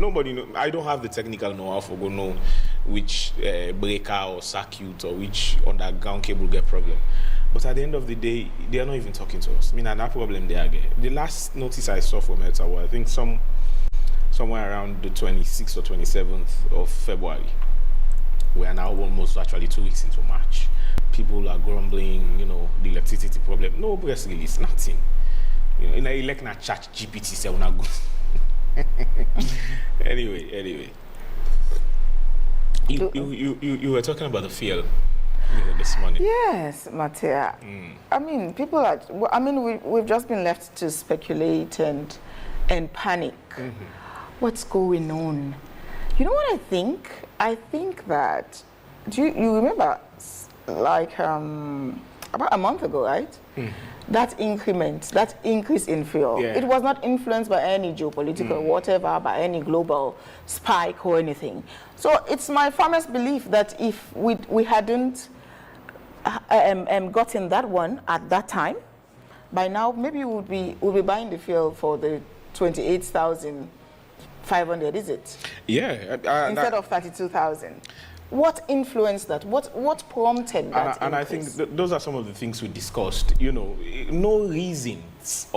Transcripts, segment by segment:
nobody know. I don't have the technical know-how for go know which breaker or circuit or which underground cable get problem. But at the end of the day, they are not even talking to us. I mean, and that problem they are getting. The last notice I saw from Etawa, I think somewhere around the 26th or 27th of February. We are now almost actually 2 weeks into March. People are grumbling, you know, the electricity problem. No press release, nothing. You know, in a elect na chat GPT say una go. Anyway. You were talking about the fuel this morning. Yes, Matia. I mean, people are. I mean, we've just been left to speculate and panic. What's going on? You know what I think? I think that. Do you remember, like about a month ago, right? That increase in fuel, it was not influenced by any geopolitical whatever, by any global spike or anything. So it's my firmest belief that if we hadn't gotten that one at that time, by now maybe we'll be buying the fuel for the 28,500, is it? Yeah. Instead of 32,000. What influenced that? What prompted that? And I think those are some of the things we discussed. You know, no reasons,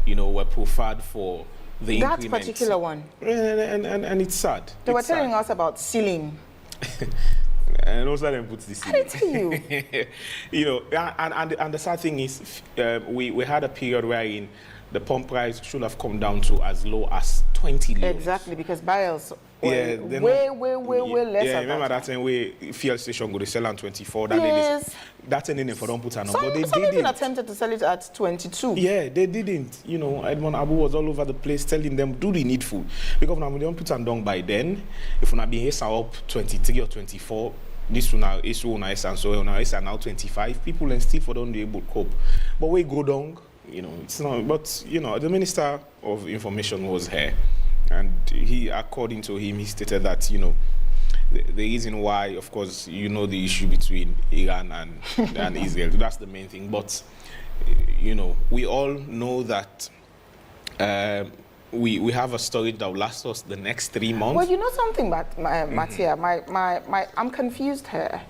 you know, were proffered for the that increment. particular one. And it's sad. They were telling us about ceiling. And also then puts the ceiling. I tell you. You know, and the sad thing is, we had a period wherein the pump price should have come down to as low as 20 leones. Exactly, because barrels were way less. Yeah, remember that time where fuel station go to sell on 24. Yes. That's an for don't put on. Some But they even didn't. attempted to sell it at 22. Yeah, they didn't. You know, Edmond Abu was all over the place telling them, do the needful. Because now we don't put on down by then. If we not be here up 23 or 24, this one now is and so now is now 25. People and still for don't be able to cope. But we go down. You know, it's not, but you know, the Minister of Information was here, and he, according to him, he stated that, you know, the reason why, of course, you know, the issue between Iran and Israel, that's the main thing. But you know, we all know that we have a storage that will last us the next 3 months. Well, you know something about Matia, I'm confused here.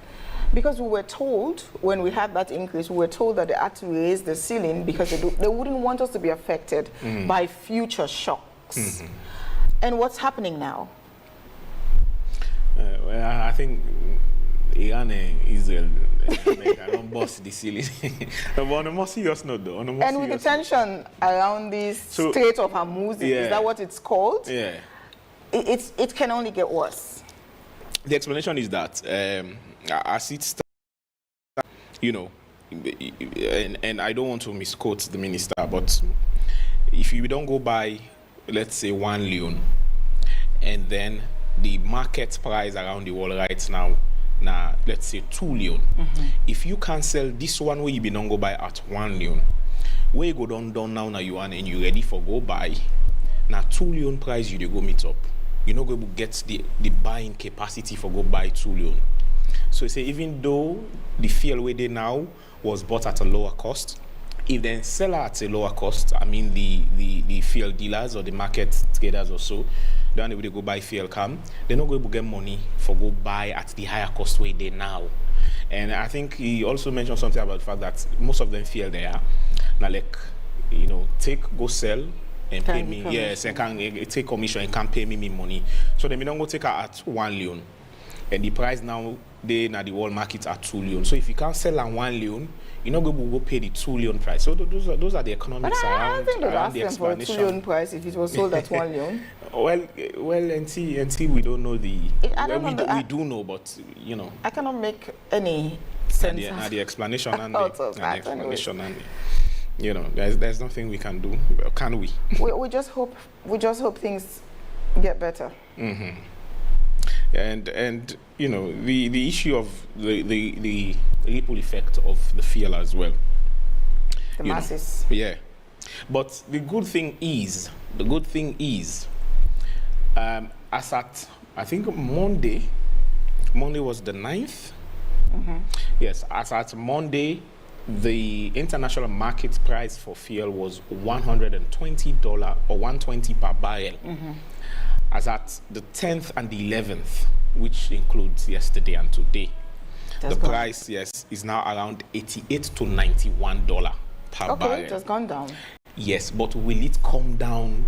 Because we were told, when we had that increase, we were told that they had to raise the ceiling because they wouldn't want us to be affected by future shocks. And what's happening now? Well, I think Iran and Israel don't bust the ceiling. But on a more serious note, though. And with the tension around this Strait of Hormuz, is that what it's called? Yeah. It can only get worse. The explanation is that as it starts, you know, and I don't want to misquote the minister, but if you don't go by, let's say, 1 leone, and then the market price around the world right now, let's say 2 leone. If you can sell this one where you be don't go buy at 1 leone, where you go down now you and you ready for go buy, now 2 leone price you dey go meet up. You're not going to get the buying capacity for go buy 2 leone. So say even though the fuel where they now was bought at a lower cost, if then sell at a lower cost, I mean the fuel dealers or the market traders or so, then they go buy fuel they're not going to get money for go buy at the higher cost where they now. And I think he also mentioned something about the fact that most of them feel there. Now like, you know, go sell and pay me, yes, and can take commission and can pay me money. So they may not go take her at 1 leone. And the price now, they the world market at 2 leone. So if you can't sell at 1 leone, you're not going to go pay the 2 leone price. So those are the economics but I think they'd ask the them for a 2 leone price if it was sold at 1 leone. well, until we don't know the. We do know, but you know. I cannot make any sense. The explanation and the explanation and. You know, there's nothing we can do, can we? We just hope things get better. And you know, the issue of the ripple effect of the fuel as well. The masses. Yeah, but the good thing is, as at I think Monday was the 9th. Yes, as at Monday. the international market price for fuel was $120 or 120 per barrel. As at the 10th and the 11th, which includes yesterday and today, the price, yes, is now around $88 to $91 per barrel. Okay, it has gone down. Yes, but will it come down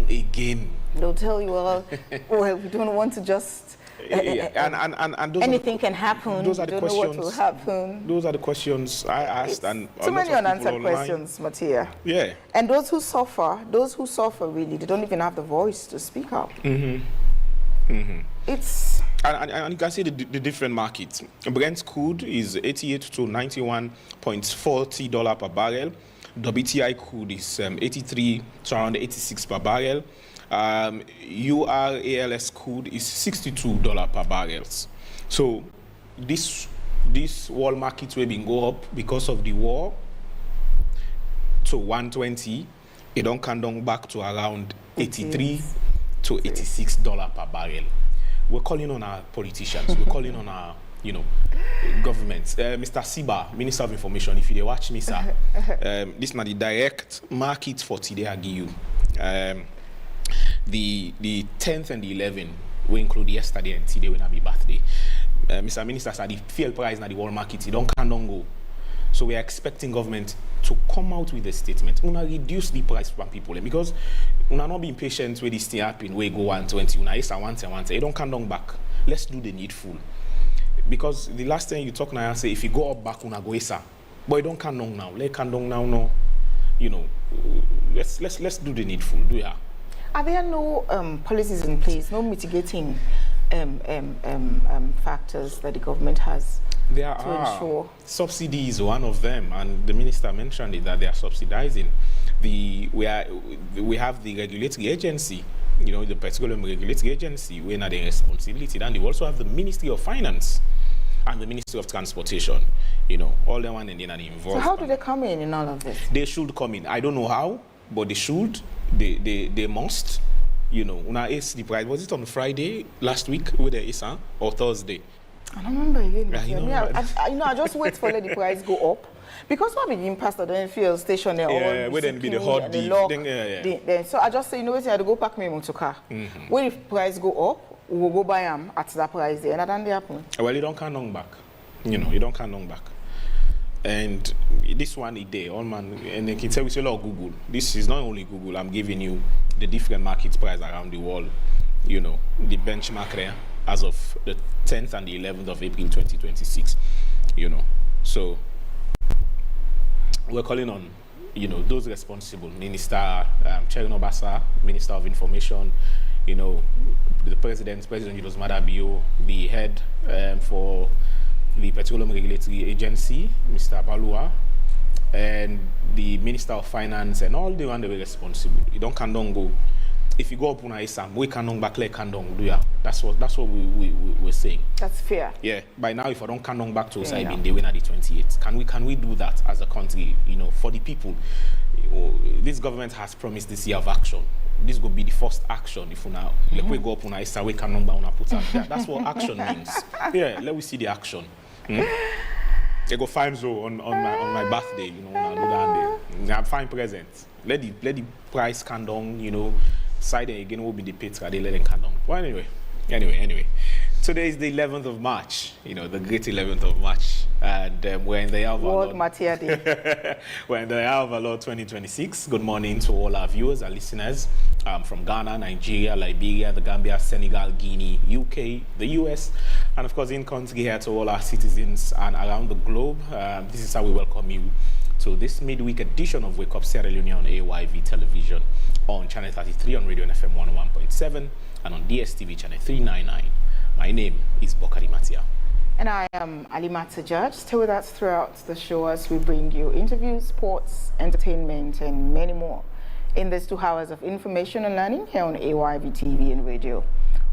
again? They'll tell you, well, we don't want to just... and those anything can happen. Those are the questions. Know what will happen. Those are the questions I asked, and too many unanswered questions, Mattia. Yeah. And those who suffer really, they don't even have the voice to speak up. It's... And you can see the different markets. Brent crude is $88 to $91.40 per barrel. WTI crude is 83 to around 86 per barrel. URALS crude is $62 per barrel. So this world market will be go up because of the war to 120. It don't come down back to around 83 to $86 per barrel. We're calling on our politicians. We're calling on our, governments. Mr. Siba, Minister of Information, if you watch me, sir, this is not the direct market for today I give you. The 10th and the 11th, we include yesterday and today when I be birthday. Mr. Minister said the fuel price in the world market, it don't go. So we are expecting government to come out with a statement. Una reduce the price for people because una not be impatient with this thing happen. We go 120, una is 110. It don't come down back. Let's do the needful. Because the last time you talk now, I say if you go up back, una go isa. But it don't come down now. Let come down now. No, let's do the needful. Do ya? Are there no policies in place, no mitigating factors that the government has? There are. Ensure. Subsidy is one of them, and the minister mentioned it, that they are subsidizing. We have the regulatory agency, the petroleum regulatory agency, we have the responsibility. Then they also have the Ministry of Finance and the Ministry of Transportation. All them one and then are involved. So how do they come in all of this? They should come in. I don't know how, but they should. They must. Una is the price. Was it on Friday last week with the ISA or Thursday? I don't remember again. I just wait for let the price go up. Because what begin past the fuel station there, where then be the hot deep. Then so I just say, I had to go pack my motor car. When the price go up, we will go buy them at that price there, and that don't happen. Well, you don't come on back. You don't come on back. And this one is there, all man, and they can tell we say a lot of Google. This is not only Google. I'm giving you the different market price around the world. The benchmark there as of the 10th and the 11th of April 2026. So we're calling on, those responsible, Minister Chernobasa, Minister of Information, the President Julius Maada Bio, the head for the Petroleum Regulatory Agency, Mr. Balua, and the Minister of Finance, and all the one that were responsible. You don't go. If you go up on Isam, we can back like can do ya. That's what we're saying. That's fair. Yeah. By now, if I don't come back to Saibin, they win at the 28th. Can we do that as a country? For the people, this government has promised this year of action. This will be the first action. If we now we go up on Isam, we can put up. That's what action means. Yeah. Let me see the action. They go fine so on my birthday. I'm fine present. Let the price come down. Side again will be the Petra, they let them come down. Well, anyway. Today is the 11th of March, the great 11th of March. And we're in the year of our Lord. Mattia Day. We're in the year of our Lord 2026. Good morning to all our viewers and listeners from Ghana, Nigeria, Liberia, the Gambia, Senegal, Guinea, UK, the US, and of course in country here to all our citizens and around the globe. This is how we welcome you to this midweek edition of Wake Up Sierra Leone on AYV television, on channel 33 on radio and FM 101.7 and on DSTV channel 399. My name is Bokari Mattia. And I am Alimata Judge. Stay with us throughout the show as we bring you interviews, sports, entertainment, and many more in these 2 hours of information and learning here on AYV TV and radio.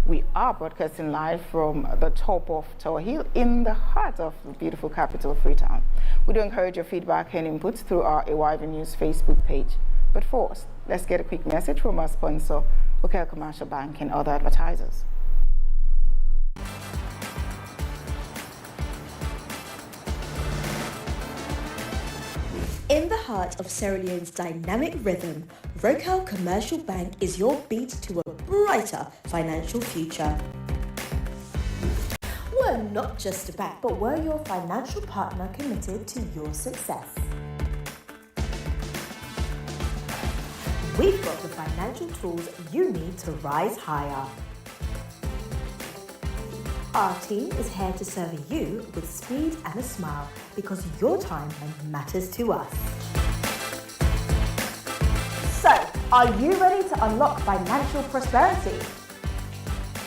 We are broadcasting live from the top of Tower Hill in the heart of the beautiful capital, Freetown. We do encourage your feedback and inputs through our AYV News Facebook page. But first, let's get a quick message from our sponsor, Wakeup Commercial Bank, and other advertisers. In the heart of Sierra Leone's dynamic rhythm, Wakeup Commercial Bank is your beat to a brighter financial future. We're not just a bank, but we're your financial partner committed to your success. We've got the financial tools you need to rise higher. Our team is here to serve you with speed and a smile because your time matters to us. So, are you ready to unlock financial prosperity?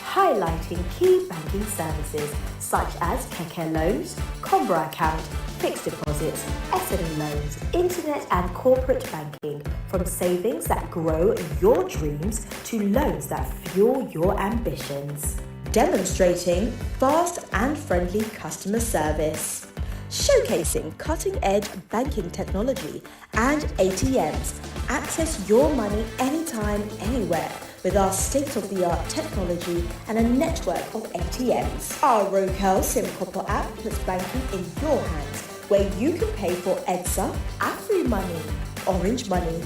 Highlighting key banking services such as Keke loans, Combra account, fixed deposits, SME loans, internet and corporate banking, from savings that grow your dreams to loans that fuel your ambitions. Demonstrating fast and friendly customer service. Showcasing cutting-edge banking technology and ATMs. Access your money anytime, anywhere with our state-of-the-art technology and a network of ATMs. Our Wakeup SimCopper app puts banking in your hands, where you can pay for EDSA, AfriMoney, Orange Money,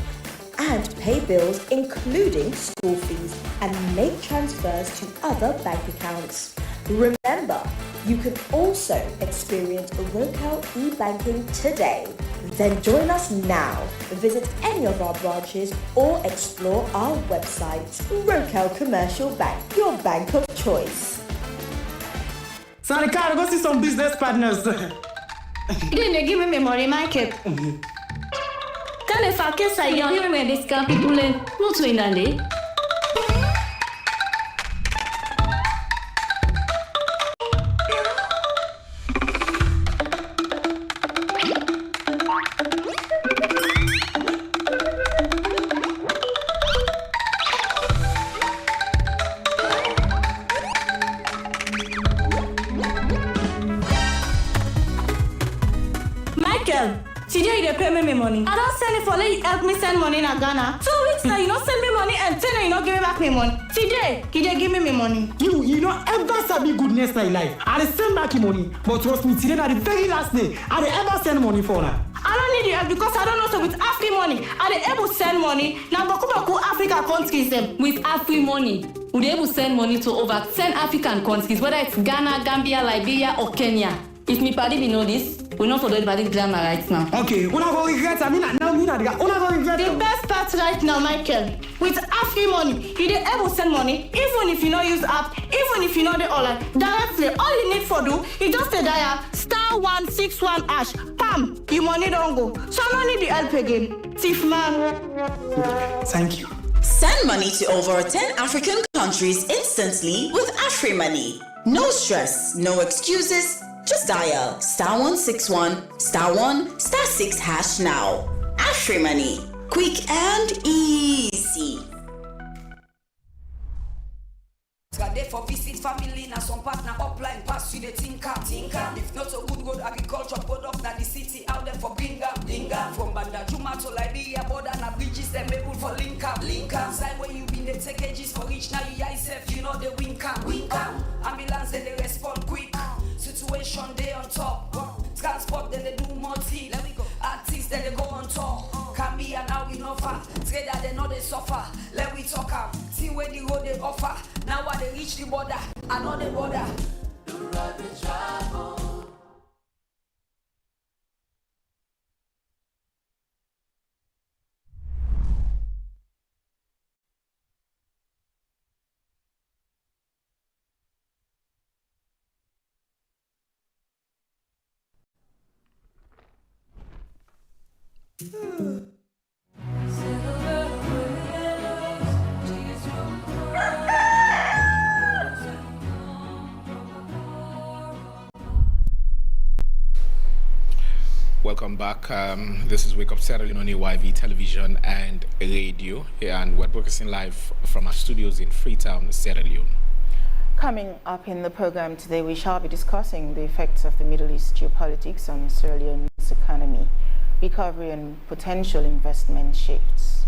and pay bills including school fees and make transfers to other bank accounts. Remember, you can also experience Wakeup e-banking today. Then join us now. Visit any of our branches or explore our website. Wakeup Commercial Bank, your bank of choice. Sarika, go see some business partners. You didn't give me money, Michael. If I can say you're here with this guy, people in what's in that day? Michael, today you pay me money. I don't send it for let you help me send money in Ghana. 2 weeks now, you don't send me money and tell you don't give me back me money. Today, give me money. You don't ever send me goodness in life. I send back money, but trust me, today at the very last day, I ever send money for her. I don't need your help because I don't know so with Afri money. Are they able to send money? Now Baku Africa countries with Afri money. We'll be able to send money to over 10 African countries, whether it's Ghana, Gambia, Liberia, or Kenya. If me party we know this, we're not for the party drama right now. Okay, we're not going to regret. I mean, now we're not going to regret. The best part right now, Michael, with Afri money, you dey able to send money, even if you not use app, even if you know the online, directly. All you need for do, you just dial *161#. Pam, your money don't go. So I don't need the help again. Thief man. Thank you. Send money to over 10 African countries instantly with AfriMoney. No stress, no excuses. Just dial *161*1*6# now. AfriMoney, quick and easy. There for visit family na some partner upline pass you the tinker. If not a good road agriculture product na the city out there for Bingham. From Banda Juma to Liberia border na bridges them able for link up. Side where you been the take edges for reach now you yourself you know the wink up. Ambulance then they respond quick. Situation they on top. Transport then they do more tea. Let me go. Artists then they go on tour. Can be and now we know far. Trader they know they suffer. Let we talk out. See where the road they offer. Now while they reach the border, I know the border. The road they travel. Welcome back. This is Wake Up Sierra Leone YV television and radio, and we're broadcasting live from our studios in Freetown, Sierra Leone. Coming up in the program today, we shall be discussing the effects of the Middle East geopolitics on Sierra Leone's economy, recovery and potential investment shifts.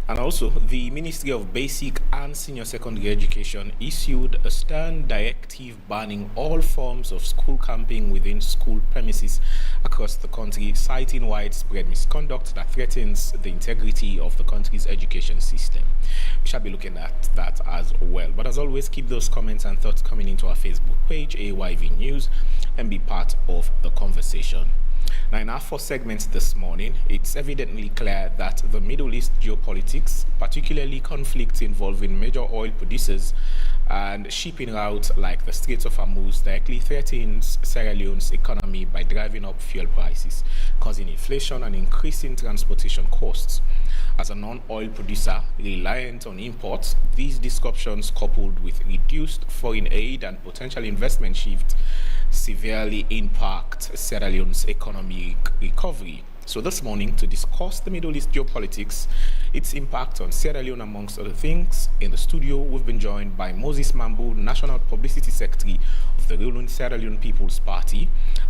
And also, the Ministry of Basic and Senior Secondary Education issued a stern directive banning all forms of school camping within school premises across the country, citing widespread misconduct that threatens the integrity of the country's education system. We shall be looking at that as well. But as always, keep those comments and thoughts coming into our Facebook page, AYV News, and be part of the conversation. Now, in our first segment this morning, it's evidently clear that the Middle East geopolitics, particularly conflicts involving major oil producers and shipping routes like the Straits of Hormuz, directly threatens Sierra Leone's economy by driving up fuel prices, causing inflation and increasing transportation costs. As a non-oil producer reliant on imports, these disruptions, coupled with reduced foreign aid and potential investment shift, severely impact Sierra Leone's economic recovery. So this morning, to discuss the Middle East geopolitics, its impact on Sierra Leone, amongst other things, in the studio, we've been joined by Moses Mambu, National Publicity Secretary of the ruling Sierra Leone People's Party.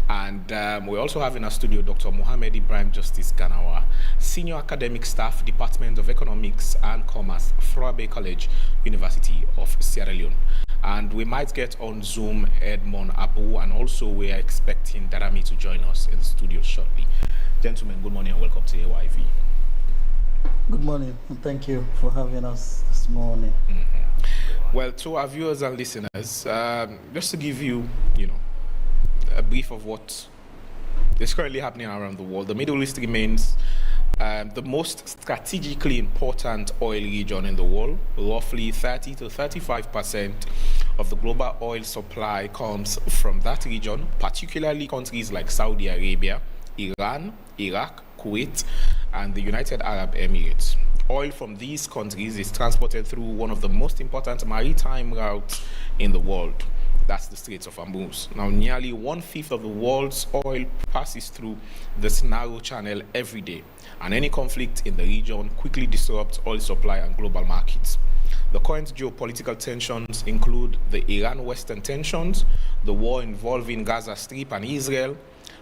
And we also have in our studio Dr. Mohamed Ibrahim Justice Ganawa, Senior Academic Staff, Department of Economics and Commerce, Froabe College, University of Sierra Leone. And we might get on Zoom Edmond Abu, and also we are expecting Darami to join us in the studio shortly. Gentlemen, good morning and welcome to AYV. Good morning, and thank you for having us this morning. Well, to our viewers and listeners, just to give you, a brief of what is currently happening around the world, the Middle East remains the most strategically important oil region in the world. Roughly 30 to 35% of the global oil supply comes from that region, particularly countries like Saudi Arabia, Iran, Iraq, Kuwait, and the United Arab Emirates. Oil from these countries is transported through one of the most important maritime routes in the world. That's the Straits of Hormuz. Now, nearly 1/5 of the world's oil passes through this narrow channel every day, and any conflict in the region quickly disrupts oil supply and global markets. The current geopolitical tensions include the Iran-Western tensions, the war involving Gaza Strip and Israel,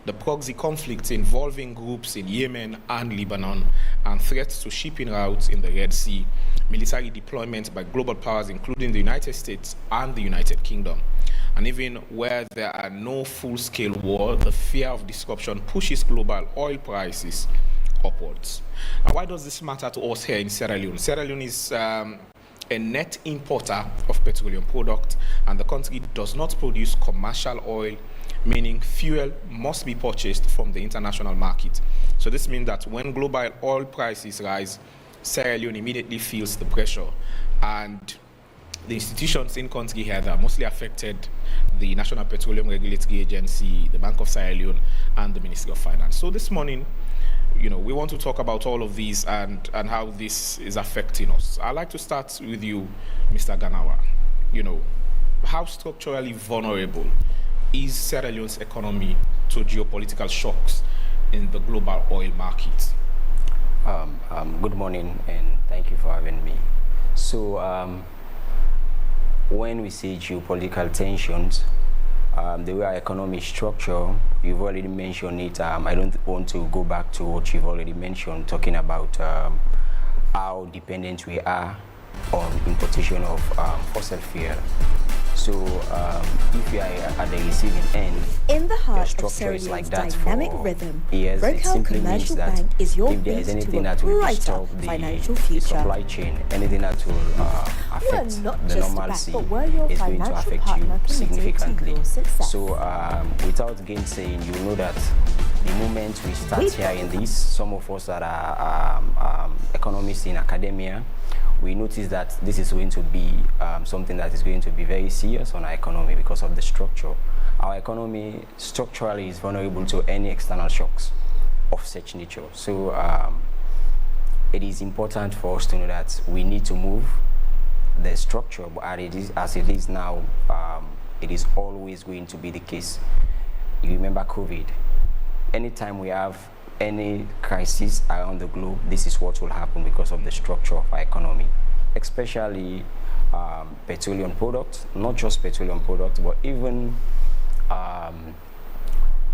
the proxy conflicts involving groups in Yemen and Lebanon, and threats to shipping routes in the Red Sea, military deployment by global powers including the United States and the United Kingdom. And even where there are no full-scale war, the fear of disruption pushes global oil prices upwards. Now, why does this matter to us here in Sierra Leone? Sierra Leone is a net importer of petroleum products, and the country does not produce commercial oil, meaning fuel must be purchased from the international market. So this means that when global oil prices rise, Sierra Leone immediately feels the pressure, and the institutions in country here that are mostly affected, the National Petroleum Regulatory Agency, the Bank of Sierra Leone, and the Ministry of Finance. So this morning, we want to talk about all of these and how this is affecting us. I'd like to start with you, Mr. Ganawa. How structurally vulnerable is Sierra Leone's economy to geopolitical shocks in the global oil market? Good morning, and thank you for having me. So, when we say geopolitical tensions, the way our economy is structured, you've already mentioned it. I don't want to go back to what you've already mentioned, talking about how dependent we are on importation of fossil fuel. So if you are at the receiving end, In the your heart of structure Sierra is like Leone's that dynamic for rhythm, years. It Wakeup simply means Commercial that Bank is your if there is base anything to a that will brighter disturb the financial future. supply chain, anything that will affect not the just a normalcy bank, but we're your is going to financial affect you partner committed to significantly. your success. So without gainsaying, you know that the moment we start Wakeup. hearing this, some of us that are economists in academia, we notice that this is going to be something that is going to be very serious on our economy because of the structure. Our economy structurally is vulnerable to any external shocks of such nature. So it is important for us to know that we need to move the structure, but as it is now, it is always going to be the case. You remember COVID. Anytime we have any crisis around the globe, this is what will happen because of the structure of our economy, especially petroleum products, not just petroleum products, but even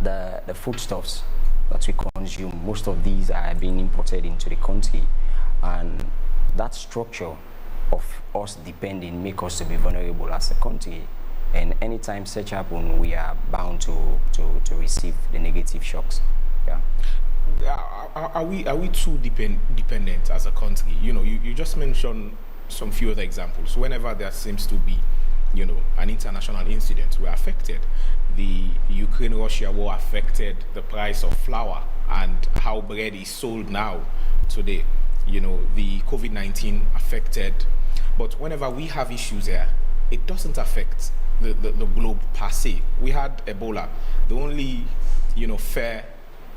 the foodstuffs that we consume. Most of these are being imported into the country, and that structure of us depending make us to be vulnerable as a country. And anytime such happen, we are bound to receive the negative shocks. Yeah. Are we too dependent as a country? You know, you just mentioned some few other examples. Whenever there seems to be, you know, an international incident, we're affected. The Ukraine-Russia war affected the price of flour and how bread is sold now today. You know, the COVID-19 affected. But whenever we have issues here, it doesn't affect the globe per se. We had Ebola. The only, you know, fair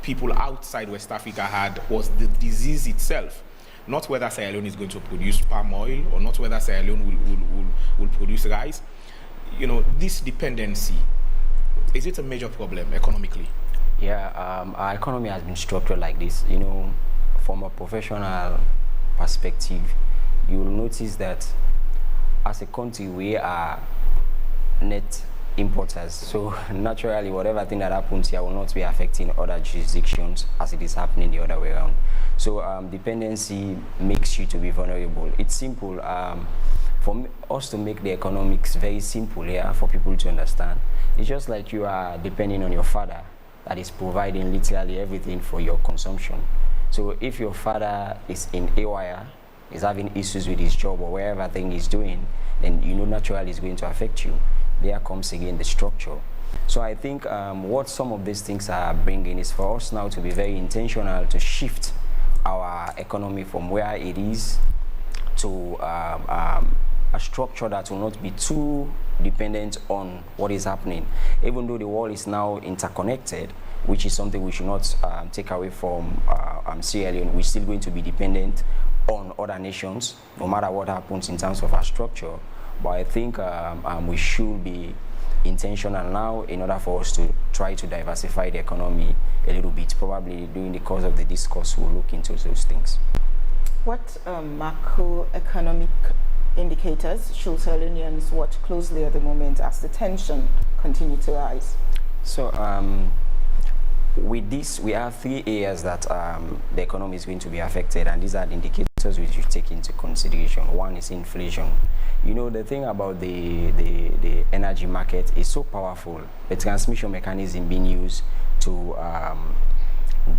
people outside West Africa had was the disease itself. Not whether Sierra Leone is going to produce palm oil or not whether Sierra Leone will produce rice. You know, this dependency, is it a major problem economically? Yeah, our economy has been structured like this. You know, from a professional perspective, you will notice that as a country, we are net importers. So naturally, whatever thing that happens here will not be affecting other jurisdictions as it is happening the other way around. So dependency makes you to be vulnerable. It's simple. For us to make the economics very simple here for people to understand, it's just like you are depending on your father that is providing literally everything for your consumption. So if your father is in AWire, is having issues with his job or wherever thing he's doing, then you know naturally it's going to affect you. There comes again the structure. So I think what some of these things are bringing is for us now to be very intentional to shift our economy from where it is to a structure that will not be too dependent on what is happening. Even though the world is now interconnected, which is something we should not take away from Sierra Leone, we're still going to be dependent on other nations, no matter what happens in terms of our structure. But I think we should be intentional now in order for us to try to diversify the economy a little bit. Probably during the course of the discourse, we'll look into those things. What macroeconomic indicators should Sierra Leoneans watch closely at the moment as the tension continues to rise? So with this, we have 3 areas that the economy is going to be affected, and these are the indicators which you take into consideration. One is inflation. You know, the thing about the energy market is so powerful. The transmission mechanism being used to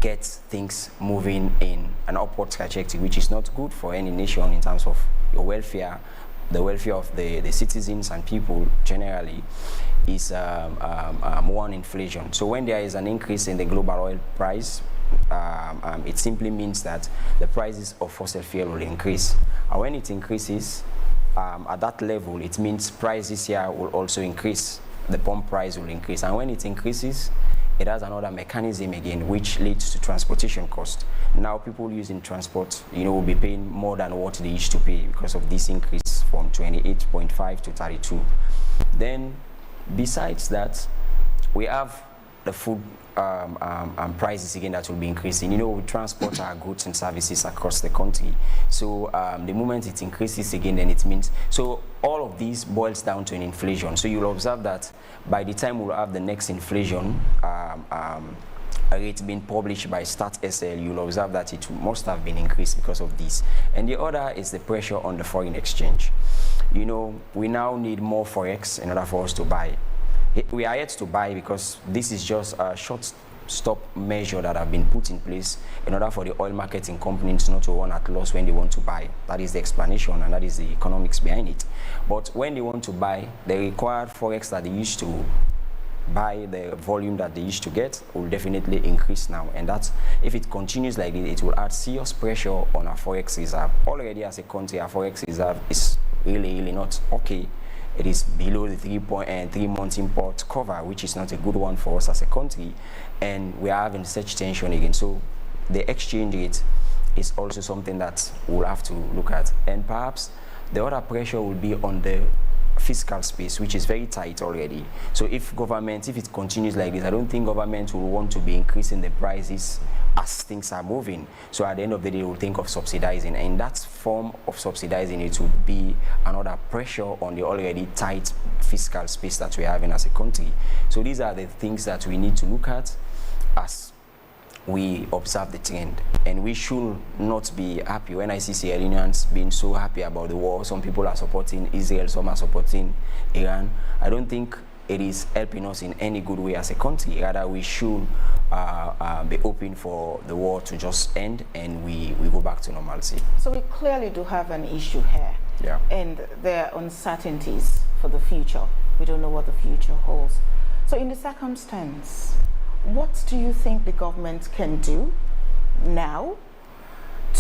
get things moving in an upward trajectory, which is not good for any nation in terms of your welfare, the welfare of the citizens and people generally, is one, inflation. So when there is an increase in the global oil price, it simply means that the prices of fossil fuel will increase. And when it increases at that level, it means prices here will also increase. The pump price will increase. And when it increases, it has another mechanism again, which leads to transportation cost. Now people using transport, you know, will be paying more than what they used to pay because of this increase from 28.5 to 32. Then besides that, we have the food prices again that will be increasing. You know, we transport our goods and services across the country. So the moment it increases again, then it means, so all of these boils down to an inflation. So you'll observe that by the time we'll have the next inflation rate being published by StatSL, you'll observe that it must have been increased because of this. And the other is the pressure on the foreign exchange. You know, we now need more forex in order for us to buy. We are yet to buy because this is just a short stop measure that have been put in place in order for the oil marketing companies not to run at loss when they want to buy. That is the explanation and that is the economics behind it. But when they want to buy, the required forex that they used to buy, the volume that they used to get, will definitely increase now. And that's, if it continues like this, it will add serious pressure on our forex reserve. Already as a country, our forex reserve is really not okay. It is below the 3 months import cover, which is not a good one for us as a country, and we are having such tension again. So the exchange rate is also something that we'll have to look at, and perhaps the other pressure will be on the fiscal space, which is very tight already. So if it continues like this, I don't think government will want to be increasing the prices as things are moving. So at the end of the day, we'll think of subsidizing, and that form of subsidizing it will be another pressure on the already tight fiscal space that we're having as a country. So these are the things that we need to look at as we observe the trend, and we should not be happy. When I see Sierra Leoneans being so happy about the war, some people are supporting Israel, some are supporting Iran, I don't think it is helping us in any good way as a country. Rather, we should be hoping for the war to just end and we go back to normalcy. So we clearly do have an issue here. Yeah. And there are uncertainties for the future. We don't know what the future holds. So in the circumstance, what do you think the government can do now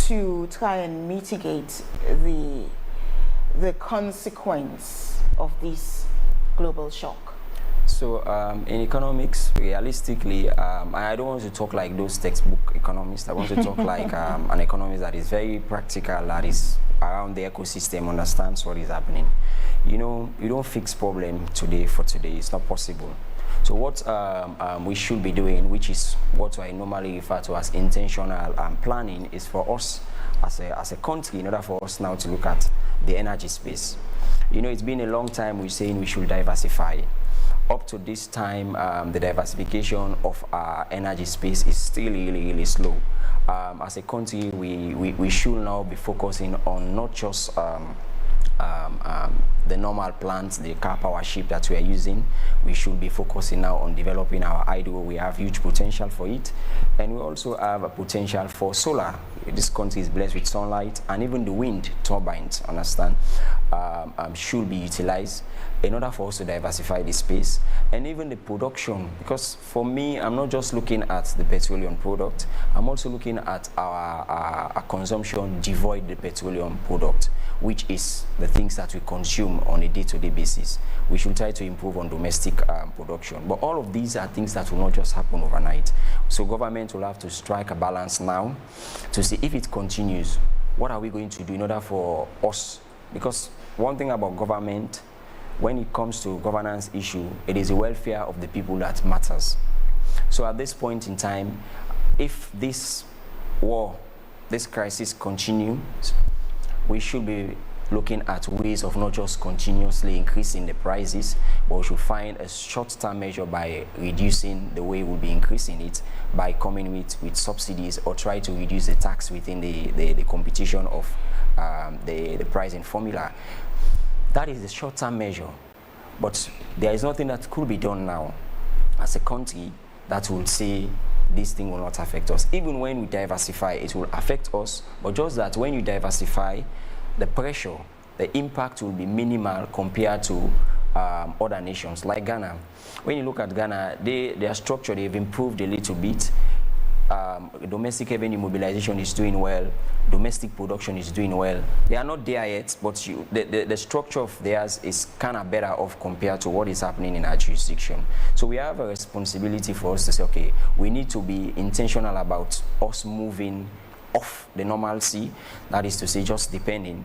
to try and mitigate the consequence of this global shock? So in economics, realistically, I don't want to talk like those textbook economists. I want to talk like an economist that is very practical, that is around the ecosystem, understands what is happening. You know, you don't fix problem today for today. It's not possible. So what we should be doing, which is what I normally refer to as intentional planning, is for us as a country, in order for us now to look at the energy space. You know, it's been a long time we're saying we should diversify. Up to this time, the diversification of our energy space is still really slow. As a country, we should now be focusing on not just the normal plants, the car power ship that we are using. We should be focusing now on developing our hydro. We have huge potential for it, and we also have a potential for solar. This country is blessed with sunlight, and even the wind turbines, understand, should be utilized in order for us to diversify the space. And even the production, because for me, I'm not just looking at the petroleum product, I'm also looking at our consumption devoid the petroleum product, which is the things that we consume on a day-to-day basis. We should try to improve on domestic production. But all of these are things that will not just happen overnight. So government will have to strike a balance now to see if it continues, what are we going to do in order for us? Because one thing about government, when it comes to governance issue, it is the welfare of the people that matters. So at this point in time, if this war, this crisis continues, we should be looking at ways of not just continuously increasing the prices, but we should find a short-term measure by reducing the way we'll be increasing it, by coming with subsidies, or try to reduce the tax within the competition of the pricing formula. That is the short-term measure, but there is nothing that could be done now as a country that will say this thing will not affect us. Even when we diversify, it will affect us, but just that when you diversify, the pressure, the impact will be minimal compared to other nations like Ghana. When you look at Ghana, their structure, they've improved a little bit. Domestic revenue mobilization is doing well. Domestic production is doing well. They are not there yet, but the structure of theirs is kind of better off compared to what is happening in our jurisdiction. So we have a responsibility for us to say, okay, we need to be intentional about us moving off the normalcy, that is to say, just depending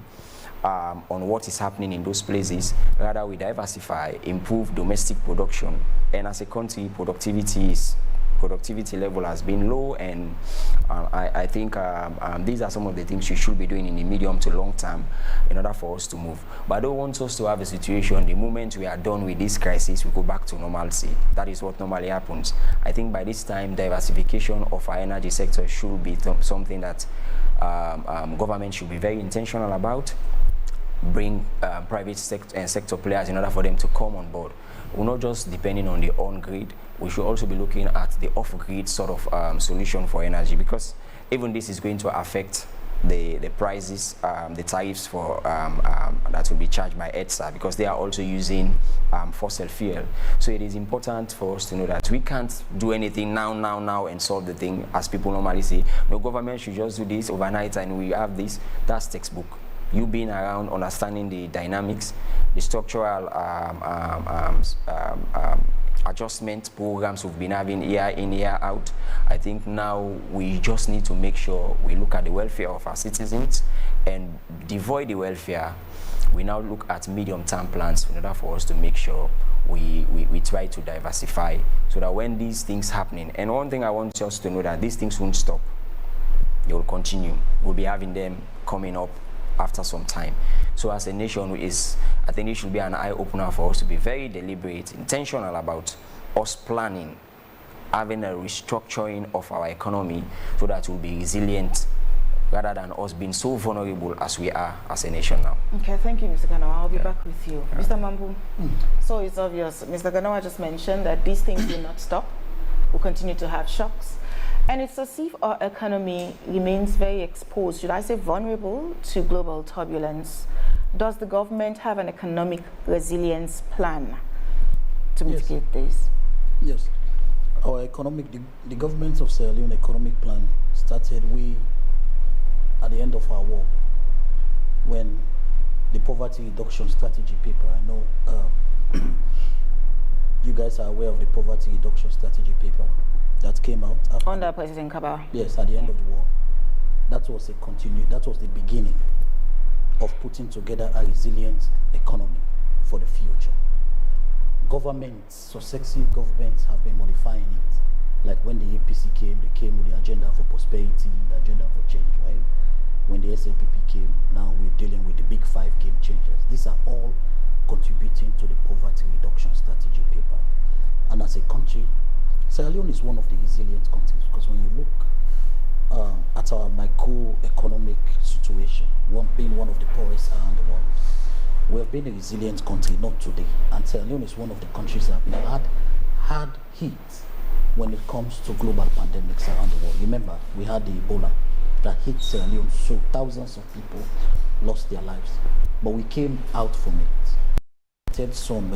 on what is happening in those places. Rather, we diversify, improve domestic production, and as a country, productivity level has been low, and I think these are some of the things you should be doing in the medium to long term in order for us to move. But I don't want us to have a situation, the moment we are done with this crisis, we go back to normalcy. That is what normally happens. I think by this time, diversification of our energy sector should be something that government should be very intentional about. Bring private sector players in order for them to come on board. We're not just depending on the on-grid, we should also be looking at the off-grid sort of solution for energy, because even this is going to affect the prices, the tariffs for that will be charged by EDSA, because they are also using fossil fuel. So it is important for us to know that we can't do anything now and solve the thing, as people normally say. No, government should just do this overnight and we have this. That's textbook. You being around, understanding the dynamics, the structural adjustment programs we've been having year in, year out. I think now we just need to make sure we look at the welfare of our citizens, and devoid the welfare, we now look at medium-term plans in order for us to make sure we try to diversify, so that when these things happening, and one thing I want us to know, that these things won't stop. They will continue. We'll be having them coming up after some time. So as a nation, I think it should be an eye-opener for us to be very deliberate, intentional about us planning having a restructuring of our economy so that we'll be resilient rather than us being so vulnerable as we are as a nation now. Okay, thank you, Mr. Ganawa. I'll be back with you. Mr. Mambu, so it's obvious. Mr. Ganawa just mentioned that these things will not stop. We'll continue to have shocks. And it's as if our economy remains very exposed, should I say vulnerable, to global turbulence. Does the government have an economic resilience plan to mitigate this? Yes. Our the government of Sierra Leone economic plan started at the end of our war, when the poverty reduction strategy paper, I know you guys are aware of the poverty reduction strategy paper that came out under President Kaba. Yes, at the end of the war. That was the beginning of putting together a resilient economy for the future. Successive governments have been modifying it. Like when the APC came, they came with the agenda for prosperity, the agenda for change, right? When the SLPP came, now we're dealing with the big 5 game changers. These are all contributing to the poverty reduction strategy paper. And as a country, Sierra Leone is one of the resilient countries, because when you look at our microeconomic situation, being one of the poorest around the world, we have been a resilient country, not today. And Sierra Leone is one of the countries that have been hard hit when it comes to global pandemics around the world. Remember, we had the Ebola that hit Sierra Leone, so thousands of people lost their lives. But we came out from it. Did some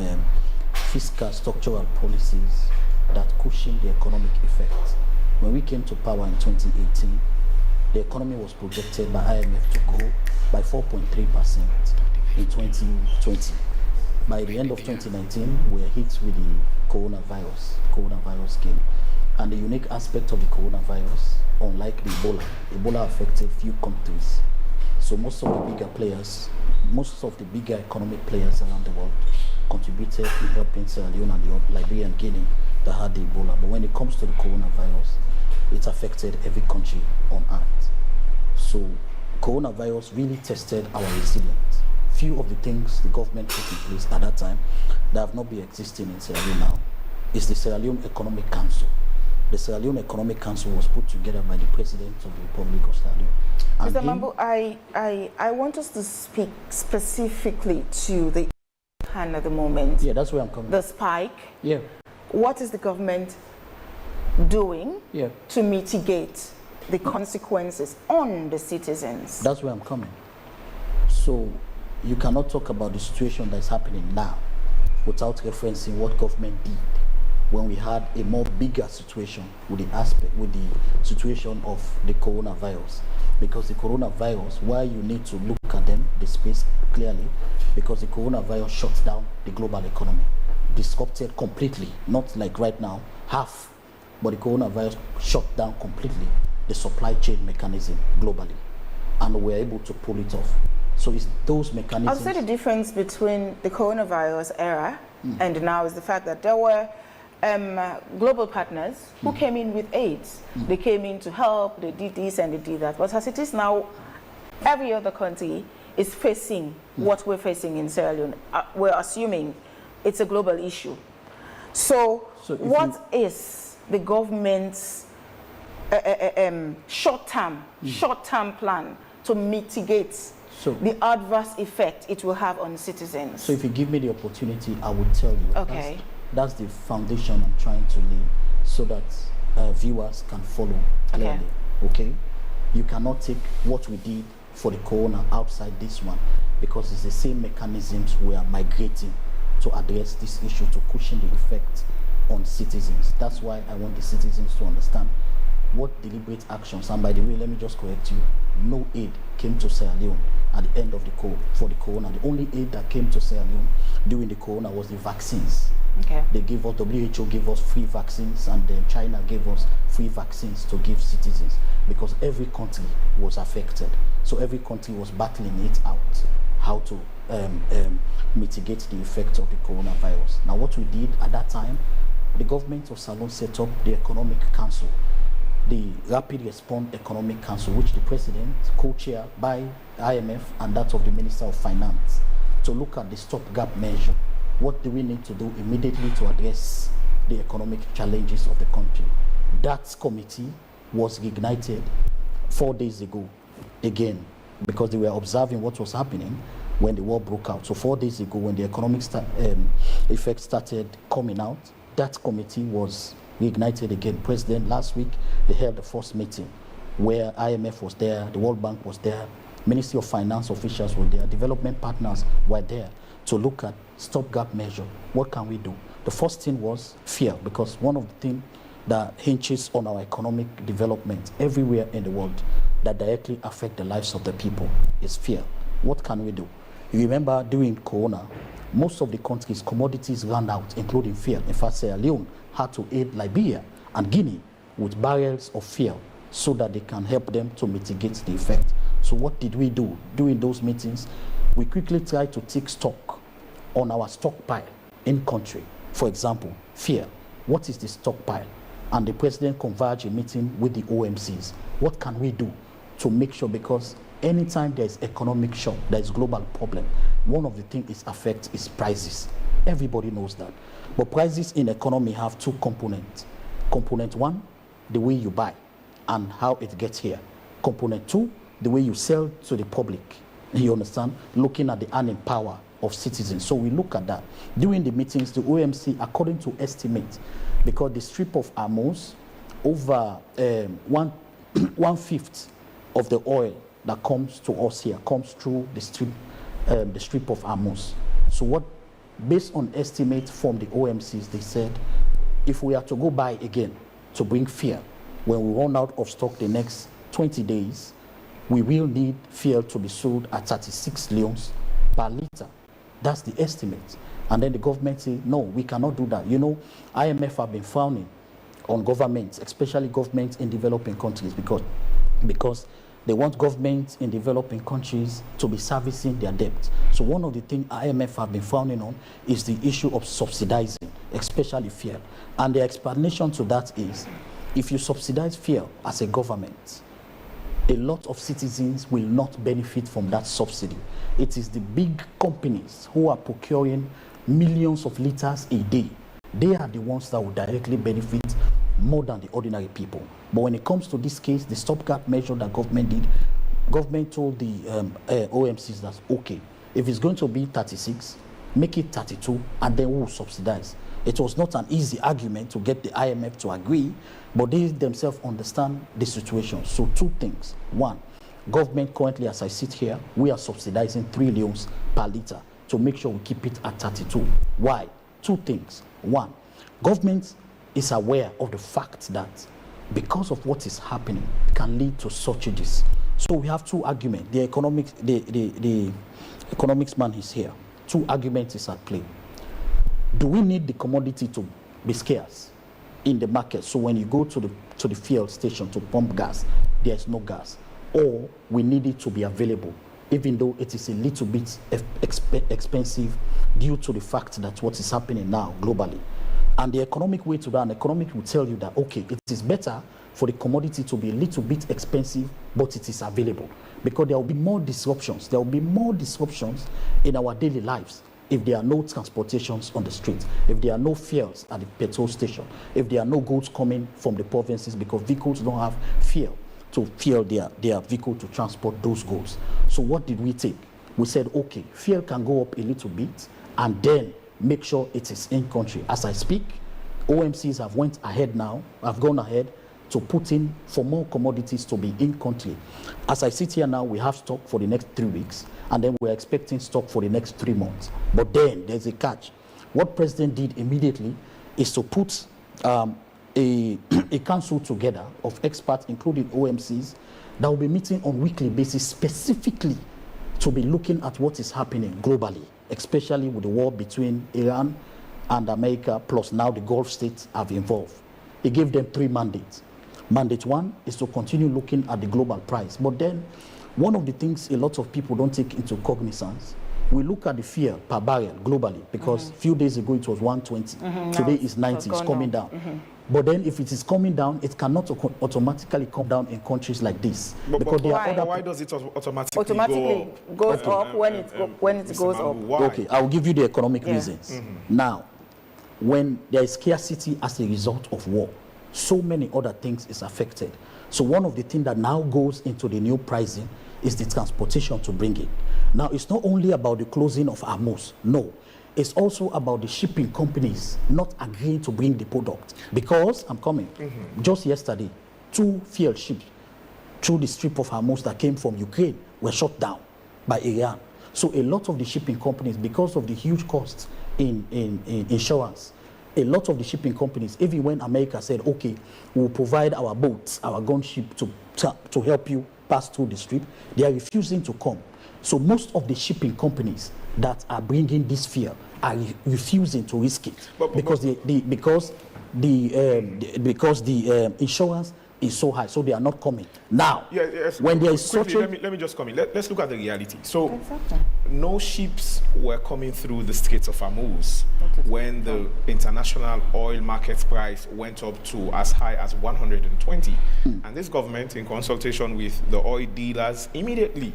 fiscal structural policies that cushioned the economic effect. When we came to power in 2018, the economy was projected by IMF to grow by 4.3% in 2020. By the end of 2019, we were hit with the coronavirus. Coronavirus came. And the unique aspect of the coronavirus, unlike the Ebola affected few countries. So most of the bigger players, most of the bigger economic players around the world contributed in helping Sierra Leone and Liberia and Guinea that had the Ebola. But when it comes to the coronavirus, it affected every country on earth. So coronavirus really tested our resilience. Few of the things the government put in place at that time that have not been existing in Sierra Leone now is the Sierra Leone Economic Council. The Sierra Leone Economic Council was put together by the President of the Republic of Sierra Leone. Mr. Mambu, I want us to speak specifically to the hand at the moment. Yeah, that's where I'm coming. The spike. Yeah. What is the government doing to mitigate the consequences on the citizens? That's where I'm coming. So you cannot talk about the situation that's happening now without referencing what government did when we had a more bigger situation with the situation of the coronavirus. Because the coronavirus, why you need to look at the space clearly, because the coronavirus shut down the global economy, disrupted completely, not like right now, half, but the coronavirus shut down completely the supply chain mechanism globally, and we're able to pull it off. So it's those mechanisms. I'll say the difference between the coronavirus era and now is the fact that there were global partners who came in with aids. They came in to help, they did this and they did that. But as it is now, every other country is facing what we're facing in Sierra Leone. We're assuming it's a global issue. So what is the government's short-term plan to mitigate the adverse effect it will have on citizens? So if you give me the opportunity, I will tell you. Okay. That's the foundation I'm trying to lay so that viewers can follow clearly. Okay? You cannot take what we did for the corona outside this one, because it's the same mechanisms we are migrating to address this issue, to cushion the effect on citizens. That's why I want the citizens to understand what deliberate actions, and by the way, let me just correct you, no aid came to Sierra Leone at the end of for the corona. The only aid that came to Sierra Leone during the corona was the vaccines. Okay. They gave us, WHO gave us free vaccines, and then China gave us free vaccines to give citizens, because every country was affected. So every country was battling it out, how to mitigate the effect of the coronavirus. Now what we did at that time, the government of Salon set up the Economic Council, the Rapid Response Economic Council, which the President co-chaired by IMF and that of the Minister of Finance, to look at the stopgap measure. What do we need to do immediately to address the economic challenges of the country. That committee was reignited 4 days ago again, because they were observing what was happening when the war broke out. So 4 days ago, when the economic effects started coming out, that committee was reignited again. President last week, they held the first meeting where IMF was there, the World Bank was there, Ministry of Finance officials were there, development partners were there to look at stopgap measure. What can we do? The first thing was fear, because one of the things that hinges on our economic development everywhere in the world that directly affect the lives of the people is fear. What can we do? You remember during Corona, most of the countries' commodities ran out, including fuel. In fact, Sierra Leone had to aid Liberia and Guinea with barrels of fuel so that they can help them to mitigate the effect. So what did we do during those meetings? We quickly tried to take stock on our stockpile in country. For example, fuel. What is the stockpile? And the president converged a meeting with the OMCs. What can we do to make sure, because anytime there's economic shock, there's global problem, one of the things it affects is prices. Everybody knows that. But prices in economy have two components. Component one, the way you buy and how it gets here. Component two, the way you sell to the public. You understand? Looking at the earning power of citizens. So we look at that. During the meetings, the OMC, according to estimates, because the Strait of Hormuz, over 1/5 of the oil that comes to us here comes through the Strait of Hormuz. So what, based on estimates from the OMCs, they said, if we are to go buy again to bring fear, when we run out of stock the next 20 days, we will need fuel to be sold at 36 leones per liter. That's the estimate. And then the government said, no, we cannot do that. You know, IMF have been frowning on governments, especially governments in developing countries, because they want governments in developing countries to be servicing their debt. So one of the things IMF have been frowning on is the issue of subsidizing, especially fuel. And the explanation to that is, if you subsidize fuel as a government, a lot of citizens will not benefit from that subsidy. It is the big companies who are procuring millions of liters a day. They are the ones that will directly benefit more than the ordinary people. But when it comes to this case, the stopgap measure that government did, government told the OMCs that, okay, if it's going to be 36, make it 32, and then we'll subsidize. It was not an easy argument to get the IMF to agree, but they themselves understand the situation. So two things. One, government currently, as I sit here, we are subsidizing 3 leones per liter to make sure we keep it at 32. Why? Two things. One, government is aware of the fact that because of what is happening can lead to shortages. So we have two arguments. The economics man is here. Two arguments is at play. Do we need the commodity to be scarce in the market? So when you go to the fuel station to pump gas, there's no gas. Or we need it to be available, even though it is a little bit expensive due to the fact that what is happening now globally. And the economic way to that, economic will tell you that, okay, it is better for the commodity to be a little bit expensive, but it is available. Because there will be more disruptions. There will be more disruptions in our daily lives if there are no transportations on the street, if there are no fuels at the petrol station, if there are no goods coming from the provinces because vehicles don't have fuel to fuel their vehicle to transport those goods. So what did we take? We said, okay, fuel can go up a little bit and then make sure it is in country. As I speak, OMCs have gone ahead to put in for more commodities to be in country. As I sit here now, we have stock for the next 3 weeks, and then we're expecting stock for the next 3 months. But then there's a catch. What President did immediately is to put a council together of experts, including OMCs, that will be meeting on a weekly basis specifically to be looking at what is happening globally, especially with the war between Iran and America, plus now the Gulf states have involved. He gave them 3 mandates. Mandate 1 is to continue looking at the global price. But then one of the things a lot of people don't take into cognizance, we look at the fuel per barrel globally, because a few days ago it was 120. Today it's 90, it's coming down. But then if it is coming down, it cannot automatically come down in countries like this. But why does it automatically go up when it goes up? Why? Okay, I'll give you the economic reasons. Now, when there is scarcity as a result of war, so many other things is affected. So one of the things that now goes into the new pricing is the transportation to bring it. Now, it's not only about the closing of Hormuz, no. It's also about the shipping companies not agreeing to bring the product. Because, I'm coming, just yesterday, 2 fuel ships through the Strait of Hormuz that came from Ukraine were shut down by Iran. So a lot of the shipping companies, because of the huge costs in insurance, a lot of the shipping companies, even when America said, okay, we'll provide our boats, our gunship to help you pass through the Strait, they are refusing to come. So most of the shipping companies that are bringing this fuel are refusing to risk it because the insurance is so high, so they are not coming. Now, when there is such a... Let me just come in. Let's look at the reality. So, no ships were coming through the Straits of Hormuz when the international oil market price went up to as high as 120. And this government, in consultation with the oil dealers, immediately,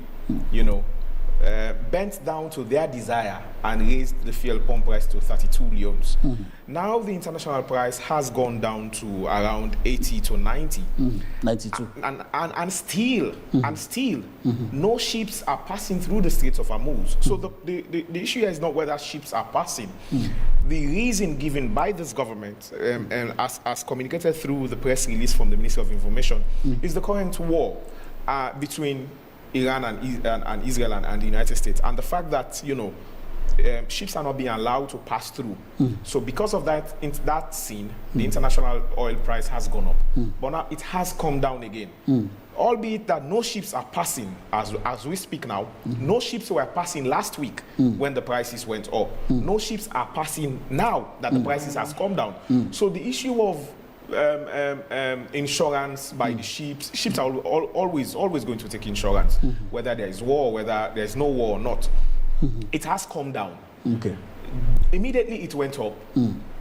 bent down to their desire and raised the fuel pump price to 32 leones. Now the international price has gone down to around 80 to 90. 92. And still, no ships are passing through the Straits of Hormuz. So the issue here is not whether ships are passing. The reason given by this government, and as communicated through the press release from the Ministry of Information, is the current war between Iran and Israel and the United States, and the fact that ships are not being allowed to pass through. So because of that, in that scene, the international oil price has gone up, but now it has come down again. Albeit that no ships are passing as we speak now. No ships were passing last week when the prices went up. No ships are passing now that the prices has come down. So the issue of insurance by the ships are always going to take insurance, whether there is war, whether there is no war or not. It has come down. Immediately it went up.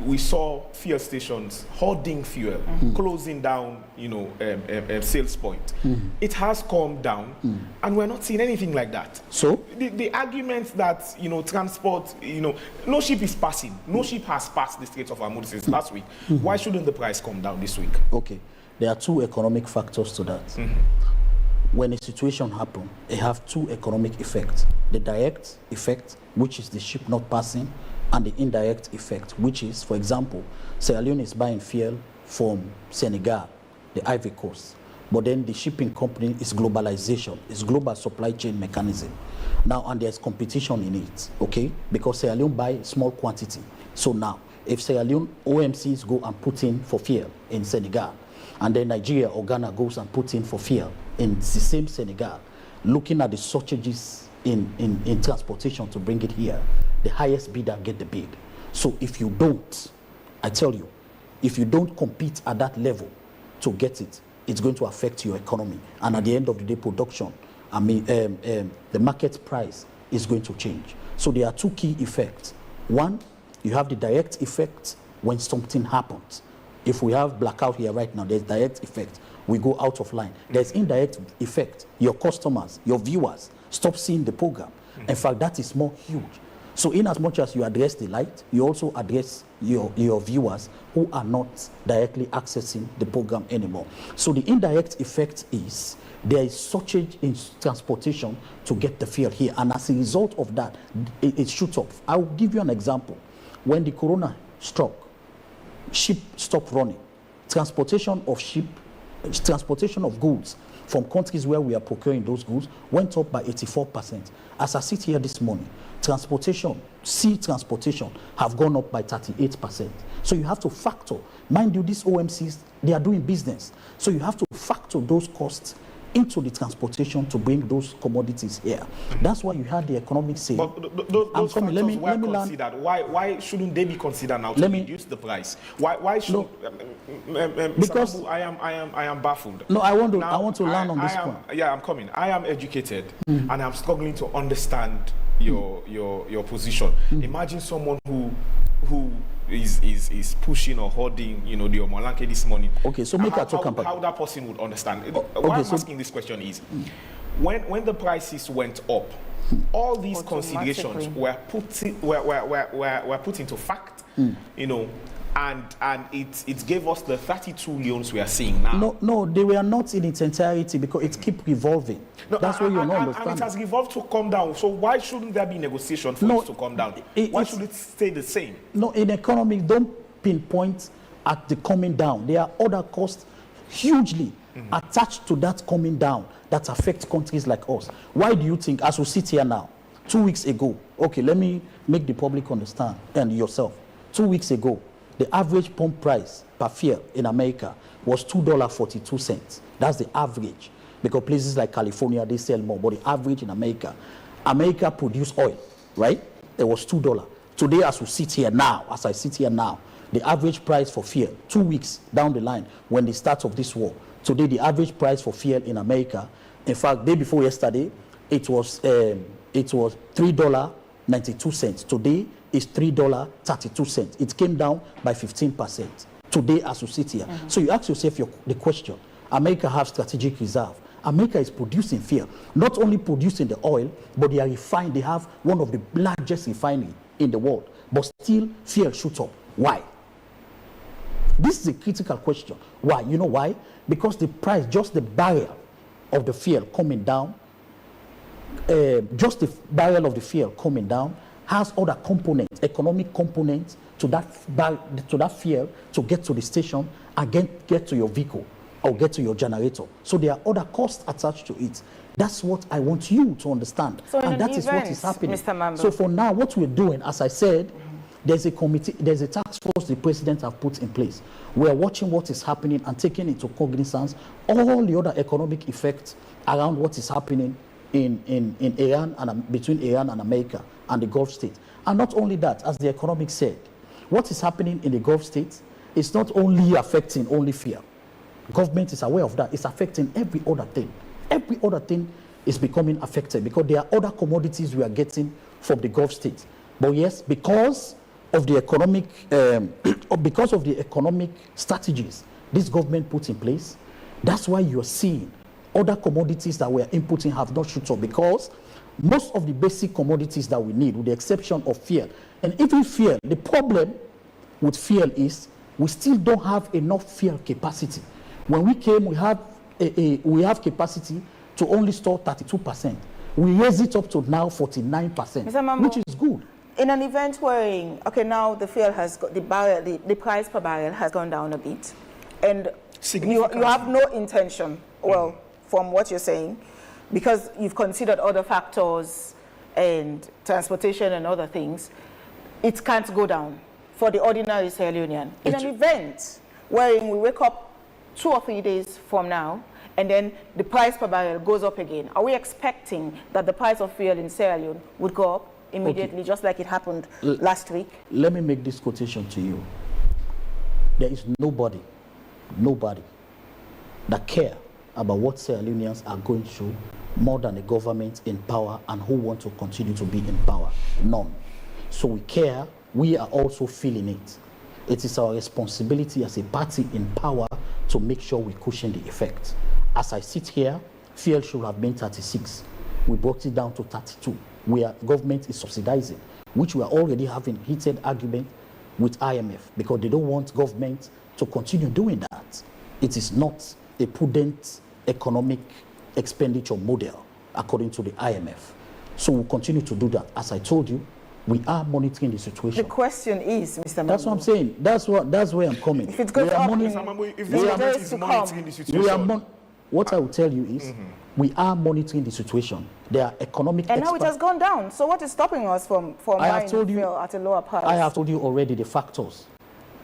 We saw fuel stations hoarding fuel, closing down, sales point. It has come down, and we're not seeing anything like that. So the argument that transport, no ship is passing, no ship has passed the Strait of Hormuz since last week. Why shouldn't the price come down this week? Okay, there are 2 economic factors to that. When a situation happens, it have 2 economic effects. The direct effect, which is the ship not passing, and the indirect effect, which is, for example, Sierra Leone is buying fuel from Senegal, the Ivory Coast. But then the shipping company is globalization, it's global supply chain mechanism. Now, and there's competition in it, okay? Because Sierra Leone buy small quantity. So now, if Sierra Leone OMCs go and put in for fuel in Senegal, and then Nigeria or Ghana goes and put in for fuel in the same Senegal, looking at the shortages in transportation to bring it here, the highest bidder get the bid. So if you don't, I tell you, if you don't compete at that level to get it, it's going to affect your economy. And at the end of the day, production, the market price is going to change. So there are 2 key effects. One, you have the direct effect when something happens. If we have blackout here right now, there's direct effect. We go out of line. There's indirect effect. Your customers, your viewers, stop seeing the program. In fact, that is more huge. So in as much as you address the light, you also address your viewers who are not directly accessing the program anymore. So the indirect effect is there is shortage in transportation to get the fuel here. And as a result of that, it shoots up. I will give you an example. When the corona struck, ship stopped running. Transportation of goods from countries where we are procuring those goods went up by 84%. As I sit here this morning, sea transportation have gone up by 38%. So you have to factor, mind you, these OMCs, they are doing business. So you have to factor those costs into the transportation to bring those commodities here. That's why you had the economic sale. But those factors were considered. Why shouldn't they be considered now to reduce the price? Why should? Because I am baffled. No, I want to land on this point. Yeah, I'm coming. I am educated, and I'm struggling to understand your position. Imagine someone who is pushing or holding, the Omolanke this morning. Okay, so make a talk about how that person would understand. Why I'm asking this question is, when the prices went up, all these considerations were put into fact you know, and it gave us the 32 leons we are seeing now. No, they were not in its entirety because it keep revolving. No, that's what you're not understanding. And it has evolved to come down. So why shouldn't there be negotiation for it to come down? Why should it stay the same? No, in economy, don't pinpoint at the coming down. There are other costs hugely attached to that coming down that affect countries like us. Why do you think, as we sit here now, 2 weeks ago, okay, let me make the public understand and yourself. 2 weeks ago, the average pump price per fuel in America was $2.42. That's the average. Because places like California, they sell more. But the average in America produced oil, right? It was $2. Today, as we sit here now, the average price for fuel, 2 weeks down the line, when the start of this war, today the average price for fuel in America, in fact, day before yesterday, it was $3.92. Today is $3.32. It came down by 15%. Today, as we sit here. So you ask yourself the question, America has strategic reserve. America is producing fuel, not only producing the oil, but they have one of the largest refineries in the world, but still fuel shoots up. Why? This is a critical question. Why? You know why? Because the price, just the barrel of the fuel coming down, just the barrel of the fuel coming down has other components, economic components to that fuel to get to the station and get to your vehicle or get to your generator. So there are other costs attached to it. That's what I want you to understand. So and that is what is happening. Mr. Mambo. So for now, what we're doing, as I said, there's a committee, there's a task force the president have put in place. We're watching what is happening and taking into cognizance all the other economic effects around what is happening in Iran and between Iran and America and the Gulf states. And not only that, as the economics said, what is happening in the Gulf states is not only affecting only fear. Government is aware of that. It's affecting every other thing. Every other thing is becoming affected because there are other commodities we are getting from the Gulf states. But yes, because of the economic strategies this government put in place, that's why you're seeing other commodities that we're inputting have not shoot up, because most of the basic commodities that we need, with the exception of fuel, and even fuel, the problem with fuel is we still don't have enough fuel capacity. When we came, we have capacity to only store 32%. We raise it up to now 49%, which is good. In an event where, okay, now the fuel has got the price per barrel has gone down a bit, and you have no intention, well, from what you're saying, because you've considered other factors and transportation and other things, it can't go down for the ordinary Sierra Leonean. In an event wherein we wake up 2 or 3 days from now, and then the price per barrel goes up again, are we expecting that the price of fuel in Sierra Leone would go up immediately, just like it happened last week? Let me make this quotation to you. There is nobody that care about what Sierra Leoneans are going through more than the government in power and who want to continue to be in power. None. So we care. We are also feeling it. It is our responsibility as a party in power to make sure we cushion the effect. As I sit here, fuel should have been 36. We brought it down to 32. Government is subsidizing, which we are already having heated argument with IMF because they don't want government to continue doing that. It is not a prudent economic expenditure model according to the IMF. So we'll continue to do that. As I told you, we are monitoring the situation. The question is, Mr. Mambo. That's what I'm saying. That's where I'm coming. If it goes up, if the government is monitoring the situation, what I will tell you is, we are monitoring the situation. There are economic and now it has gone down. So what is stopping us from buying fuel at a lower price? I have told you already the factors.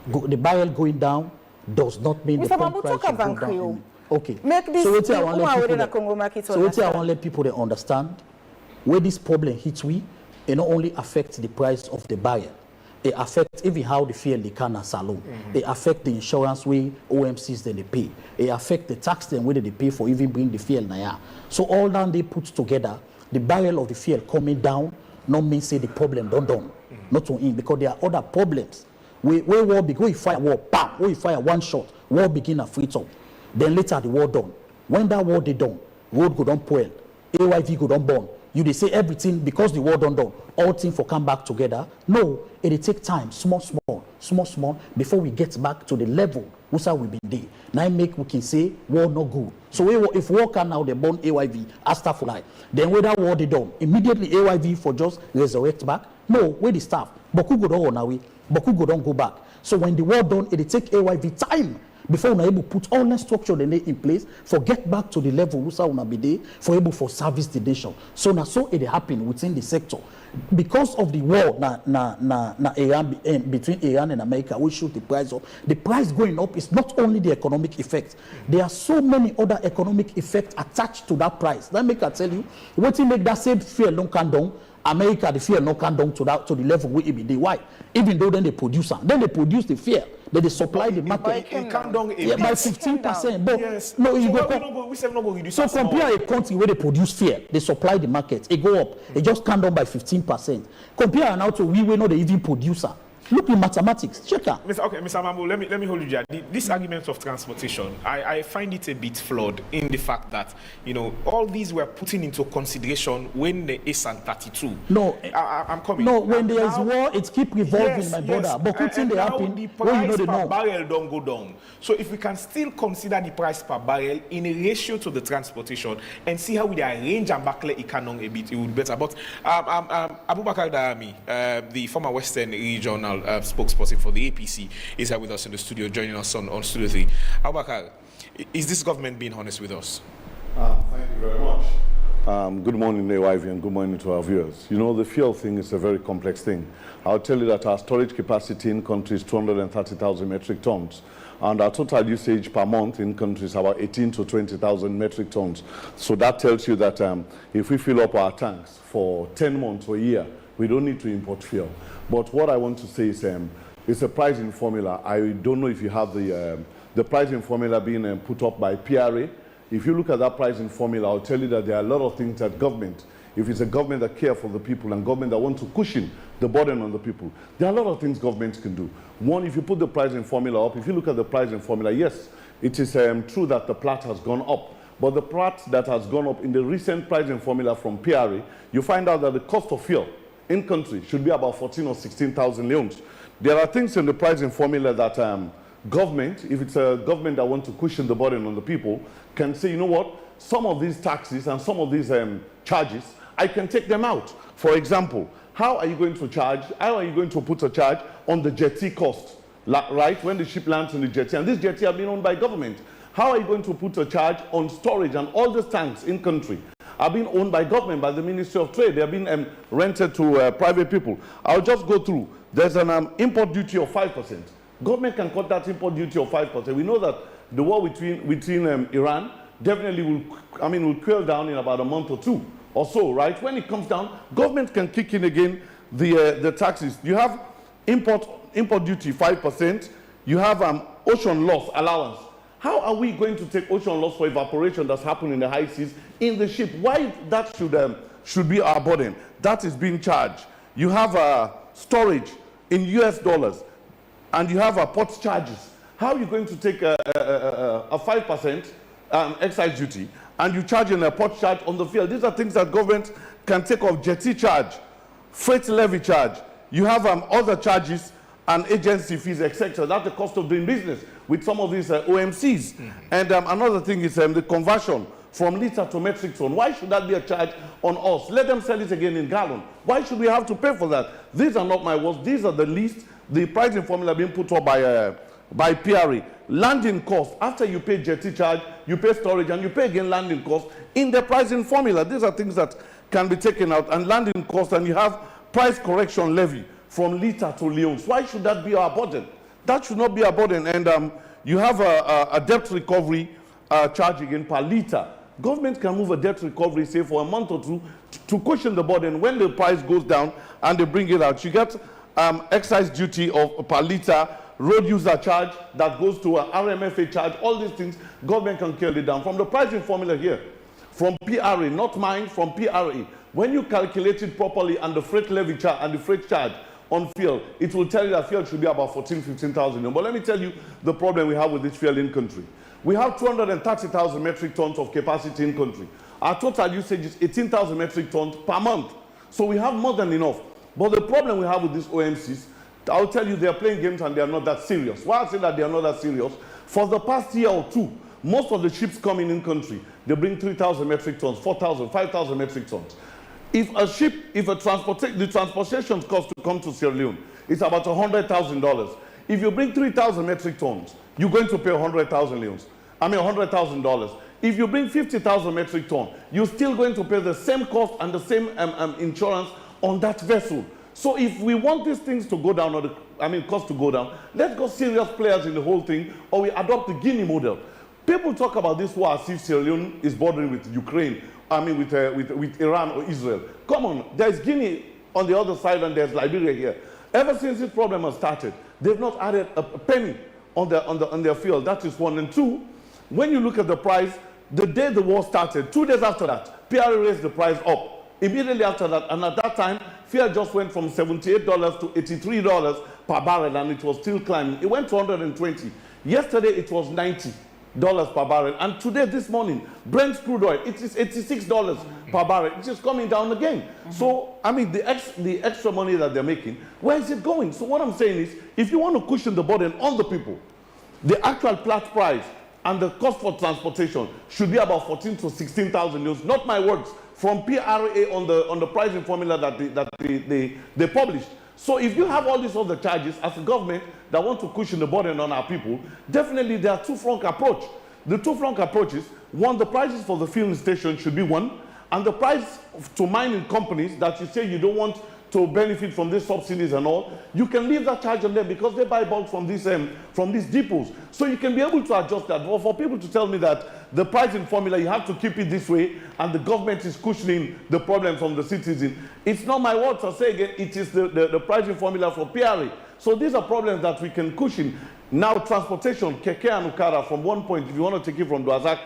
The barrel going down does not mean the pump price should go down. Okay. So what I want to let people to understand where this problem hits it not only affects the price of the barrel, it affects even how the fuel they can salon. It affects the insurance way OMCs then they pay. It affects the tax then whether they pay for even bring the fuel now. So all that they put together, the barrel of the fuel coming down, not mean say the problem done. Not to him, because there are other problems. We war begin, we fire war, bam, we fire one shot, war begin a free top. Then later the war done. When that war they done, road go down poil, AYV go down burn. You they say everything because the war done, all things for come back together. No, it take time, small. small, before we get back to the level we been there. Now we can say war no good. So if war can now they burn AYV, Astafulai, then whether war they done, immediately AYV for just resurrect back? No, where the staff. Boku go down away, Boku go don't go back. So when the war done, it take AYV time before we able to put all the structure they in place for get back to the level we una be there for able for service the nation. So now so it happen within the sector. Because of the war Iran, between Iran and America, we shoot the price up. The price going up is not only the economic effect. There are so many other economic effects attached to that price. Let me tell you, what will make that same fear don't come down, America, the fear not come down to the level we be there. Why? Even though then they produce the fear. Then they supply the market. It come down by 15%. But yes. no, you so go. we say no go reduce. So compare a country where they produce fear, they supply the market, it go up, it just come down by 15%. Compare now to we know the even producer. Look in mathematics, check out. Mr. Mambo, let me hold you there. This argument of transportation, I find it a bit flawed in the fact that, all these were putting into consideration when the ASAN 32. No, I'm coming. No, when there is war, it keep revolving, my brother. But good thing they happen, the when price the per norm. barrel don't go down. So if we can still consider the price per barrel in a ratio to the transportation and see how we arrange and backlet economy a bit, it would be better. But Abubakar Dahami, the former Western Regional spokesperson for the APC, is here with us in the studio, joining us on Studio 3. Abubakar, is this government being honest with us? Thank you very much. Good morning, AYV, and good morning to our viewers. The fuel thing is a very complex thing. I'll tell you that our storage capacity in country is 230,000 metric tons, and our total usage per month in country is about 18 to 20,000 metric tons. So that tells you that if we fill up our tanks for 10 months or a year, we don't need to import fuel. But what I want to say is it's a pricing formula. I don't know if you have the pricing formula being put up by PRA. If you look at that pricing formula, I'll tell you that there are a lot of things that government, if it's a government that cares for the people and government that want to cushion the burden on the people, there are a lot of things governments can do. One, if you put the pricing formula up, if you look at the pricing formula, yes, it is true that the plat has gone up. But the plat that has gone up in the recent pricing formula from PRA, you find out that the cost of fuel in country should be about 14 or 16,000 leones. There are things in the pricing formula that government, if it's a government that wants to cushion the burden on the people, can say, you know what, some of these taxes and some of these charges, I can take them out. For example, how are you going to put a charge on the jetty cost, right, when the ship lands in the jetty? And this jetty have been owned by government. How are you going to put a charge on storage and all the tanks in country are being owned by government, by the Ministry of Trade? They are being rented to private people. I'll just go through. There's an import duty of 5%. Government can cut that import duty of 5%. We know that the war between Iran definitely will cool down in about a month or two or so, right? When it comes down, government can kick in again the taxes. You have import duty 5%. You have ocean loss allowance. How are we going to take ocean loss for evaporation that's happening in the high seas in the ship? Why that should be our burden? That is being charged. You have storage in US dollars, and you have port charges. How are you going to take a 5% excise duty and you charge in a port charge on the fuel? These are things that government can take off. Jetty charge, freight levy charge. You have other charges and agency fees, etc. That's the cost of doing business with some of these OMCs. Mm-hmm. And another thing is the conversion from liter to metric ton. Why should that be a charge on us? Let them sell it again in gallon. Why should we have to pay for that? These are not my words. These are the least, the pricing formula being put up by PRA. Landing cost, after you pay jetty charge, you pay storage, and you pay again landing cost in the pricing formula. These are things that can be taken out. And landing cost, and you have price correction levy from liter to leones. Why should that be our burden? That should not be our burden. And you have a debt recovery charge again per liter. Government can move a debt recovery, say, for a month or two to cushion the burden. When the price goes down and they bring it out, you get excise duty of per liter, road user charge that goes to a RMFA charge. All these things, government can scale it down. From the pricing formula here, from PRA, not mine, from PRA, when you calculate it properly and the freight levy charge and the freight charge on fuel, it will tell you that fuel should be about 15,000. But let me tell you the problem we have with this fuel in country. We have 230,000 metric tons of capacity in country. Our total usage is 18,000 metric tons per month. So we have more than enough. But the problem we have with these OMCs, I'll tell you, they are playing games and they are not that serious. Why I say that they are not that serious? For the past year or two, most of the ships coming in country, they bring 3,000 metric tons, 4,000, 5,000 metric tons. If the transportation cost to come to Sierra Leone, it's about $100,000. If you bring 3,000 metric tons, you're going to pay $100,000. If you bring 50,000 metric tons, you're still going to pay the same cost and the same insurance on that vessel. So if we want these things to go down, cost to go down, let's go serious players in the whole thing, or we adopt the Guinea model. People talk about this war as if Sierra Leone is bordering with Ukraine, with Iran or Israel. Come on, there's Guinea on the other side and there's Liberia here. Ever since this problem has started, they've not added a penny on their fuel. That is one. And two, when you look at the price, the day the war started, 2 days after that, PRA raised the price up. Immediately after that, and at that time, fuel just went from $78 to $83 per barrel, and it was still climbing. It went to 120. Yesterday, it was $90 per barrel, and today, this morning, Brent crude oil, it is $86 per barrel. It is coming down again. So, the extra money that they're making, where is it going? So what I'm saying is, if you want to cushion the burden on the people, the actual flat price and the cost for transportation should be about 14 to 16,000 euros. Not my words, from PRA on the pricing formula that they published. So if you have all these other charges as a government that want to cushion the burden on our people, definitely there are two-pronged approach. The two-pronged approach is, one, the prices for the filling station should be one, and the price to mining companies that you say you don't want to benefit from these subsidies and all, you can leave that charge on them because they buy bulk from these depots. So you can be able to adjust that. But for people to tell me that the pricing formula, you have to keep it this way, and the government is cushioning the problem from the citizen, it's not my words. I say again, it is the pricing formula for PRA. So these are problems that we can cushion. Now transportation, Keke and Ukara, from one point, if you want to take it from Dwazak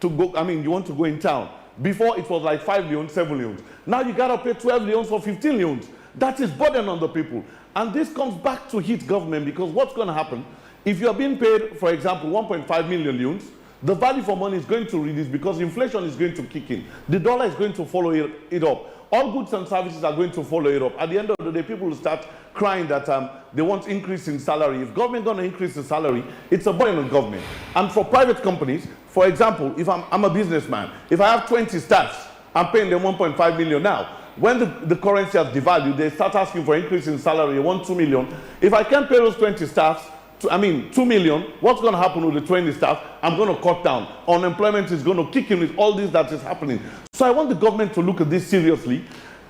to go, you want to go in town. Before it was like 5 leons, 7 leons. Now you got to pay 12 leons for 15 leons. That is burden on the people. And this comes back to hit government, because what's going to happen, if you are being paid, for example, 1.5 million leons, the value for money is going to reduce because inflation is going to kick in. The dollar is going to follow it up. All goods and services are going to follow it up. At the end of the day, people will start crying that they want increase in salary. If government going to increase the salary, it's a burden on government. And for private companies, for example, if I'm a businessman, if I have 20 staffs, I'm paying them 1.5 million now. When the currency has devalued, they start asking for increase in salary, they want 2 million. If I can't pay those 20 staffs, 2 million, what's going to happen with the 20 staff? I'm going to cut down. Unemployment is going to kick in with all this that is happening. So I want the government to look at this seriously.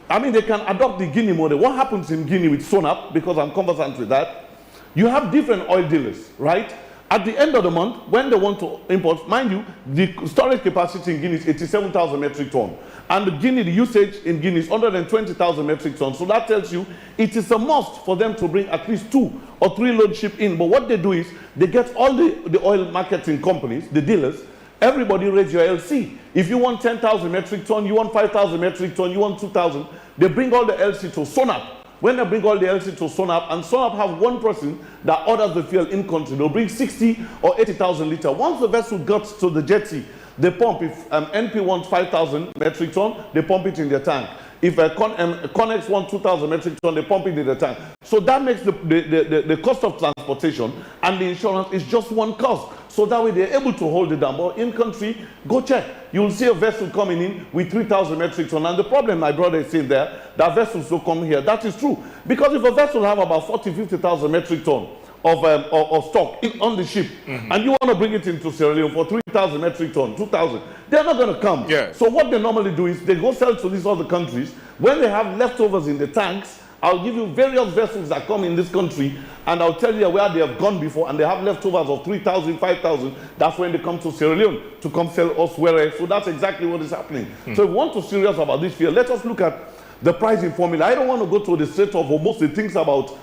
They can adopt the Guinea model. What happens in Guinea with SONAP, because I'm conversant with that, you have different oil dealers, right? At the end of the month, when they want to import, mind you, the storage capacity in Guinea is 87,000 metric tons. And the usage in Guinea is 120,000 metric tons. So that tells you it is a must for them to bring at least 2 or 3 load ship in. But what they do is they get all the oil marketing companies, the dealers, everybody raise your LC. If you want 10,000 metric tons, you want 5,000 metric tons, you want 2,000, they bring all the LC to SONAP. When they bring all the LC to SONAP, and SONAP have one person that orders the fuel in country, they'll bring 60 or 80,000 litres. Once the vessel gets to the jetty, they pump. If NP wants 5,000 metric ton, they pump it in their tank. If Connex wants 2,000 metric ton, they pump it in the tank. So that makes the cost of transportation and the insurance is just one cost. So that way they're able to hold it down. But in country, go check. You'll see a vessel coming in with 3,000 metric ton. And the problem my brother is saying there, that vessels will come here. That is true. Because if a vessel have about 50,000 metric ton of stock on the ship, and you want to bring it into Sierra Leone for 3,000 metric ton, 2,000, they're not going to come. Yeah. So what they normally do is they go sell to these other countries. When they have leftovers in the tanks, I'll give you various vessels that come in this country, and I'll tell you where they have gone before, and they have leftovers of 3,000, 5,000. That's when they come to Sierra Leone to come sell elsewhere. So that's exactly what is happening. So if we want to be serious about this field, let us look at the pricing formula. I don't want to go to the Strait of Hormuz, the things about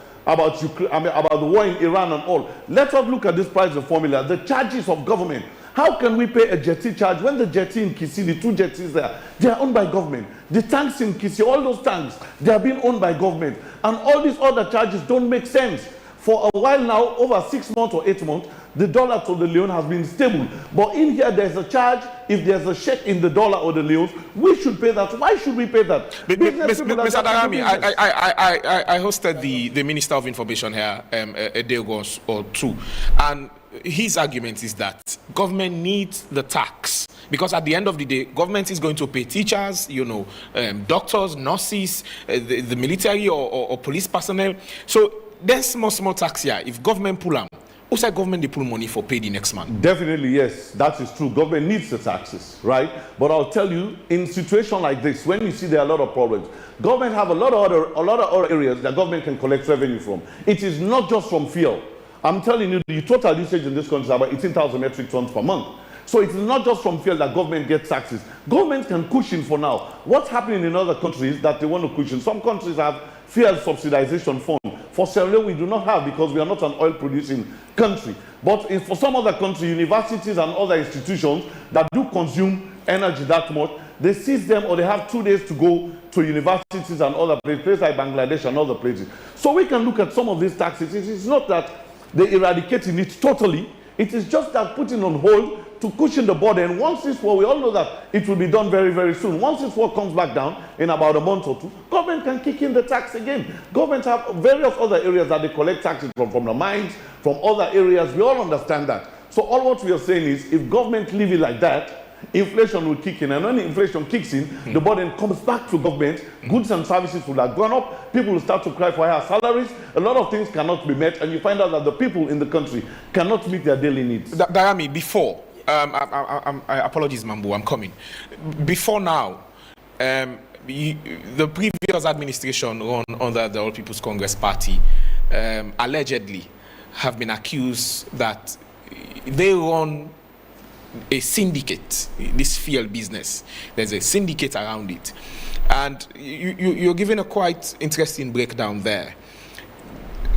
Ukraine, about the war in Iran and all. Let us look at this pricing formula, the charges of government. How can we pay a jetty charge when the jetty in Kisi, the 2 jetties there, they are owned by government? The tanks in Kisi, all those tanks, they are being owned by government. And all these other charges don't make sense. For a while now, over 6 months or 8 months, The dollar to the Leone has been stable. But in here, there's a charge. If there's a check in the dollar or the Leones, we should pay that. Why should we pay that? Mr. Darami, I hosted the Minister of Information here a day ago or two, and his argument is that government needs the tax because at the end of the day, government is going to pay teachers, doctors, nurses, the military or police personnel. So there's small tax here. If government pull them, who said government they pull money for pay the next month? Definitely, yes, that is true. Government needs the taxes, right? But I'll tell you, in a situation like this, when you see there are a lot of problems, government have a lot of other areas that government can collect revenue from. It is not just from fuel. I'm telling you, the total usage in this country is about 18,000 metric tons per month. So it's not just from fuel that government gets taxes. Government can cushion for now. What's happening in other countries that they want to cushion? Some countries have fuel subsidization fund. For Sierra Leone, we do not have because we are not an oil-producing country. But for some other countries, universities and other institutions that do consume energy that much, they seize them or they have 2 days to go to universities and other places like Bangladesh and other places. So we can look at some of these taxes. It is not that they're eradicating it totally. It is just that putting on hold to cushion the border. And once this war, we all know that it will be done very, very soon. Once this war comes back down in about a month or two, government can kick in the tax again. Governments have various other areas that they collect taxes from the mines, from other areas. We all understand that. So all what we are saying is, if government leave it like that, inflation will kick in. And when inflation kicks in, the burden comes back to government. Goods and services will have gone up. People will start to cry for higher salaries. A lot of things cannot be met. And you find out that the people in the country cannot meet their daily needs. Darami, before, I apologize, Mambu, I'm coming. Before now, the previous administration run under the All People's Congress Party allegedly have been accused that they run a syndicate, this fuel business. There's a syndicate around it. And you're giving a quite interesting breakdown there.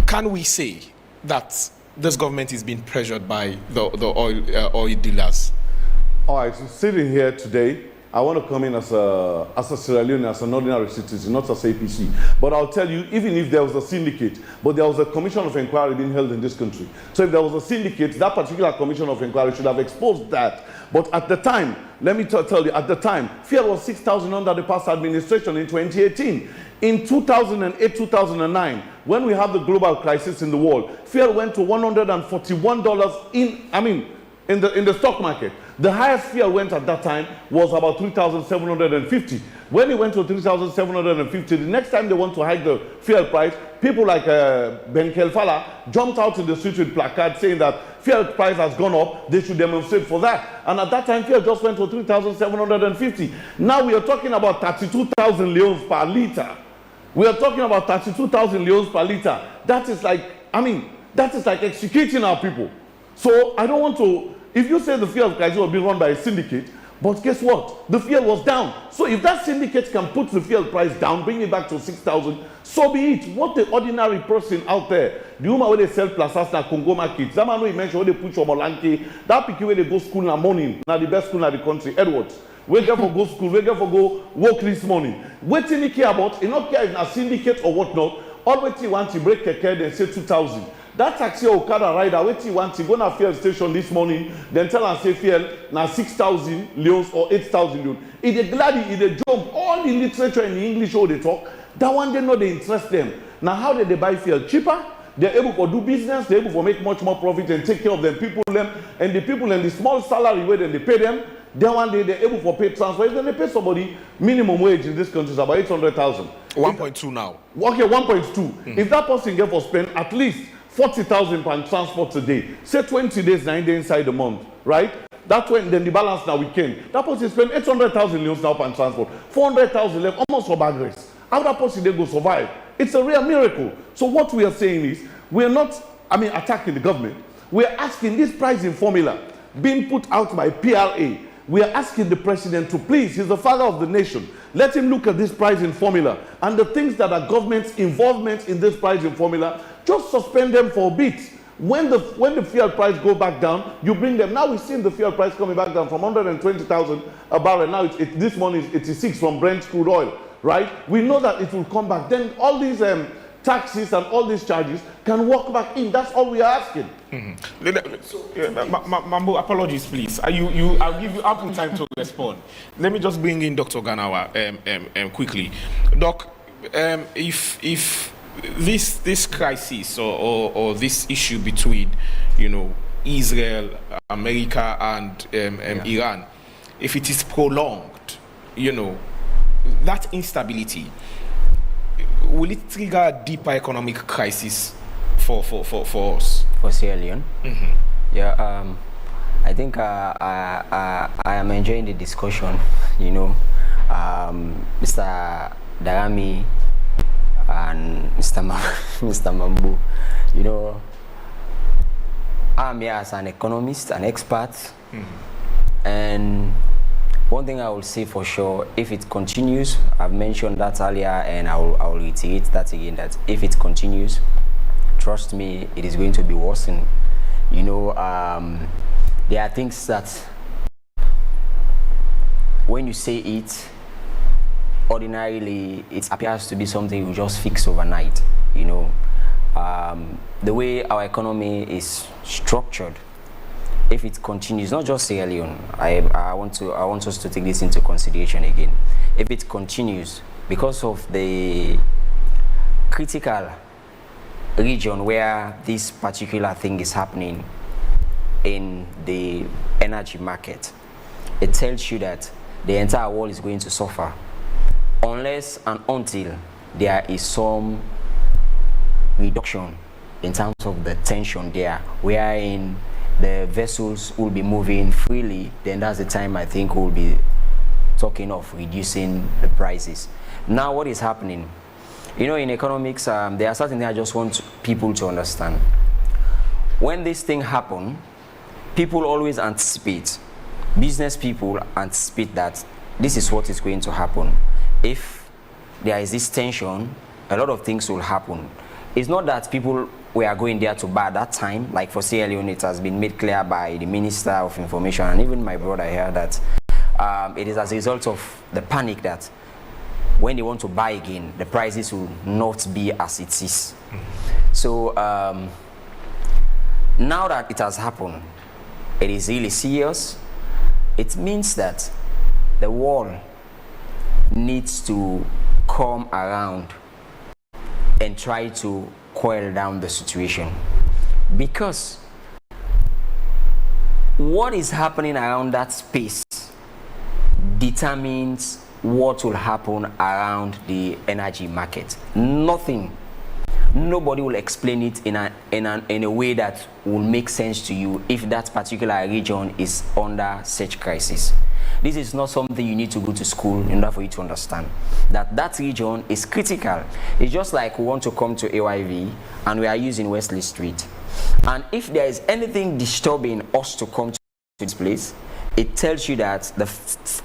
Can we say that this government is being pressured by the oil dealers? All right, so sitting here today, I want to come in as a Sierra Leonean, as an ordinary citizen, not as APC. But I'll tell you, even if there was a syndicate, but there was a commission of inquiry being held in this country. So if there was a syndicate, that particular commission of inquiry should have exposed that. But at the time, let me tell you, at the time, fuel was 6,000 under the past administration in 2018. In 2008, 2009, when we have the global crisis in the world, fuel went to $141 in the stock market. The highest fuel went at that time was about 3,750. When it went to 3,750, the next time they want to hike the fuel price, people like Ben Kelfala jumped out in the street with placards saying that fuel price has gone up, they should demonstrate for that. And at that time, fuel just went to 3,750. Now we are talking about 32,000 leones per liter. We are talking about 32,000 leones per liter. That is like, that is like executing our people. So I don't want to, if you say the fuel crisis will be run by a syndicate, but guess what? The fuel was down. So if that syndicate can put the fuel price down, bring it back to 6,000, so be it. What the ordinary person out there, the woman where they sell plazas na Congo markets, that man who you mentioned where they put your molanke, that picky where they go school in the morning, now the best school in the country, Edwards. Wake up for go school, wake up for go work this morning. What do you care about? You don't care if it's a syndicate or whatnot. All what you want to break a care, then say 2,000. That taxi or Okada rider, what you want to go to fuel station this morning, then tell and say fuel now 6,000 leones or 8,000 leones. If they glad, if they jump, all the literature in the English how they talk, that one they know they interest them. Now how did they buy fuel cheaper? They're able to do business, they're able to make much more profit and take care of them, and the people and the small salary where they pay them, then one day they're able to pay transfer. Then they pay somebody minimum wage in this country is about 800,000. 1.2 now. Okay, 1.2. If that person get for spend at least 40,000 per transport a day, say 20 days, 9 days inside the month, right? That's when then the balance now weekend. That person spend 800,000 leones now per transport, 400,000 left, almost for bag race. How that person they go survive? It's a real miracle. So what we are saying is, we are not, attacking the government. We are asking this pricing formula being put out by PRA. We are asking the president to please, he's the father of the nation, let him look at this pricing formula and the things that are government's involvement in this pricing formula, just suspend them for a bit. When the fuel price go back down, you bring them. Now we've seen the fuel price coming back down from 120,000 a barrel. Now this morning is 86 from Brent crude oil, right? We know that it will come back. Then all these taxes and all these charges can walk back in. That's all we are asking. Mambo, apologies, please. I'll give you ample time to respond. Let me just bring in Dr. Ganawa quickly. Doc, if this crisis or this issue between, Israel, America, and Iran, if it is prolonged, that instability, will it trigger a deeper economic crisis for us? For Sierra Leone? Yeah, I think I am enjoying the discussion, Mr. Darami and Mr. Mambu. I'm here as an economist, an expert, and one thing I will say for sure, if it continues, I've mentioned that earlier and I will reiterate that again, that if it continues, trust me, it is going to be worsened. There are things that when you say it, ordinarily it appears to be something you just fix overnight. The way our economy is structured, if it continues, not just Sierra Leone, I want us to take this into consideration again. If it continues, because of the critical region where this particular thing is happening in the energy market, it tells you that the entire world is going to suffer unless and until there is some reduction in terms of the tension there, wherein the vessels will be moving freely. Then that's the time I think we'll be talking of reducing the prices. Now what is happening? In economics, there are certain things I just want people to understand. When this thing happens, people always anticipate, business people anticipate that this is what is going to happen. If there is this tension, a lot of things will happen. It's not that people were going there to buy at that time. Like for Sierra Leone, it has been made clear by the Minister of Information and even my brother here that it is as a result of the panic that when they want to buy again, the prices will not be as it is. So now that it has happened, it is really serious. It means that the world needs to come around and try to quell down the situation, because what is happening around that space determines what will happen around the energy market. Nobody will explain it in a way that will make sense to you if that particular region is under such crisis. This is not something you need to go to school in order for you to understand. That region is critical. It's just like we want to come to AYV and we are using Wesley Street. And if there is anything disturbing us to come to this place, it tells you that the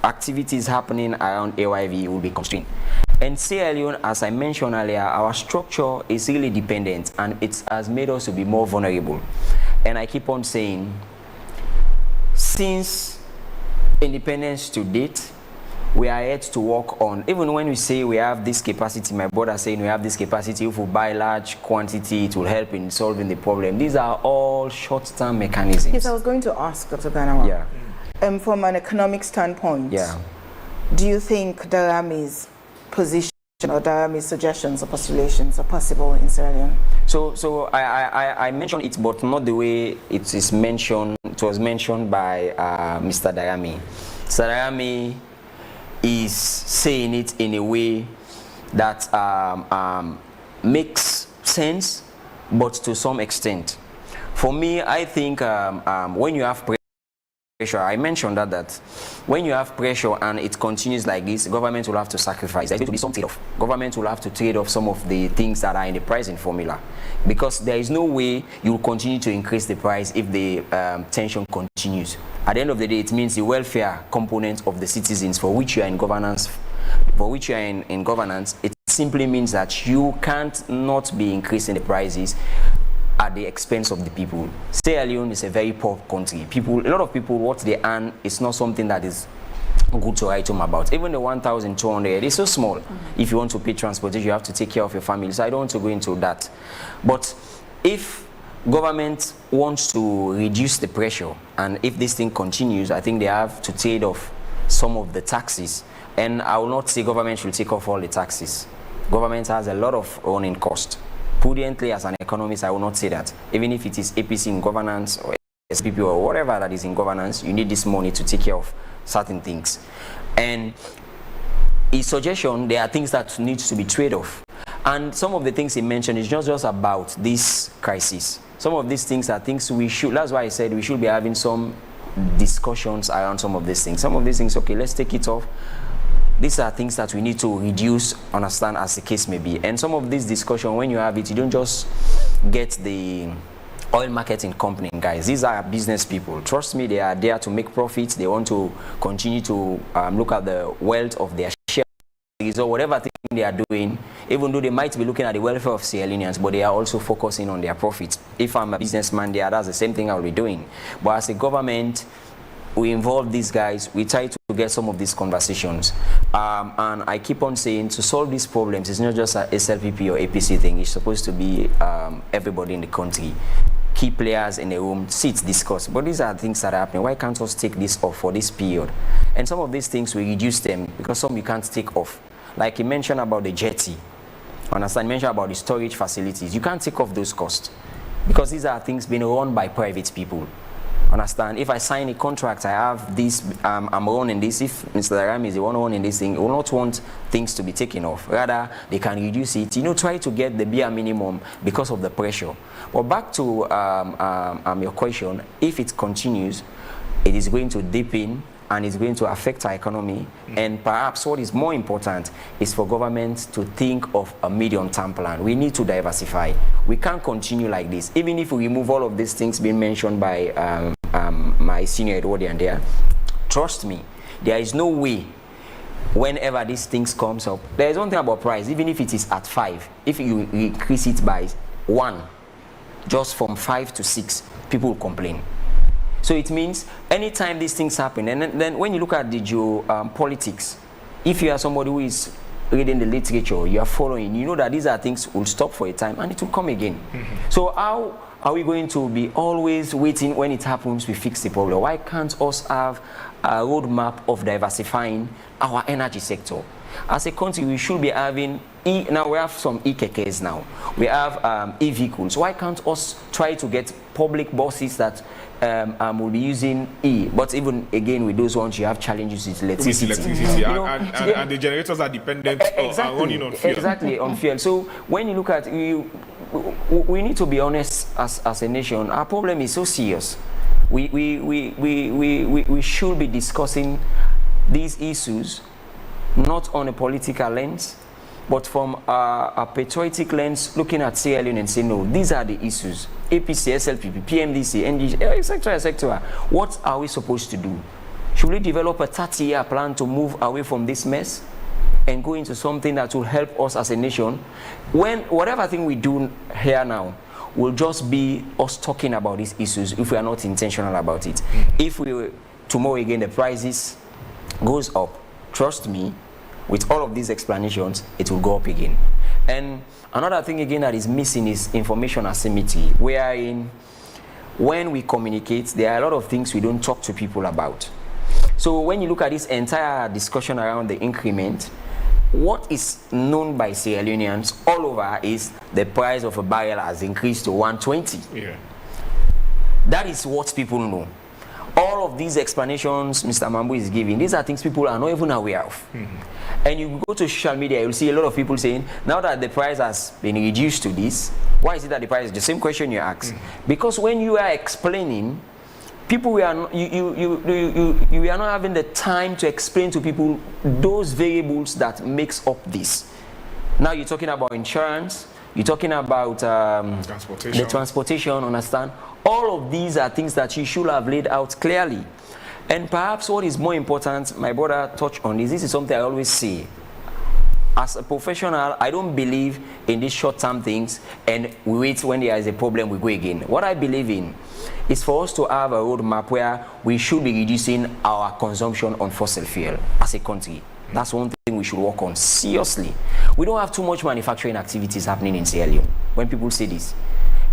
activities happening around AYV will be constrained. And Sierra Leone, as I mentioned earlier, our structure is really dependent and it has made us to be more vulnerable. And I keep on saying, since independence to date, we are yet to work on, even when we say we have this capacity, my brother saying we have this capacity, if we buy large quantity, it will help in solving the problem. These are all short-term mechanisms. Yes, I was going to ask Dr. Ganawa. Yeah. From an economic standpoint, do you think Darami's position or Darami's suggestions or postulations are possible in Sierra Leone? So I mentioned it, but not the way it is mentioned. It was mentioned by Mr. Darami. Mr. Darami is saying it in a way that makes sense, but to some extent. For me, I think when you have pressure, I mentioned that when you have pressure and it continues like this, government will have to sacrifice. There's going to be some trade-off. Government will have to trade off some of the things that are in the pricing formula, because there is no way you will continue to increase the price if the tension continues. At the end of the day, it means the welfare component of the citizens for which you are in governance, it simply means that you can't not be increasing the prices at the expense of the people. Sierra Leone is a very poor country. A lot of people, what they earn is not something that is good to write home about. Even the 1,200, it's so small. If you want to pay transportation, you have to take care of your family. So I don't want to go into that. But if government wants to reduce the pressure, and if this thing continues, I think they have to trade off some of the taxes. And I will not say government should take off all the taxes. Government has a lot of running cost. Prudently, as an economist, I will not say that. Even if it is APC in governance or SPP or whatever that is in governance, you need this money to take care of certain things. And his suggestion, there are things that need to be trade off. And some of the things he mentioned is not just about this crisis. Some of these things are things we should, that's why I said we should be having some discussions around some of these things. Some of these things, okay, let's take it off. These are things that we need to reduce, understand, as the case may be. And some of this discussion, when you have it, you don't just get the oil marketing company guys. These are business people. Trust me, they are there to make profits. They want to continue to look at the wealth of their shares or whatever thing they are doing, even though they might be looking at the welfare of Sierra Leoneans, but they are also focusing on their profits. If I'm a businessman there, that's the same thing I'll be doing. But as a government, we involve these guys, we try to get some of these conversations. And I keep on saying, to solve these problems, it's not just a SLPP or APC thing, it's supposed to be everybody in the country. Key players in the room, sit, discuss. But these are things that are happening. Why can't us take this off for this period? And some of these things, we reduce them, because some you can't take off. Like he mentioned about the jetty, understand, he mentioned about the storage facilities. You can't take off those costs, because these are things being run by private people. Understand? If I sign a contract, I have this, I'm running this. If Mr. Darami is the one running this thing, he will not want things to be taken off. Rather, they can reduce it. You know, try to get the bare minimum because of the pressure. But back to your question, if it continues, it is going to deepen and it's going to affect our economy. And perhaps what is more important is for government to think of a medium-term plan. We need to diversify. We can't continue like this. Even if we remove all of these things being mentioned by my senior Edwardian there, trust me, there is no way whenever these things comes up. There is one thing about price, even if it is at 5, if you increase it by 1, just from 5 to 6, people will complain. So it means anytime these things happen, and then when you look at the geopolitics, if you are somebody who is reading the literature, you are following, you know that these are things will stop for a time and it will come again. So how are we going to be always waiting when it happens we fix the problem? Why can't us have a roadmap of diversifying our energy sector? As a country, we should be having now we have some e-kekes now. We have e-vehicles. Why can't us try to get public buses that will be using but even again with those ones you have challenges with electricity. You know, and the generators are dependent on running on fuel. Exactly, on fuel. So when you look at we need to be honest as a nation. Our problem is so serious. We should be discussing these issues not on a political lens, but from a patriotic lens, looking at Sierra Leone and say, no, these are the issues. APC, SLPP, PMDC, NG, etc., etc. What are we supposed to do? Should we develop a 30-year plan to move away from this mess and go into something that will help us as a nation? When whatever thing we do here now will just be us talking about these issues if we are not intentional about it. If we tomorrow again the prices goes up, trust me, with all of these explanations, it will go up again. And another thing again that is missing is information asymmetry, wherein when we communicate, there are a lot of things we don't talk to people about. So when you look at this entire discussion around the increment, what is known by Sierra Leoneans all over is the price of a barrel has increased to 120. Yeah. That is what people know. All of these explanations Mr. Mambu is giving, these are things people are not even aware of. And you go to social media, you'll see a lot of people saying, now that the price has been reduced to this, why is it that the price is the same question you ask? Because when you are explaining, people we are not, you are not having the time to explain to people those variables that makes up this. Now you're talking about insurance, you're talking about the transportation, understand? All of these are things that you should have laid out clearly. And perhaps what is more important, my brother touched on this is something I always say. As a professional, I don't believe in these short-term things and we wait when there is a problem, we go again. What I believe in is for us to have a roadmap where we should be reducing our consumption on fossil fuel as a country. That's one thing we should work on seriously. We don't have too much manufacturing activities happening in Sierra Leone. When people say this,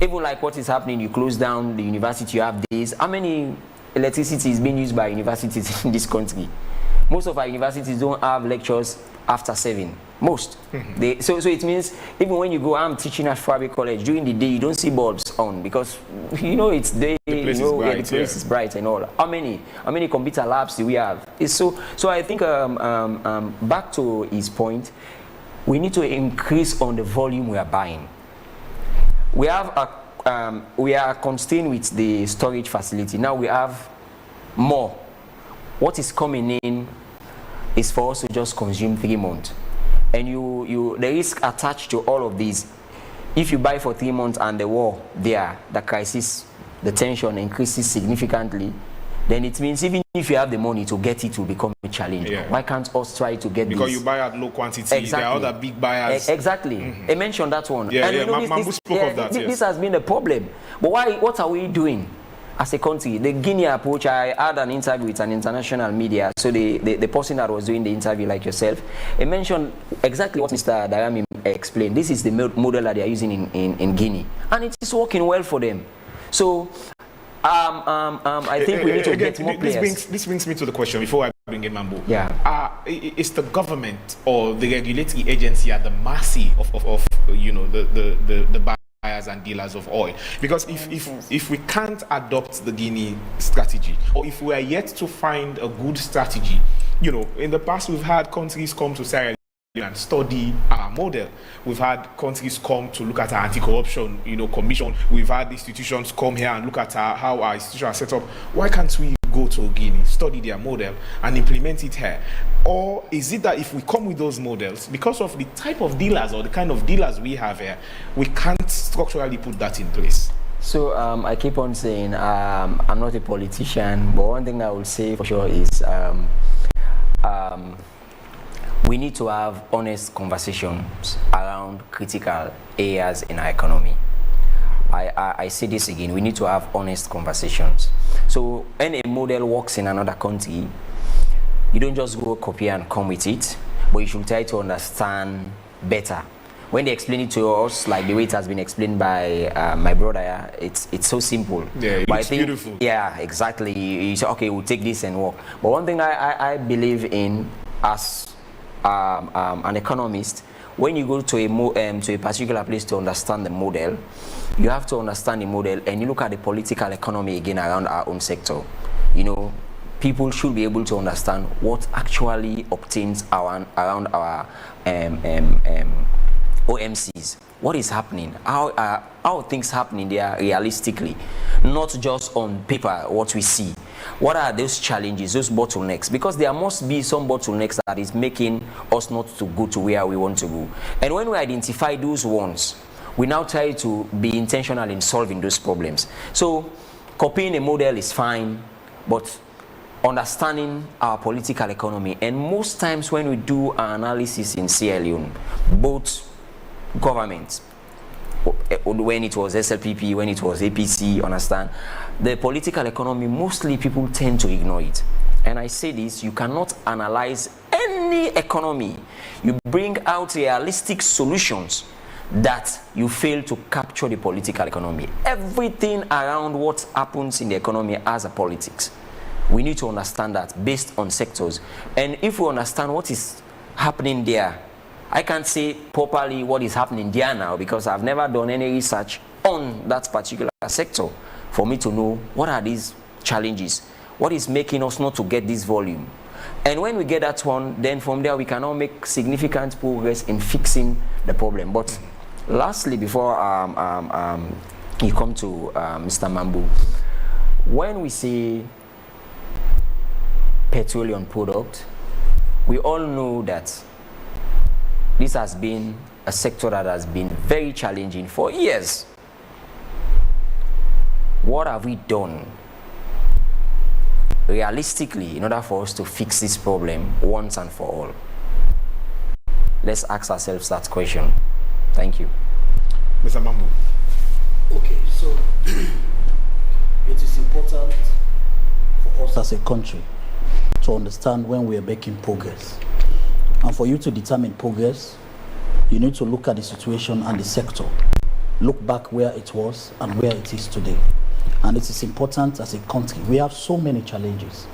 even like what is happening, you close down the university, you have days. How many electricity is being used by universities in this country? Most of our universities don't have lectures after 7. Most. So it means even when you go, I'm teaching at Fabric College, during the day you don't see bulbs on because it's day, the place is bright and all. How many computer labs do we have? So I think back to his point, we need to increase on the volume we are buying. We are constrained with the storage facility. Now we have more. What is coming in is for us to just consume 3 months. And the risk attached to all of these, if you buy for 3 months and the war there, the crisis, the tension increases significantly, then it means even if you have the money to get it will become a challenge. Why can't us try to get because you buy at low quantity, there are other big buyers. Exactly. I mentioned that one. Mambu spoke of that. This has been a problem. But what are we doing as a country? The Guinea approach, I had an interview with an international media, so the person that was doing the interview, like yourself, he mentioned exactly what Mr. Darami explained. This is the model that they are using in Guinea, and it is working well for them. So I think we need to get more players. This brings me to the question before I bring in Mambu. Is the government or the regulatory agency at the mercy of the buyers and dealers of oil? Because if we can't adopt the Guinea strategy, or if we are yet to find a good strategy, in the past we've had countries come to Sierra Leone and study our model. We've had countries come to look at our anti-corruption, commission. We've had institutions come here and look at how our institutions are set up. Why can't we go to Guinea, study their model, and implement it here? Or is it that if we come with those models, because of the type of dealers or the kind of dealers we have here, we can't structurally put that in place? So I keep on saying I'm not a politician, but one thing I will say for sure is we need to have honest conversations around critical areas in our economy. I say this again, we need to have honest conversations. So when a model works in another country, you don't just go copy and come with it, but you should try to understand better. When they explain it to us, like the way it has been explained by my brother, it's so simple. Yeah, it's beautiful. Yeah, exactly. You say, okay, we'll take this and work. But one thing I believe in as an economist, when you go to a particular place to understand the model, you have to understand the model and you look at the political economy again around our own sector. People should be able to understand what actually obtains around our OMCs. What is happening? How things happening there realistically, not just on paper, what we see. What are those challenges, those bottlenecks? Because there must be some bottlenecks that is making us not to go to where we want to go. And when we identify those ones, we now try to be intentional in solving those problems. So copying a model is fine, but understanding our political economy, and most times when we do our analysis in Sierra Leone, both governments, when it was SLPP, when it was APC, understand, the political economy, mostly people tend to ignore it. And I say this, you cannot analyze any economy. You bring out realistic solutions that you fail to capture the political economy. Everything around what happens in the economy has a politics. We need to understand that based on sectors. And if we understand what is happening there, I can't say properly what is happening there now because I've never done any research on that particular sector for me to know what are these challenges, what is making us not to get this volume. And when we get that one, then from there we can now make significant progress in fixing the problem. But lastly, before you come to Mr. Mambu, when we say petroleum product, we all know that this has been a sector that has been very challenging for years. What have we done realistically in order for us to fix this problem once and for all? Let's ask ourselves that question. Thank you. Mr. Mambu. Okay, so it is us as a country to understand when we are making progress. And for you to determine progress, you need to look at the situation and the sector. Look back where it was and where it is today. And it is important as a country. We have so many challenges,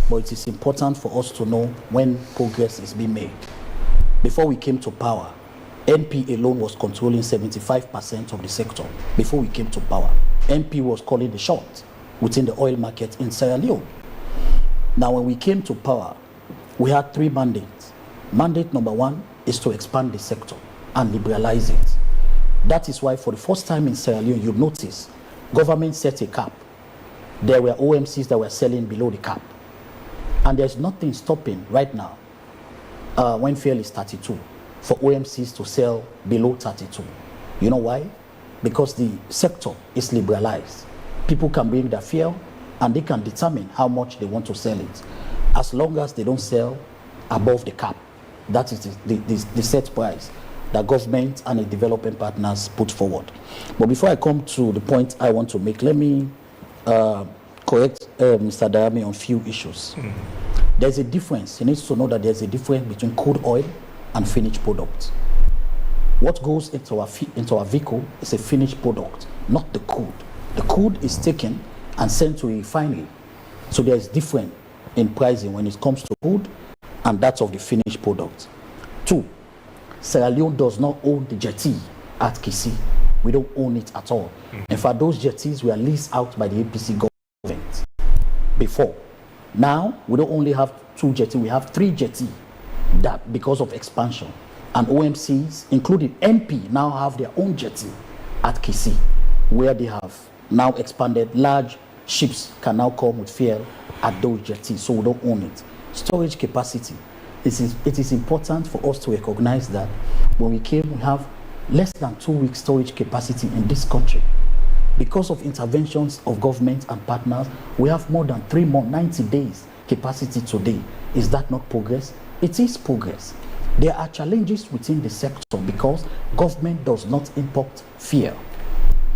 but it is important for us to know when progress is being made. Before we came to power, NP alone was controlling 75% of the sector. Before we came to power, NP was calling the shot within the oil market in Sierra Leone. Now, when we came to power, we had 3 mandates. Mandate number 1 is to expand the sector and liberalize it. That is why for the first time in Sierra Leone, you notice government set a cap. There were OMCs that were selling below the cap. And there's nothing stopping right now when fuel is 32 for OMCs to sell below 32. You know why? Because the sector is liberalized. People can bring their fuel and they can determine how much they want to sell it, as long as they don't sell above the cap. That is the set price that government and the developing partners put forward. But before I come to the point I want to make, let me correct Mr. Dayami on few issues. There's a difference. He needs to know that there's a difference between crude oil and finished product. What goes into our vehicle is a finished product, not the crude. The crude is taken and sent to a refinery. So there's difference in pricing when it comes to crude and that of the finished product. 2, Sierra Leone does not own the jetty at Kisi. We don't own it at all. In fact, those jetties were leased out by the APC government before. Now, we don't only have 2 jetties, we have 3 jetties that because of expansion. And OMCs, including NP, now have their own jetty at Kisi, where they have now expanded. Large ships can now come with fuel at those jetties, so we don't own it. Storage capacity. It is important for us to recognize that when we came, we have less than 2 weeks storage capacity in this country. Because of interventions of government and partners, we have more than 3 months, 90 days capacity today. Is that not progress? It is progress. There are challenges within the sector because government does not import fuel.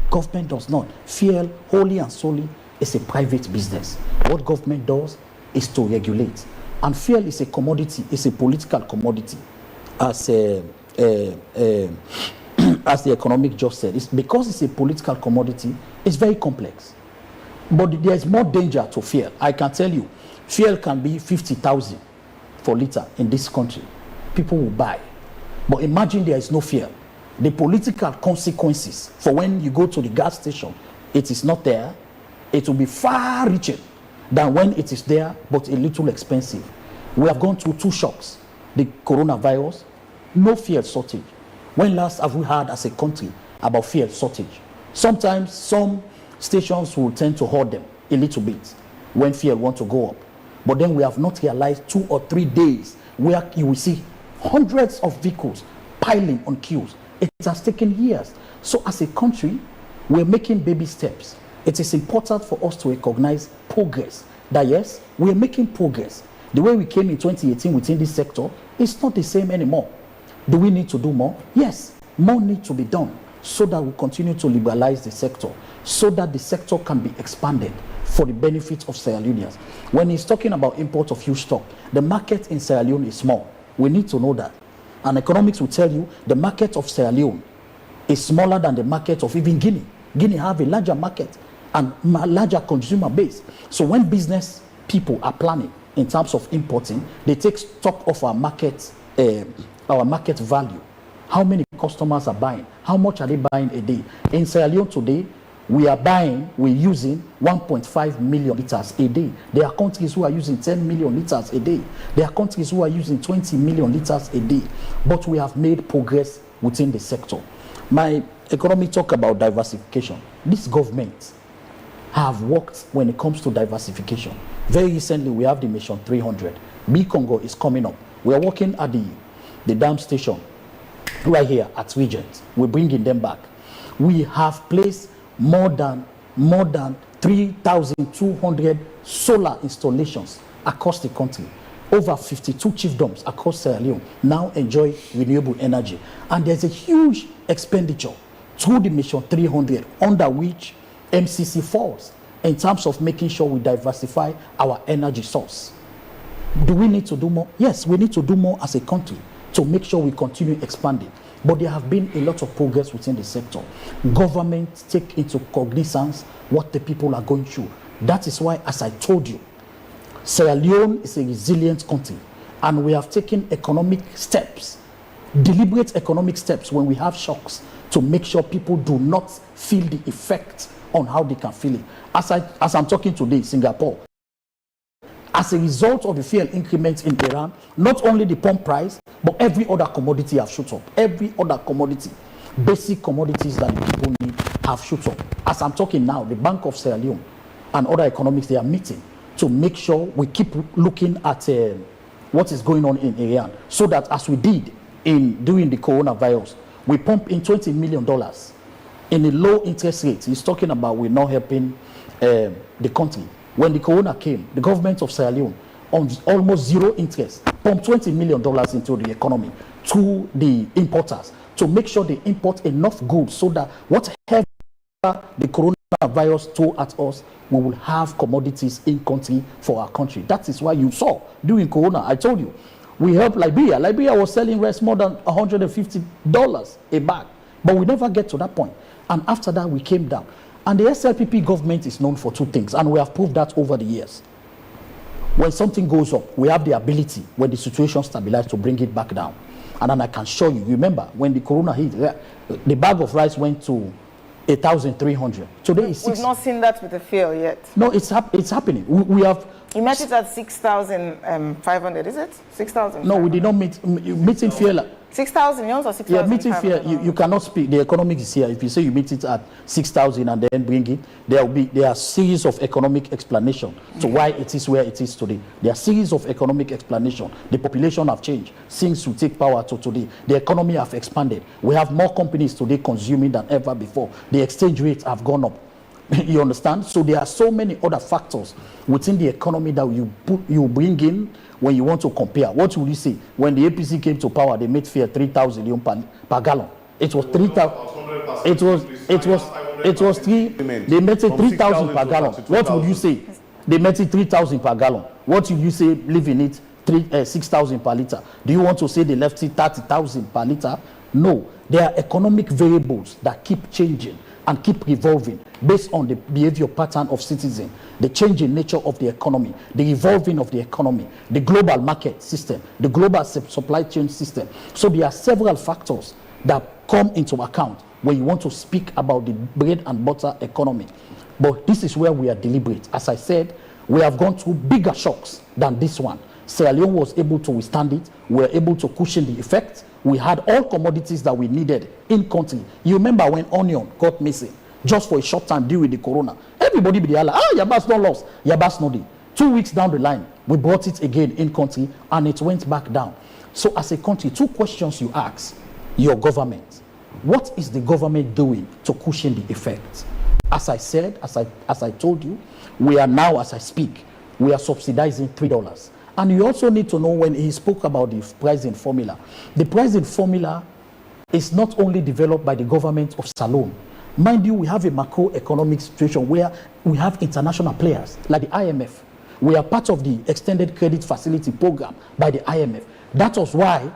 Government does not. Fuel, wholly and solely, is a private business. What government does is to regulate. And fuel is a commodity, it's a political commodity. As the economic just said, because it's a political commodity, it's very complex. But there's more danger to fuel. I can tell you, fuel can be 50,000 for liter in this country. People will buy. But imagine there is no fuel. The political consequences for when you go to the gas station, it is not there, it will be far richer than when it is there, but a little expensive. We have gone through 2 shocks. The coronavirus, no fuel shortage. When last have we heard as a country about fuel shortage? Sometimes some stations will tend to hoard them a little bit when fuel want to go up. But then we have not realized 2 or 3 days where you will see hundreds of vehicles piling on queues. It has taken years. So as a country, we're making baby steps. It is important for us to recognize progress. That yes, we're making progress. The way we came in 2018 within this sector is not the same anymore. Do we need to do more? Yes, more needs to be done so that we continue to liberalize the sector, so that the sector can be expanded for the benefit of Sierra Leoneans. When he's talking about import of huge stock, the market in Sierra Leone is small. We need to know that. And economics will tell you the market of Sierra Leone is smaller than the market of even Guinea. Guinea have a larger market and a larger consumer base. So when business people are planning in terms of importing, they take stock of our market value. How many customers are buying? How much are they buying a day? In Sierra Leone today, we're using 1.5 million liters a day. There are countries who are using 10 million liters a day. There are countries who are using 20 million liters a day. But we have made progress within the sector. My economy talk about diversification. This government have worked when it comes to diversification. Very recently, we have the Mission 300. B Congo is coming up. We are working at the dam station right here at Regent. We're bringing them back. We have placed more than 3,200 solar installations across the country. Over 52 chiefdoms across Sierra Leone now enjoy renewable energy. And there's a huge expenditure through the Mission 300 under which MCC falls. in terms of making sure we diversify our energy source. Do we need to do more? Yes, we need to do more as a country to make sure we continue expanding. But there have been a lot of progress within the sector. Government take into cognizance what the people are going through. That is why, as I told you, Sierra Leone is a resilient country, and we have taken economic steps, deliberate economic steps when we have shocks to make sure people do not feel the effect on how they can feel it. As I'm talking today, Singapore, as a result of the fuel increments in Iran, not only the pump price, but every other commodity have shot up. Every other commodity, basic commodities that the people need have shot up. As I'm talking now, the Bank of Sierra Leone and other economics, they are meeting to make sure we keep looking at what is going on in Iran, so that as we did during the coronavirus, we pump in $20 million in a low interest rate. He's talking about we're not helping the country. When the corona came, the government of Sierra Leone, on almost zero interest, pumped $20 million into the economy to the importers to make sure they import enough goods so that whatever the coronavirus throw at us, we will have commodities in country for our country. That is why you saw during corona, I told you, we helped Liberia. Liberia was selling rice more than $150 a bag, but we never get to that point. And after that, we came down. And the SLPP government is known for two things, and we have proved that over the years. When something goes up, we have the ability, when the situation stabilizes, to bring it back down. And then I can show you, remember, when the corona hit, the bag of rice went to 1,300. Today is 6. We've not seen that with the fuel yet. No, it's happening. We have... You met it at 6,500, is it? 6,000? No, we did not meet in fuel. 6,000 yours or 6,000? Yeah, meeting fear, you cannot speak. The economics is here. If you say you meet it at 6,000 and then bring it, there are a series of economic explanation to why it is where it is today. There are series of economic explanation. The population have changed since we take power to today. The economy have expanded. We have more companies today consuming than ever before. The exchange rates have gone up. You understand? So there are so many other factors within the economy that you bring in when you want to compare. What will you say? When the APC came to power, they made fare 3,000 per gallon. It was 3,000. It was 3. They made it 3,000 per gallon. What would you say? They made it 3,000 per gallon. What would you say? Leaving it 6,000 per liter. Do you want to say they left it 30,000 per liter? No. There are economic variables that keep changing and keep evolving based on the behavior pattern of citizens, the changing nature of the economy, the evolving of the economy, the global market system, the global supply chain system. So there are several factors that come into account when you want to speak about the bread and butter economy. But this is where we are deliberate. As I said, we have gone through bigger shocks than this one. Sierra Leone was able to withstand it. We were able to cushion the effect. We had all commodities that we needed in country. You remember when onion got missing just for a short time due with the corona? Everybody be like, Yabas not lost, Yabas not there. 2 weeks down the line, we brought it again in country and it went back down. So as a country, 2 questions you ask your government. What is the government doing to cushion the effects? As I said, as I told you, we are now, as I speak, we are subsidizing $3. And you also need to know, when he spoke about the pricing formula, the pricing formula is not only developed by the government of Salone. Mind you, we have a macroeconomic situation where we have international players like the IMF. We are part of the extended credit facility program by the IMF. That was why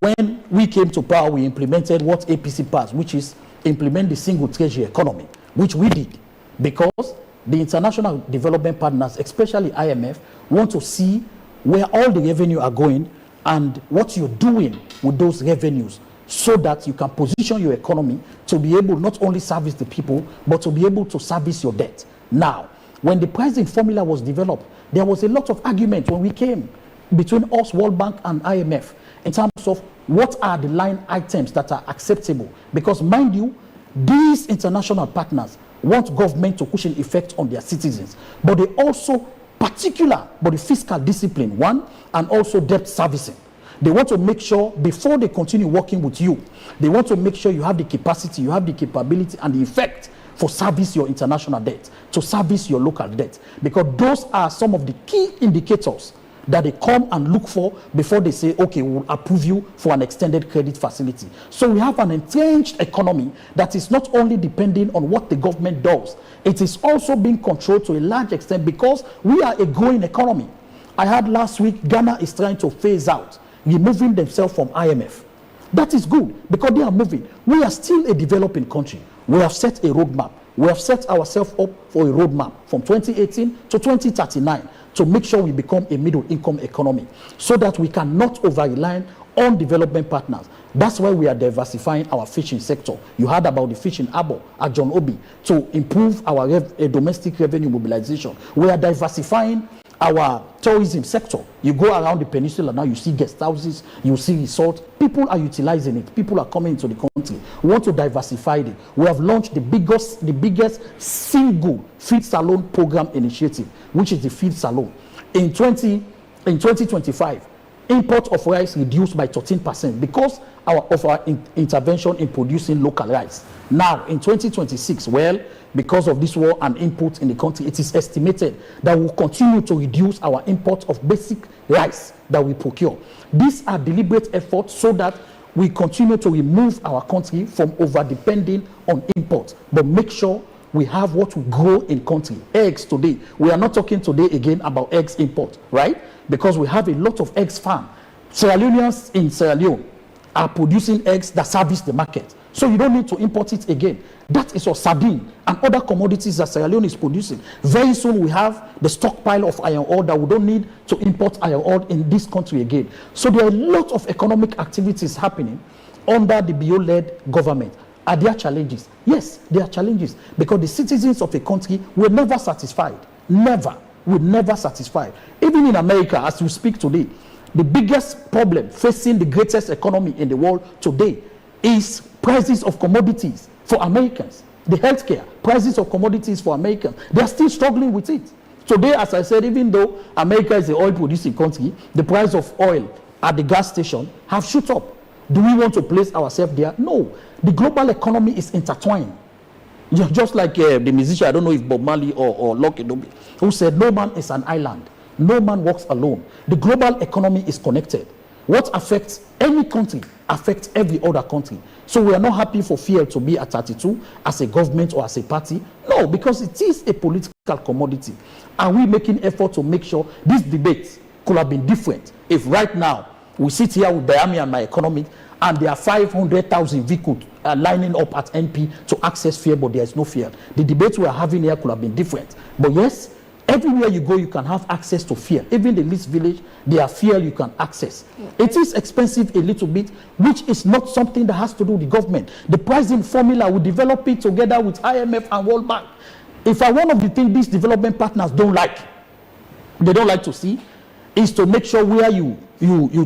when we came to power, we implemented what APC passed, which is implement the single treasury economy, which we did because the international development partners, especially IMF, want to see where all the revenue are going and what you're doing with those revenues, so that you can position your economy to be able not only service the people, but to be able to service your debt. Now, when the pricing formula was developed, there was a lot of argument when we came between us, World Bank and IMF, in terms of what are the line items that are acceptable. Because mind you, these international partners want government to cushion effect on their citizens, but they also particular but the fiscal discipline, one, and also debt servicing. They want to make sure before they continue working with you, they want to make sure you have the capacity, you have the capability and the effect for service your international debt, to service your local debt, because those are some of the key indicators that they come and look for before they say, okay, we'll approve you for an extended credit facility. So we have an entrenched economy that is not only depending on what the government does, it is also being controlled to a large extent because we are a growing economy. I heard last week Ghana is trying to phase out, removing themselves from IMF. That is good because they are moving. We are still a developing country. We have set a roadmap. We have set ourselves up for a roadmap from 2018 to 2039 to make sure we become a middle income economy so that we cannot over-rely on development partners. That's why we are diversifying our fishing sector. You heard about the fishing harbor at John Obi to improve our domestic revenue mobilization. We are diversifying our tourism sector. You go around the peninsula now, you see guest houses, you see resorts. People are utilizing it. People are coming into the country. We want to diversify it. We have launched the biggest single feed salon program initiative, which is the feed salon. In 2025, import of rice reduced by 13% because of our intervention in producing local rice. Now, in 2026, well, because of this war and input in the country, it is estimated that we'll continue to reduce our import of basic rice that we procure. These are deliberate efforts so that we continue to remove our country from over-depending on imports, but make sure we have what we grow in country. Eggs today, we are not talking today again about eggs import, right? Because we have a lot of eggs farm. Sierra Leoneans in Sierra Leone are producing eggs that service the market. So you don't need to import it again. That is our sardine and other commodities that Sierra Leone is producing. Very soon we have the stockpile of iron ore that we don't need to import iron ore in this country again. So there are a lot of economic activities happening under the BO-led government. Are there challenges? Yes, there are challenges because the citizens of a country were never satisfied. Never. Were never satisfied. Even in America, as we speak today, the biggest problem facing the greatest economy in the world today is prices of commodities for Americans. The healthcare, prices of commodities for Americans. They are still struggling with it. Today, as I said, even though America is an oil-producing country, the price of oil at the gas station have shot up. Do we want to place ourselves there? No. The global economy is intertwined. Just like the musician, I don't know if Bob Marley or Lucky Dube, who said, no man is an island. No man walks alone. The global economy is connected. What affects any country affects every other country. So we are not happy for fuel to be at 32 as a government or as a party. No, because it is a political commodity. Are we making effort to make sure this debate could have been different if right now we sit here with Diami and my economic and there are 500,000 vehicles lining up at NP to access fuel, but there is no fuel. The debate we are having here could have been different. But yes, everywhere you go, you can have access to fuel. Even the least village, there are fuel you can access. It is expensive a little bit, which is not something that has to do with the government. The pricing formula, we develop it together with IMF and World Bank. In fact, one of the things these development partners don't like to see, is to make sure where you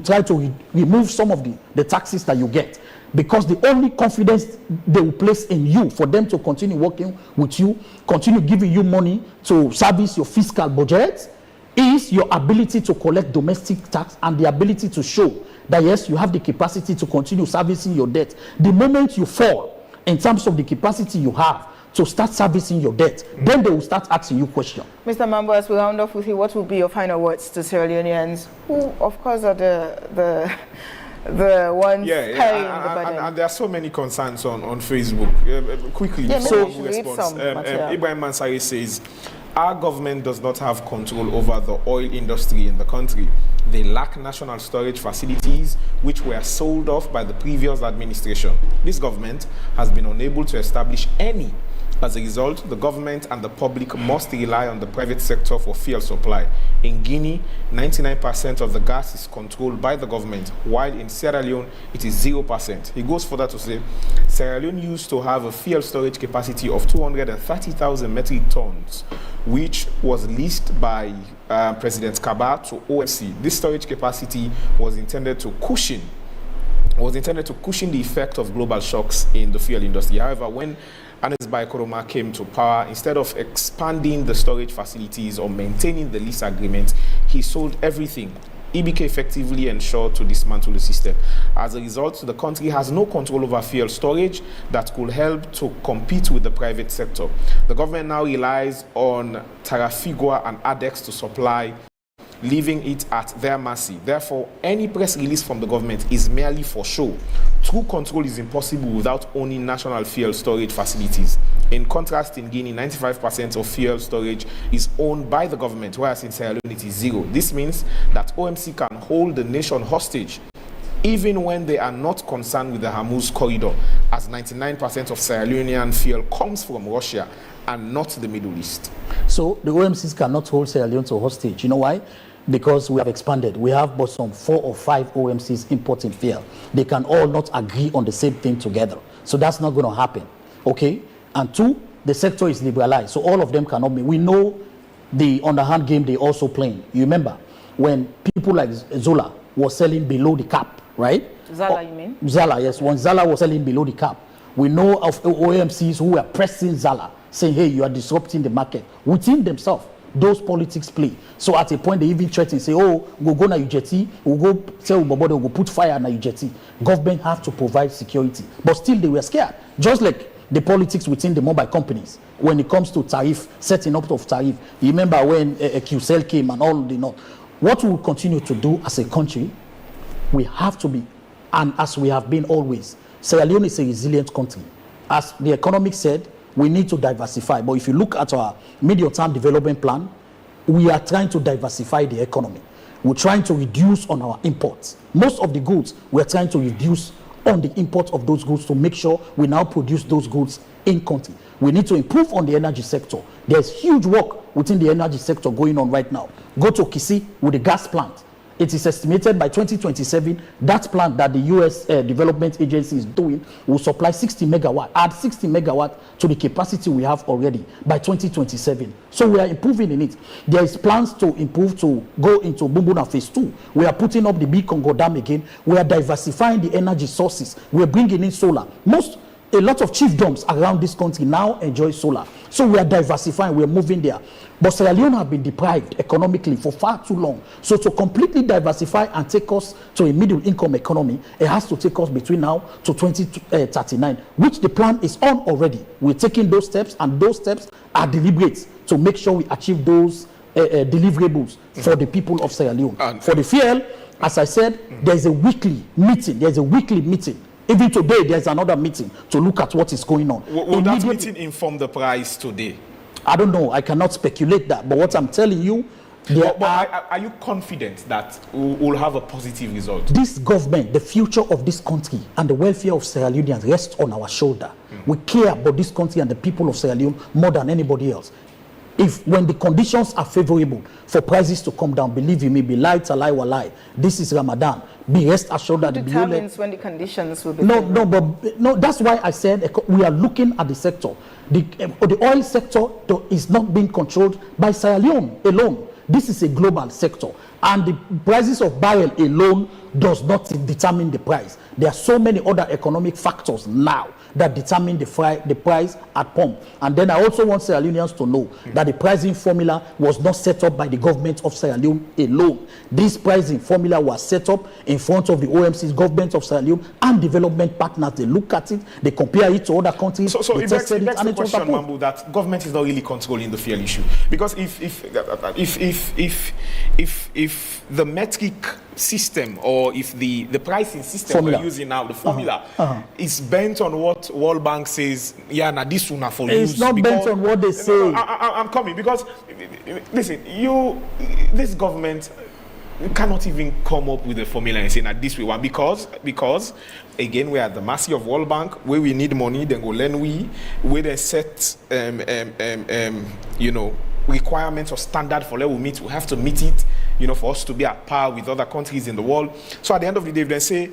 try to remove some of the taxes that you get. Because the only confidence they will place in you for them to continue working with you, continue giving you money to service your fiscal budget, is your ability to collect domestic tax and the ability to show that yes, you have the capacity to continue servicing your debt. The moment you fall in terms of the capacity you have to start servicing your debt, then they will start asking you questions. Mr. Mambo, as we round off with you, what will be your final words to Sierra Leoneans, who of course are the ones carrying the burden? And there are so many concerns on Facebook. Quickly, so response. Ibrahim Mansari says, our government does not have control over the oil industry in the country. They lack national storage facilities, which were sold off by the previous administration. This government has been unable to establish any. As a result, the government and the public must rely on the private sector for fuel supply. In Guinea, 99% of the gas is controlled by the government, while in Sierra Leone, it is 0%. He goes further to say, Sierra Leone used to have a fuel storage capacity of 230,000 metric tons, which was leased by President Kaba to OFC. This storage capacity was intended to cushion the effect of global shocks in the fuel industry. However, when Anes Baikoroma came to power, instead of expanding the storage facilities or maintaining the lease agreement, he sold everything. EBK effectively ensured to dismantle the system. As a result, the country has no control over fuel storage that could help to compete with the private sector. The government now relies on Tarafigua and ADEX to supply leaving it at their mercy. Therefore, any press release from the government is merely for show. True control is impossible without owning national fuel storage facilities. In contrast, in Guinea, 95% of fuel storage is owned by the government, whereas in Sierra Leone it is zero. This means that OMC can hold the nation hostage even when they are not concerned with the Hormuz corridor, as 99% of Sierra Leonean fuel comes from Russia and not the Middle East. So the OMCs cannot hold Sierra Leone to hostage. You know why? Because we have expanded. We have but some 4 or 5 OMCs importing fuel. They can all not agree on the same thing together. So that's not going to happen. Okay? And 2, the sector is liberalized. So all of them cannot be. We know the underhand game they also playing. You remember when people like Zola was selling below the cap, right? Zala, you mean? Zala, yes. When Zala was selling below the cap, we know of OMCs who were pressing Zala, saying, hey, you are disrupting the market. Within themselves, those politics play. So at a point, they even threaten, say, oh, we'll go na Ujeti, we'll go tell Ubabode, we'll put fire na Ujeti. Government have to provide security. But still, they were scared. Just like the politics within the mobile companies when it comes to tariff, setting up of tariff. You remember when QCell came and all the not. What we will continue to do as a country, we have to be, and as we have been always, Sierra Leone is a resilient country. As the economic said, we need to diversify. But if you look at our medium-term development plan, we are trying to diversify the economy. We're trying to reduce on our imports. Most of the goods, we're trying to reduce on the import of those goods to make sure we now produce those goods in country. We need to improve on the energy sector. There's huge work within the energy sector going on right now. Go to Kisi with the gas plant. It is estimated by 2027, that plant that the U.S. Development Agency is doing will supply 60 megawatt, add 60 megawatt to the capacity we have already by 2027. So we are improving in it. There is plans to improve to go into Bumbuna Phase 2. We are putting up the big Congo Dam again. We are diversifying the energy sources. We are bringing in solar. A lot of chiefdoms around this country now enjoy solar. So we are diversifying, we are moving there. But Sierra Leone have been deprived economically for far too long. So to completely diversify and take us to a middle income economy, it has to take us between now to 2039, which the plan is on already. We're taking those steps, and those steps are deliberate to make sure we achieve those deliverables for the people of Sierra Leone. For the fuel, as I said, there's a weekly meeting. Even today, there's another meeting to look at what is going on. Will that meeting inform the price today? I don't know. I cannot speculate that. But what I'm telling you, are you confident that we'll have a positive result? This government, the future of this country, and the welfare of Sierra Leoneans rests on our shoulder. We care about this country and the people of Sierra Leone more than anybody else. When the conditions are favorable for prices to come down, believe you me, be lie, talai, walai. This is Ramadan. Be rest assured that it determines when the conditions will be. No. That's why I said we are looking at the sector. The oil sector is not being controlled by Sierra Leone alone. This is a global sector, and the prices of barrel alone does not determine the price. There are so many other economic factors now that determine the price at pump. And then I also want Sierra Leoneans to know that the pricing formula was not set up by the government of Sierra Leone alone. This pricing formula was set up in front of the OMC's government of Sierra Leone and development partners. They look at it, they compare it to other countries. So it begs the question, Mambu, that government is not really controlling the fuel issue. Because if the metric system, or if the pricing system formula we're using now, the formula, is bent on what World Bank says, yeah, now this one for use. It's not bent on what they say. I'm coming, because listen, this government cannot even come up with a formula and say that this way one, because again, we are at the mercy of World Bank. Where we need money, then go lend where they set requirements or standard for level meet, we have to meet it, for us to be at par with other countries in the world. So at the end of the day, if they say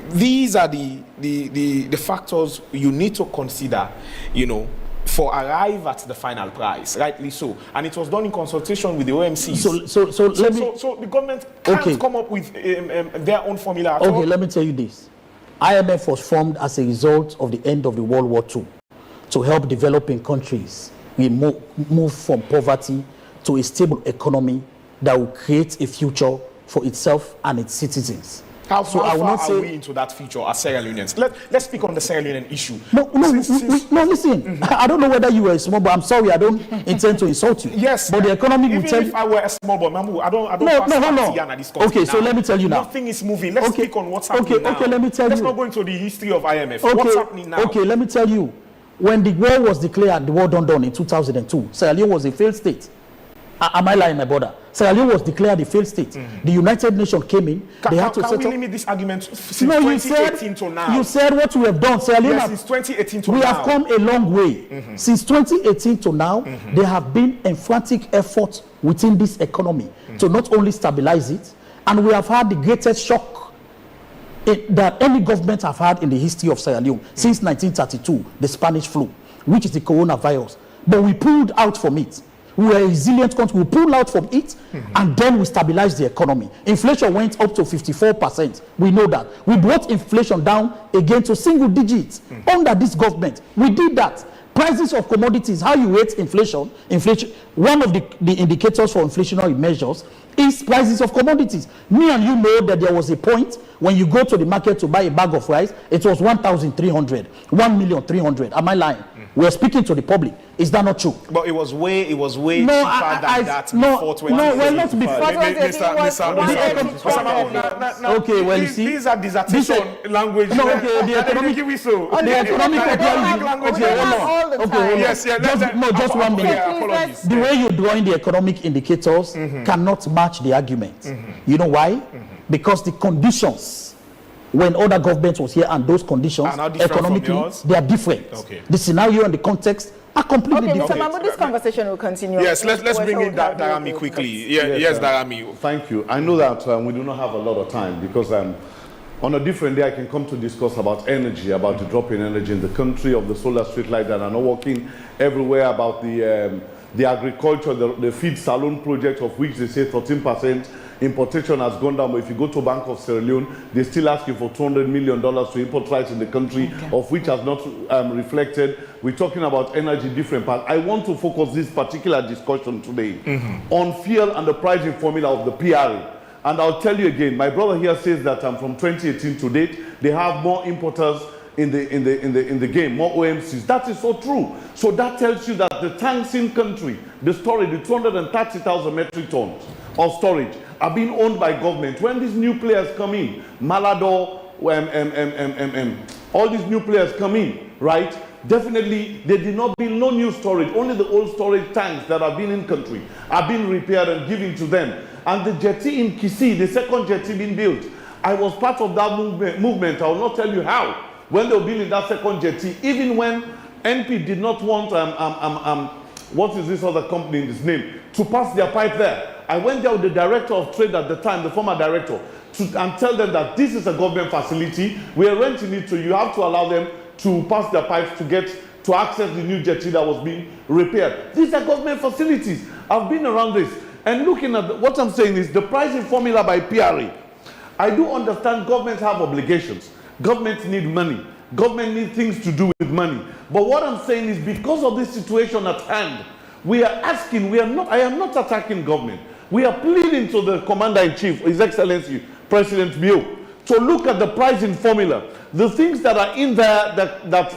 these are the factors you need to consider, for arrive at the final price, rightly so. And it was done in consultation with the OMC. So the government can't come up with their own formula at all. Okay, let me tell you this. IMF was formed as a result of the end of the World War II to help developing countries move from poverty to a stable economy that will create a future for itself and its citizens. How So I will far not are we say. into that feature as Sierra Leoneans? Let's speak on the Sierra Leonean issue. No, listen. I don't know whether you were small, but I'm sorry, I don't intend to insult you. Yes, but the economy will even tell if you. I were a small boy, Mamu, I don't No, pass no. Tiana this country Okay, so now. let me tell you now. Nothing is moving. Let's speak on what's happening now. Okay, let me tell Let's you. not go into the history of IMF. Okay, What's happening now? Okay, let me tell you. When the war was declared, the war done in 2002, Sierra Leone was a failed state. Am I lying, my brother? Sierra Leone was declared a failed state. The United Nations came in. They had to can set we up. limit this argument since No, 2018 to now? You said what we have done. Sierra Leone Yes, since 2018 to we now. have come a long way. Since 2018 to now, there have been emphatic efforts within this economy to not only stabilize it, and we have had the greatest shock that any government have had in the history of Sierra Leone since 1932, the Spanish flu, which is the coronavirus. But we pulled out from it. We were a resilient country. We pulled out from it, and then we stabilized the economy. Inflation went up to 54%. We know that. We brought inflation down again to single digits under this government. We did that. Prices of commodities, how you rate inflation, one of the indicators for inflationary measures is prices of commodities. Me and you know that there was a point when you go to the market to buy a bag of rice, it was 1,300, 1,300,000. Am I lying? We're speaking to the public. Is that not true? But it was way cheaper than that no, before 2018. No, well, not before. Okay, well, you see, these are dissertation language. No, okay, the economic language. Yes, just 1 minute. The way you're drawing the economic indicators cannot match the argument. You know why? Because the conditions when other governments was here and those conditions economically they are different. Okay. The scenario and the context are completely different. Mr. Mahmoud, this conversation will continue. Yes, let's bring in Darami quickly. Yes, Darami. Thank you. I know that we do not have a lot of time because on a different day I can come to discuss about energy, about the drop in energy in the country, of the solar street lights that are not working everywhere, about the agriculture, the feed saloon project, of which they say 13% importation has gone down. But if you go to Bank of Sierra Leone, they're still asking for $200 million to import rice in the country, of which has not reflected. We're talking about energy, different parts. I want to focus this particular discussion today on fuel and the pricing formula of the PRA. And I'll tell you again, my brother here says that from 2018 to date, they have more importers in the game, more OMCs. That is so true. So that tells you that the tanks in country, the storage, the 230,000 metric tons of storage are being owned by government. When these new players come in, Malador, all these new players come in, right? Definitely, they did not build no new storage. Only the old storage tanks that have been in country are being repaired and given to them. And the jetty in Kisi, the second jetty being built, I was part of that movement. I will not tell you how. When they were building that second jetty, even when NP did not want, what is this other company in this name, to pass their pipe there. I went there with the director of trade at the time, the former director, and tell them that this is a government facility. We are renting it, so you have to allow them to pass their pipes to access the new jetty that was being repaired. These are government facilities. I've been around this. And looking at what I'm saying is the pricing formula by PRA. I do understand governments have obligations. Governments need money. Government need things to do with money. But what I'm saying is because of this situation at hand, we are asking, I am not attacking government. We are pleading to the Commander-in-Chief, His Excellency, President Bio, to look at the pricing formula. The things that are in there that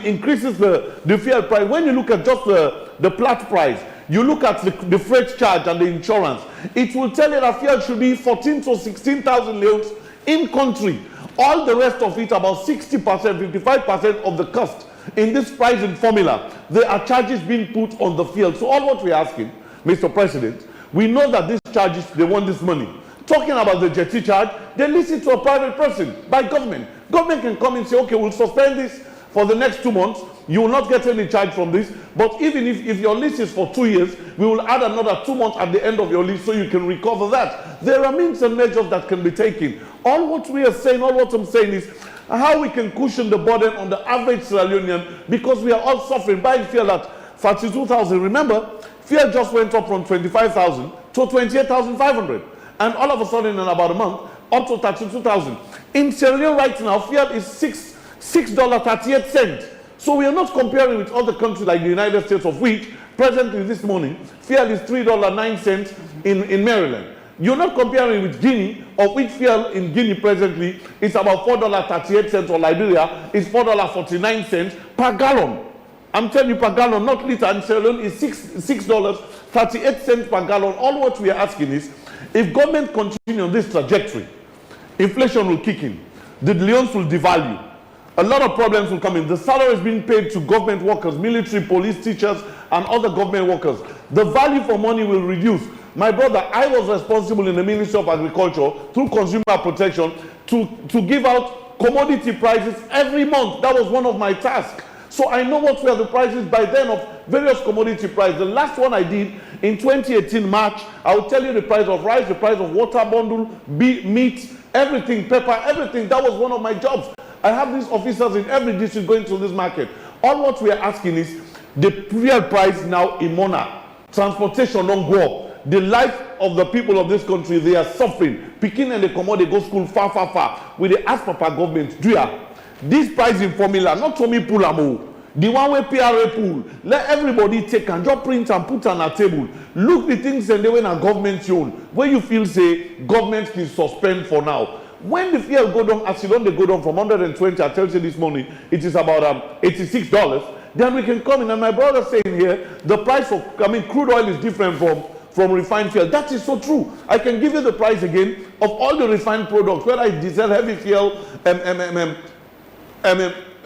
increases the fuel price. When you look at just the flat price, you look at the freight charge and the insurance, it will tell you that fuel should be 14 to 16,000 leones in country. All the rest of it, about 60%, 55% of the cost in this pricing formula, there are charges being put on the fuel. So all what we're asking, Mr. President, we know that these charges, they want this money. Talking about the jetty charge, they listen to a private person by government. Government can come and say, okay, we'll suspend this for the next 2 months. You will not get any charge from this. But even if your lease is for 2 years, we will add another 2 months at the end of your lease so you can recover that. There are means and measures that can be taken. All what we are saying, all what I'm saying is how we can cushion the burden on the average Sierra Leonean, because we are all suffering. Buying fuel at 42,000. Remember, fuel just went up from 25,000 to 28,500. And all of a sudden in about a month, up to 32,000. In Sierra Leone right now, fuel is $6.38. So we are not comparing with other countries like the United States, of which presently this morning, fuel is $3.09 in Maryland. You're not comparing with Guinea, of which fuel in Guinea presently is about $4.38, or Liberia is $4.49 per gallon. I'm telling you, per gallon, not liter. And Sierra Leone is $6.38 per gallon. All what we are asking is, if government continue on this trajectory, inflation will kick in, the leones will devalue, a lot of problems will come in. The salaries being paid to government workers, military, police, teachers, and other government workers, the value for money will reduce. My brother, I was responsible in the Ministry of Agriculture through Consumer Protection to give out commodity prices every month. That was one of my tasks. So I know what were the prices by then of various commodity prices. The last one I did in 2018 March, I will tell you the price of rice, the price of water bundle, meat, everything, pepper, everything. That was one of my jobs. I have these officers in every district going to this market. All what we are asking is the fuel price now in Mona, transportation don't go up. The life of the people of this country, they are suffering. Picking and they come out, they go school far, far, far. With the ask Papa government, do ya? This pricing formula, not to me pull amo. The one way PRA pool, let everybody take and just print and put on a table. Look the things and they went a government own. Where you feel say government can suspend for now. When the fuel go down, as you don't they go down from 120, I tell you this morning, it is about $86. Then we can come in. And my brother saying here, the price of, crude oil is different from refined fuel. That is so true. I can give you the price again of all the refined products, whether it's diesel, heavy fuel,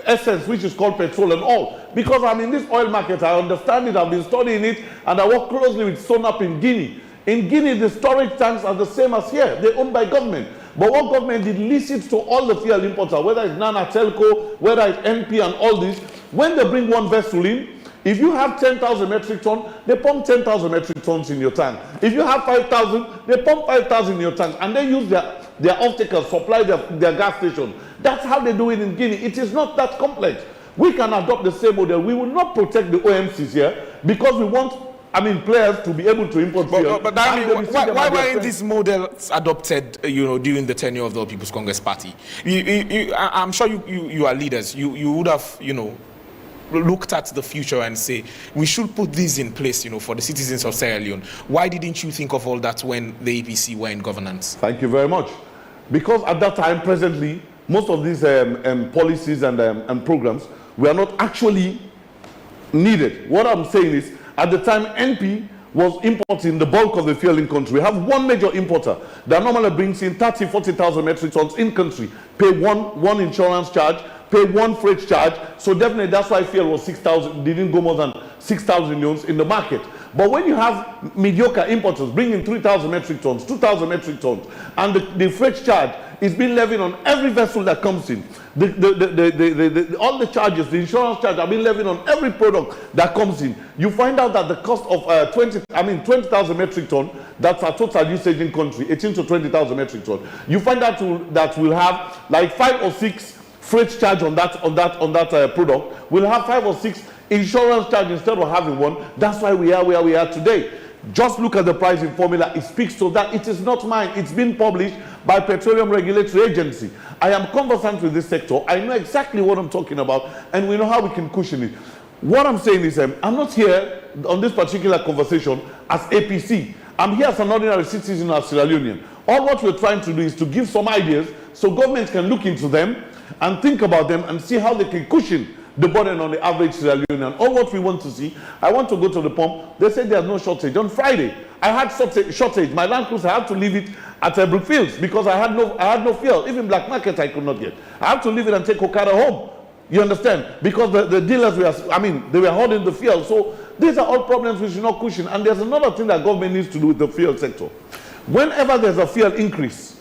essence, which is called petrol and all. Because I'm in this oil market, I understand it, I've been studying it, and I work closely with Sonap in Guinea. In Guinea, the storage tanks are the same as here. They're owned by government. But what government did licit to all the fuel importers, whether it's Nana Telco, whether it's NP and all this, when they bring one vessel in, if you have 10,000 metric tons, they pump 10,000 metric tons in your tank. If you have 5,000, they pump 5,000 in your tank, and they use their off-takers, supply their gas station. That's how they do it in Guinea. It is not that complex. We can adopt the same model. We will not protect the OMCs here because we want, players to be able to import fuel. But why weren't these models adopted, during the tenure of the People's Congress Party? I'm sure you are leaders. You would have, looked at the future and say, we should put these in place, for the citizens of Sierra Leone. Why didn't you think of all that when the APC were in governance? Thank you very much. Because at that time, presently, most of these policies and programs were not actually needed. What I'm saying is, at the time, NP was importing the bulk of the fuel in country. We have one major importer that normally brings in 30,000, 40,000 metric tons in country, pay one insurance charge, pay one freight charge. So definitely that's why fuel was 6,000, didn't go more than 6,000 units in the market. But when you have mediocre importers bringing 3,000 metric tons, 2,000 metric tons, and the freight charge is being levied on every vessel that comes in, all the charges, the insurance charge are being levied on every product that comes in, you find out that the cost of 20,000 metric ton, that's our total usage in country, 18 to 20,000 metric ton. You find out that we'll have like 5 or 6 freight charge on that product. We'll have 5 or 6 insurance charge instead of having one. That's why we are where we are today. Just look at the pricing formula. It speaks to that. It is not mine. It's been published by Petroleum Regulatory Agency. I am conversant with this sector. I know exactly what I'm talking about, and we know how we can cushion it. What I'm saying is, I'm not here on this particular conversation as APC. I'm here as an ordinary citizen of Sierra Leonean. All what we're trying to do is to give some ideas so governments can look into them and think about them and see how they can cushion the burden on the average Sierra Leonean. All what we want to see, I want to go to the pump. They said there's no shortage. On Friday, I had shortage. My Land Cruiser, I had to leave it at Brookfields because I had no fuel. Even black market I could not get. I had to leave it and take Okada home. You understand? Because the dealers were, they were holding the fuel. So these are all problems we should not cushion. And there's another thing that government needs to do with the fuel sector. Whenever there's a fuel increase,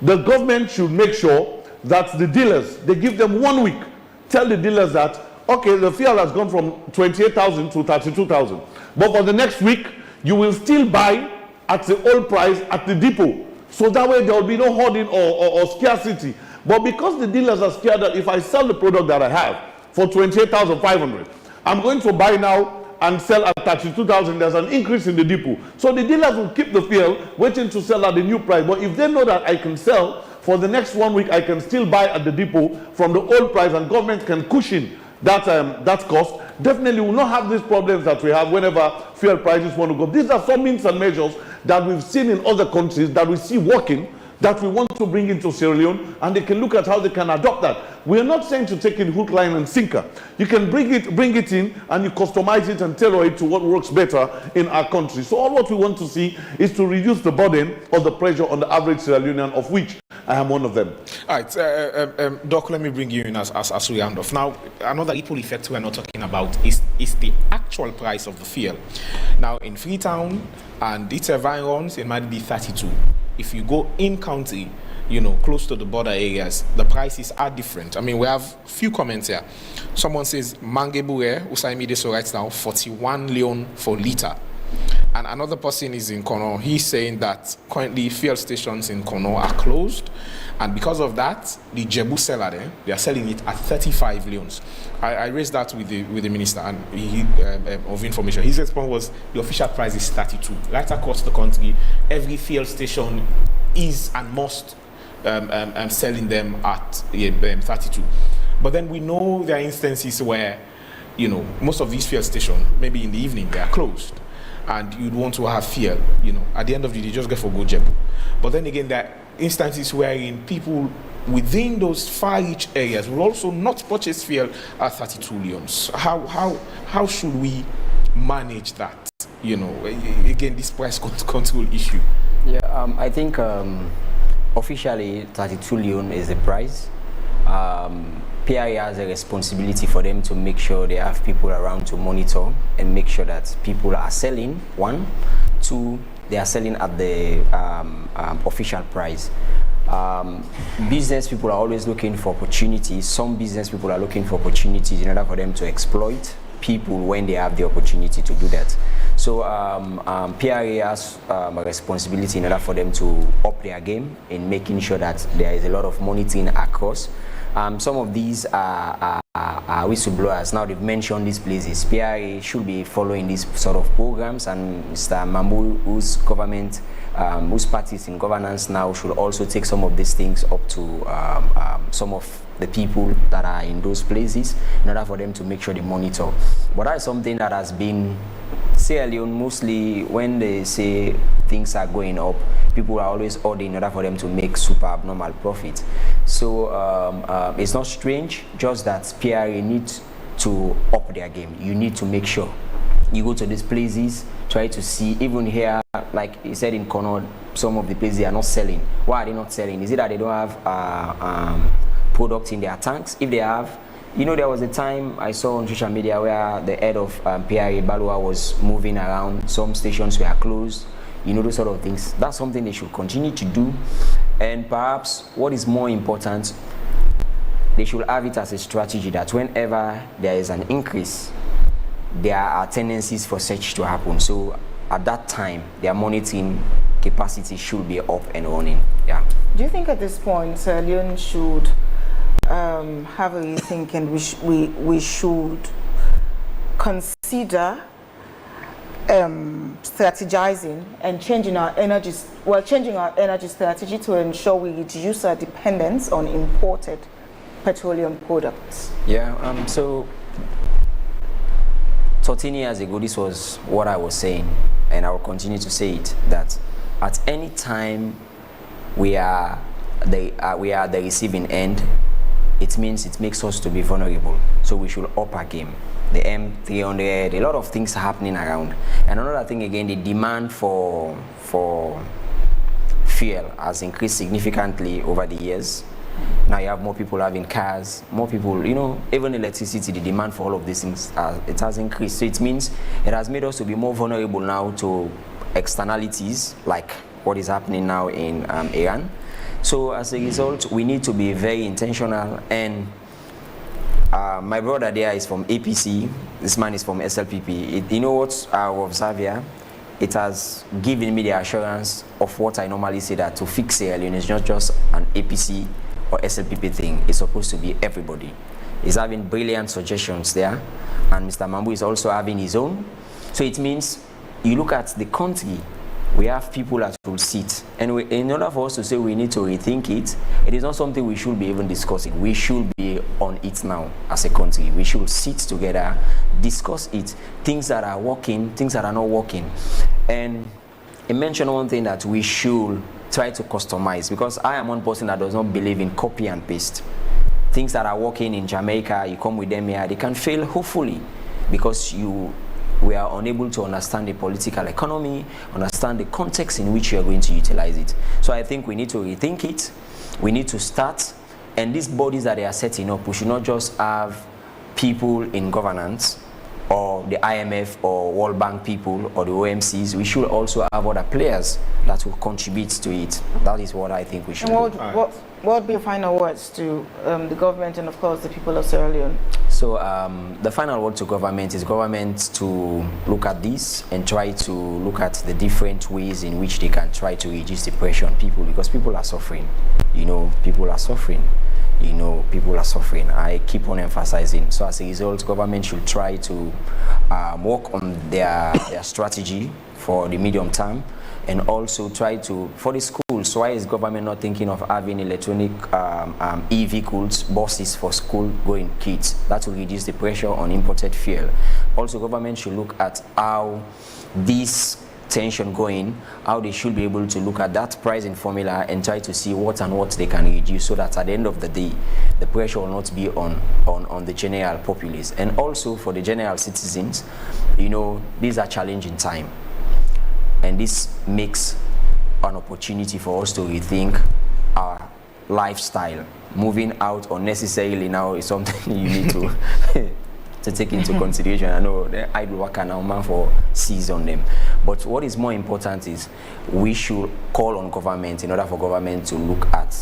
the government should make sure that the dealers, they give them 1 week. Tell the dealers that, okay, the fuel has gone from 28,000 to 32,000. But for the next week, you will still buy at the old price at the depot. So that way there will be no hoarding or scarcity. But because the dealers are scared that if I sell the product that I have for 28,500, I'm going to buy now and sell at 32,000, there's an increase in the depot. So the dealers will keep the fuel, waiting to sell at the new price. But if they know that I can sell for the next 1 week, I can still buy at the depot from the old price, and government can cushion that cost, definitely we will not have these problems that we have whenever fuel prices want to go. These are some means and measures that we've seen in other countries that we see working, that we want to bring into Sierra Leone, and they can look at how they can adopt that. We are not saying to take it hook, line, and sinker. You can bring it in, and you customize it and tailor it to what works better in our country. So all what we want to see is to reduce the burden or the pressure on the average Sierra Leonean, of which I am one of them. All right, Doc, let me bring you in as we round off. Now, another ripple effect we're not talking about is the actual price of the fuel. Now, in Freetown and its environs, it might be 32. If you go in county, you know, close to the border areas, the prices are different. I mean, we have few comments here. Someone says, Mangebure, Usaimi Deso right now, 41 Leone for litre. And another person is in Kono. He's saying that currently fuel stations in Kono are closed. And because of that, the Jebu seller there, they are selling it at 35 Leones. I raised that with the minister and of information. His response was the official price is 32. Right across the country, every fuel station is and must selling them at 32. But then we know there are instances where, you know, most of these fuel stations, maybe in the evening, they are closed. And you'd want to have fuel, you know, at the end of the day, just go for go Jebu. But then again, there are instances wherein people within those far-reach areas will also not purchase fuel at 32 Leones. How should we manage that? You know, again, this price control issue. Yeah, I think officially 32 Leone is the price. PRA has a responsibility for them to make sure they have people around to monitor and make sure that people are selling, one. Two, they are selling at the official price. Business people are always looking for opportunities. Some business people are looking for opportunities in order for them to exploit people when they have the opportunity to do that. So PRA has a responsibility in order for them to up their game in making sure that there is a lot of monitoring across. Some of these are whistleblowers. Now they've mentioned these places. PRA should be following these sort of programs, and Mr. Mambu, whose government, whose parties in governance now, should also take some of these things up to some of the people that are in those places in order for them to make sure they monitor. But that's something that has been Sierra Leone, mostly when they say things are going up, people are always ordering in order for them to make super abnormal profit. So it's not strange, just that PRA needs to up their game. You need to make sure you go to these places, try to see, even here, like he said in Kono, some of the places they are not selling. Why are they not selling? Is it that they don't have products in their tanks? If they have, you know, there was a time I saw on social media where the head of PRA, Balua, was moving around. Some stations were closed, you know, those sort of things. That's something they should continue to do. And perhaps what is more important, they should have it as a strategy that whenever there is an increase, there are tendencies for such to happen. So at that time, their monitoring capacity should be up and running. Yeah. Do you think at this point, Leone should have a rethink, and we should consider strategizing and changing our energy strategy to ensure we reduce our dependence on imported petroleum products? Yeah, so 13 years ago, this was what I was saying, and I will continue to say it, that at any time we are the receiving end, it means it makes us to be vulnerable. So we should up our game. The M300, a lot of things are happening around. And another thing again, the demand for fuel has increased significantly over the years. Now you have more people having cars, more people, you know, even electricity, the demand for all of these things, it has increased. So it means it has made us to be more vulnerable now to externalities like what is happening now in Iran. So as a result, we need to be very intentional. And my brother there is from APC, this man is from SLPP. You know what I observe here? It has given me the assurance of what I normally say, that to fix Sierra Leone is not just an APC or SLPP thing. It's supposed to be everybody. He's having brilliant suggestions there, and Mr. Mambu is also having his own. So it means you look at the country, we have people that will sit, and in order for us to say we need to rethink it, it is not something we should be even discussing. We should be on on it now as a country. We should sit together, discuss it, things that are working, things that are not working. And I mentioned one thing that we should try to customize, because I am one person that does not believe in copy and paste. Things that are working in Jamaica, you come with them here, they can fail, hopefully, because we are unable to understand the political economy, understand the context in which you are going to utilize it. So I think we need to rethink it. We need to start, and these bodies that they are setting up, we should not just have people in governance or the IMF or World Bank people or the OMCs. We should also have other players that will contribute to it. That is what I think we should do. What would be your final words to the government and, of course, the people of Sierra Leone? So the final word to government is government to look at this and try to look at the different ways in which they can try to reduce the pressure on people, because people are suffering. People are suffering. People are suffering. I keep on emphasizing. So as a result, government should try to work on their strategy for the medium term, and also try to, for the schools, why is government not thinking of having electronic e-vehicles, buses for school going kids? That will reduce the pressure on imported fuel. Also, government should look at how this tension going, how they should be able to look at that pricing formula and try to see what they can reduce, so that at the end of the day, the pressure will not be on the general populace. And also for the general citizens, these are challenging time. And this makes an opportunity for us to rethink our lifestyle. Moving out unnecessarily now is something you need to take into consideration. I know the idle worker now man for seize on them. But what is more important is we should call on government in order for government to look at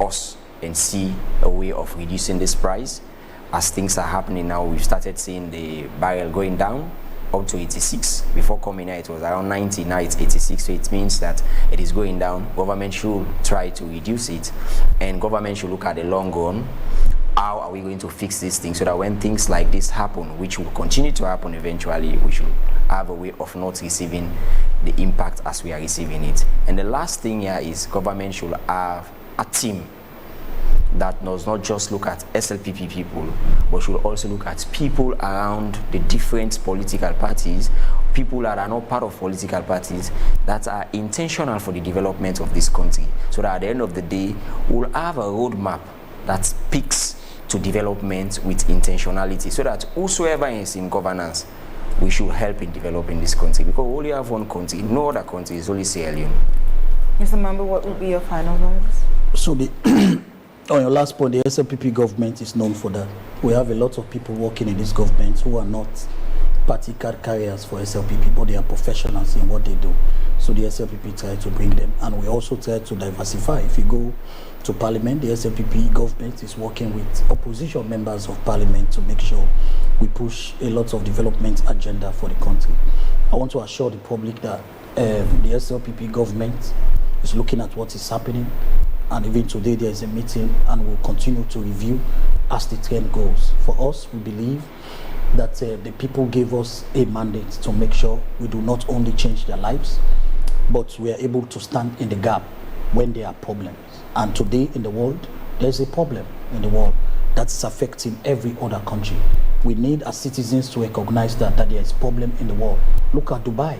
us and see a way of reducing this price. As things are happening now, we've started seeing the barrel going down up to 86. Before coming here, it was around 90, now it's 86, so it means that it is going down. Government should try to reduce it, and government should look at the long run. How are we going to fix these things so that when things like this happen, which will continue to happen eventually, we should have a way of not receiving the impact as we are receiving it. And the last thing here is government should have a team that does not just look at SLPP people, but should also look at people around the different political parties, people that are not part of political parties, that are intentional for the development of this country, so that at the end of the day, we'll have a roadmap that speaks to development with intentionality, so that whosoever is in governance, we should help in developing this country, because we only have one country, no other country, is only Sierra Leone. Mr. Mambo, what would be your final words? So on your last point, the SLPP government is known for that. We have a lot of people working in this government who are not party card carriers for SLPP, but they are professionals in what they do. So the SLPP try to bring them, and we also try to diversify. If you go to Parliament, the SLPP government is working with opposition members of Parliament to make sure we push a lot of development agenda for the country. I want to assure the public that the SLPP government is looking at what is happening, and even today there is a meeting, and we'll continue to review as the trend goes. For us, we believe that the people gave us a mandate to make sure we do not only change their lives, but we are able to stand in the gap when there are problems. And today in the world, there's a problem in the world that's affecting every other country. We need as citizens to recognize that there is a problem in the world. Look at Dubai.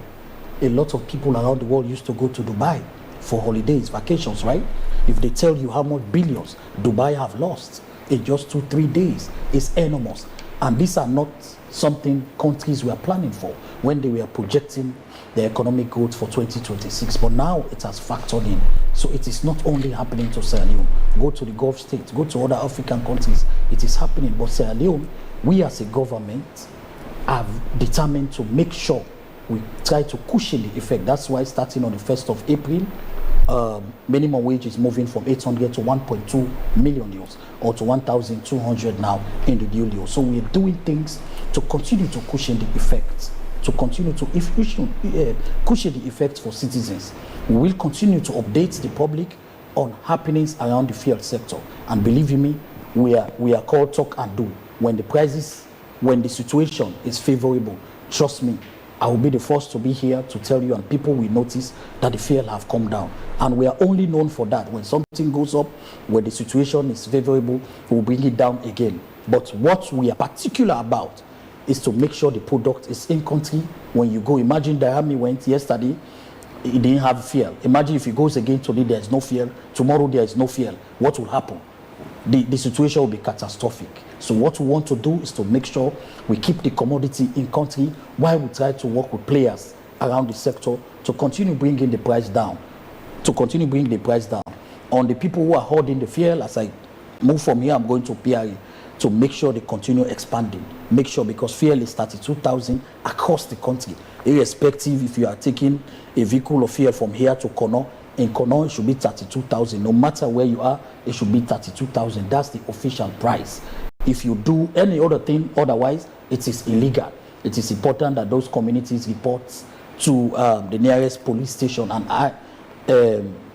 A lot of people around the world used to go to Dubai for holidays, vacations, right? If they tell you how much billions Dubai have lost in just 2-3 days, it's enormous. And these are not something countries were planning for when they were projecting the economic growth for 2026. But now it has factored in. So it is not only happening to Sierra Leone. Go to the Gulf states, go to other African countries. It is happening. But Sierra Leone, we as a government are determined to make sure we try to cushion the effect. That's why starting on the 1st of April, minimum wage is moving from 800 to 1.2 million euros, or to 1,200 now in the new deal. So we're doing things to continue to cushion the effects, to continue to cushion the effects for citizens. We will continue to update the public on happenings around the fuel sector. And believe me, we are called talk and do. When the situation is favorable, trust me, I will be the first to be here to tell you, and people will notice that the fuel have come down. And we are only known for that. When something goes up, when the situation is favorable, we'll bring it down again. But what we are particular about is to make sure the product is in country. When you go, imagine the army went yesterday, it didn't have fuel. Imagine if it goes again today, there is no fuel. Tomorrow there is no fuel. What will happen? The situation will be catastrophic. So what we want to do is to make sure we keep the commodity in country while we try to work with players around the sector to continue bringing the price down. On the people who are holding the fuel, as I move from here, I'm going to PRE to make sure they continue expanding. Make sure, because fuel is 32,000 across the country, irrespective if you are taking a vehicle of fuel from here to Kono. In Kono, it should be 32,000. No matter where you are, it should be 32,000. That's the official price. If you do any other thing otherwise, it is illegal. It is important that those communities report to the nearest police station, and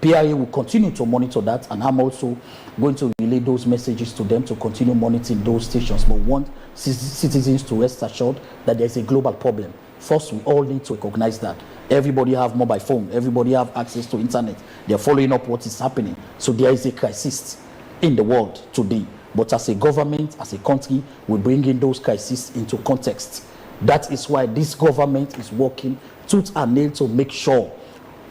PRA will continue to monitor that, and I'm also going to relay those messages to them to continue monitoring those stations. But we want citizens to rest assured that there's a global problem. First, we all need to recognize that. Everybody have mobile phone, everybody have access to internet. They're following up what is happening. So there is a crisis in the world today. But as a government, as a country, we bring in those crises into context. That is why this government is working tooth and nail to make sure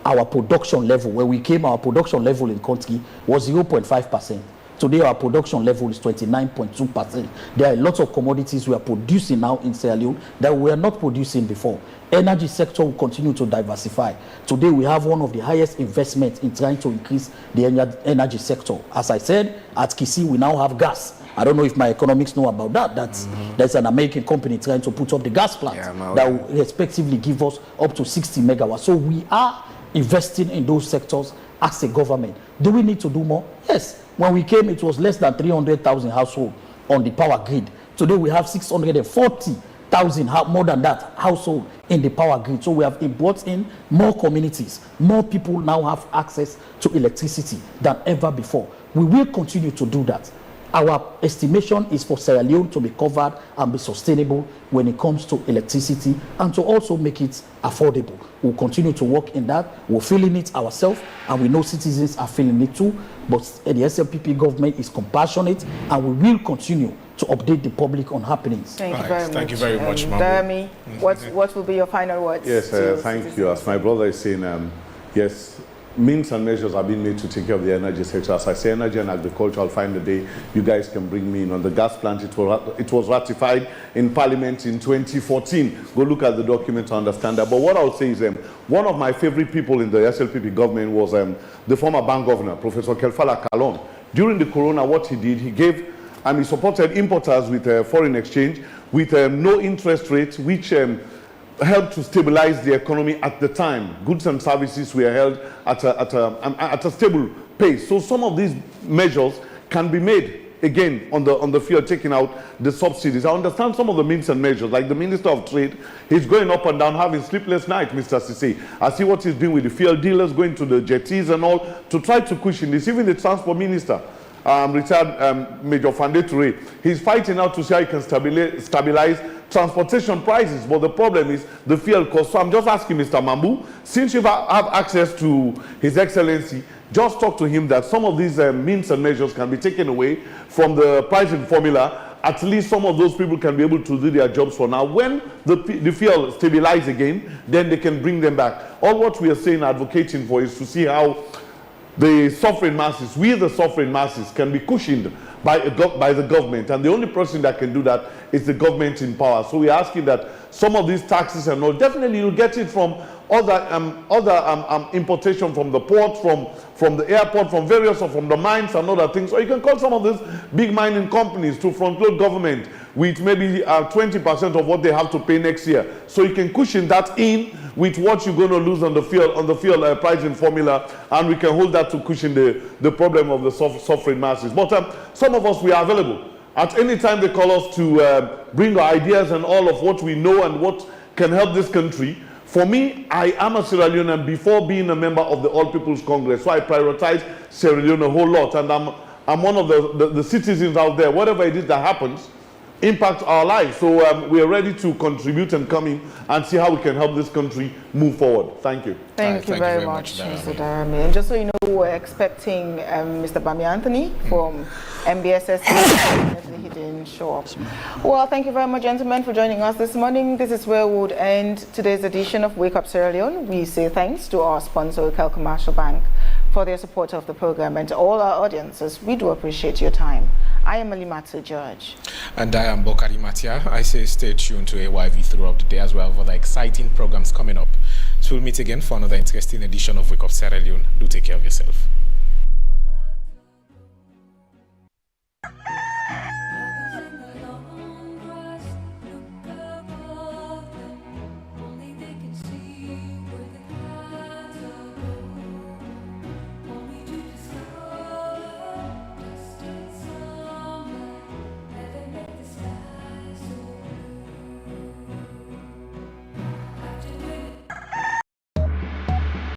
our production level, when we came, our production level in country was 0.5%. Today, our production level is 29.2%. There are a lot of commodities we are producing now in Sierra Leone that we were not producing before. Energy sector will continue to diversify. Today, we have one of the highest investments in trying to increase the energy sector. As I said, at Kisi, we now have gas. I don't know if my economics know about that. There's an American company trying to put up the gas plant that will respectively give us up to 60 megawatts. So we are investing in those sectors as a government. Do we need to do more? Yes. When we came, it was less than 300,000 households on the power grid. Today we have 640,000, more than that, household in the power grid. So we have brought in more communities. More people now have access to electricity than ever before. We will continue to do that. Our estimation is for Sierra Leone to be covered and be sustainable when it comes to electricity, and to also make it affordable. We'll continue to work in that. We're feeling it ourselves, and we know citizens are feeling it too. But the SLPP government is compassionate, and we will continue to update the public on happenings. Thank you very much. Thank you very much, Dami, what will be your final words? Yes, thank you. As my brother is saying, yes, means and measures are being made to take care of the energy sector. As I say, energy and agriculture, I'll find a day you guys can bring me in. On the gas plant, it was ratified in Parliament in 2014. Go look at the document to understand that. But what I would say is one of my favorite people in the SLPP government was the former bank governor, Professor Kelfala Kalon. During the corona, what he did, he gave, he supported importers with foreign exchange, with no interest rates, which helped to stabilize the economy at the time. Goods and services were held at a stable pace. So some of these measures can be made again on the field, taking out the subsidies. I understand some of the means and measures, like the Minister of Trade, he's going up and down, having sleepless night, Mr. Sisi. I see what he's doing with the fuel dealers, going to the jetties and all, to try to cushion this. Even the Transport Minister, retired Major Fande Toure, he's fighting out to see how he can stabilize transportation prices, but the problem is the fuel cost. So I'm just asking Mr. Mambu, since you have access to His Excellency, just talk to him that some of these means and measures can be taken away from the pricing formula. At least some of those people can be able to do their jobs for now. When the fuel stabilize again, then they can bring them back. All what we are saying, advocating for, is to see how the suffering masses, we the suffering masses, can be cushioned by the government, and the only person that can do that is the government in power. So we're asking that some of these taxes and all, definitely you'll get it from other importation from the port, from the airport, from various, or from the mines and other things. Or you can call some of these big mining companies to front-load government with maybe 20% of what they have to pay next year. So you can cushion that in with what you're going to lose on the fuel pricing formula, and we can hold that to cushion the problem of the suffering masses. But some of us, we are available. At any time they call us to bring our ideas and all of what we know and what can help this country. For me, I am a Sierra Leonean before being a member of the All People's Congress, so I prioritize Sierra Leone a whole lot, and I'm one of the citizens out there. Whatever it is that happens, impact our lives. So we are ready to contribute and come in and see how we can help this country move forward. Thank you. Thank you very much, Mr. Darami. And just so you know, we're expecting Mr. Bami Anthony from MBSS. Definitely he didn't show up. Well, thank you very much, gentlemen, for joining us this morning. This is where we would end today's edition of Wake Up Sierra Leone. We say thanks to our sponsor, Cal Commercial Bank, for their support of the program, and to all our audiences. We do appreciate your time. I am Alimatu George. And I am Bokari Matia. I say stay tuned to AYV throughout the day as well for other exciting programs coming up. So we'll meet again for another interesting edition of Wake Up Sierra Leone. Do take care of yourself.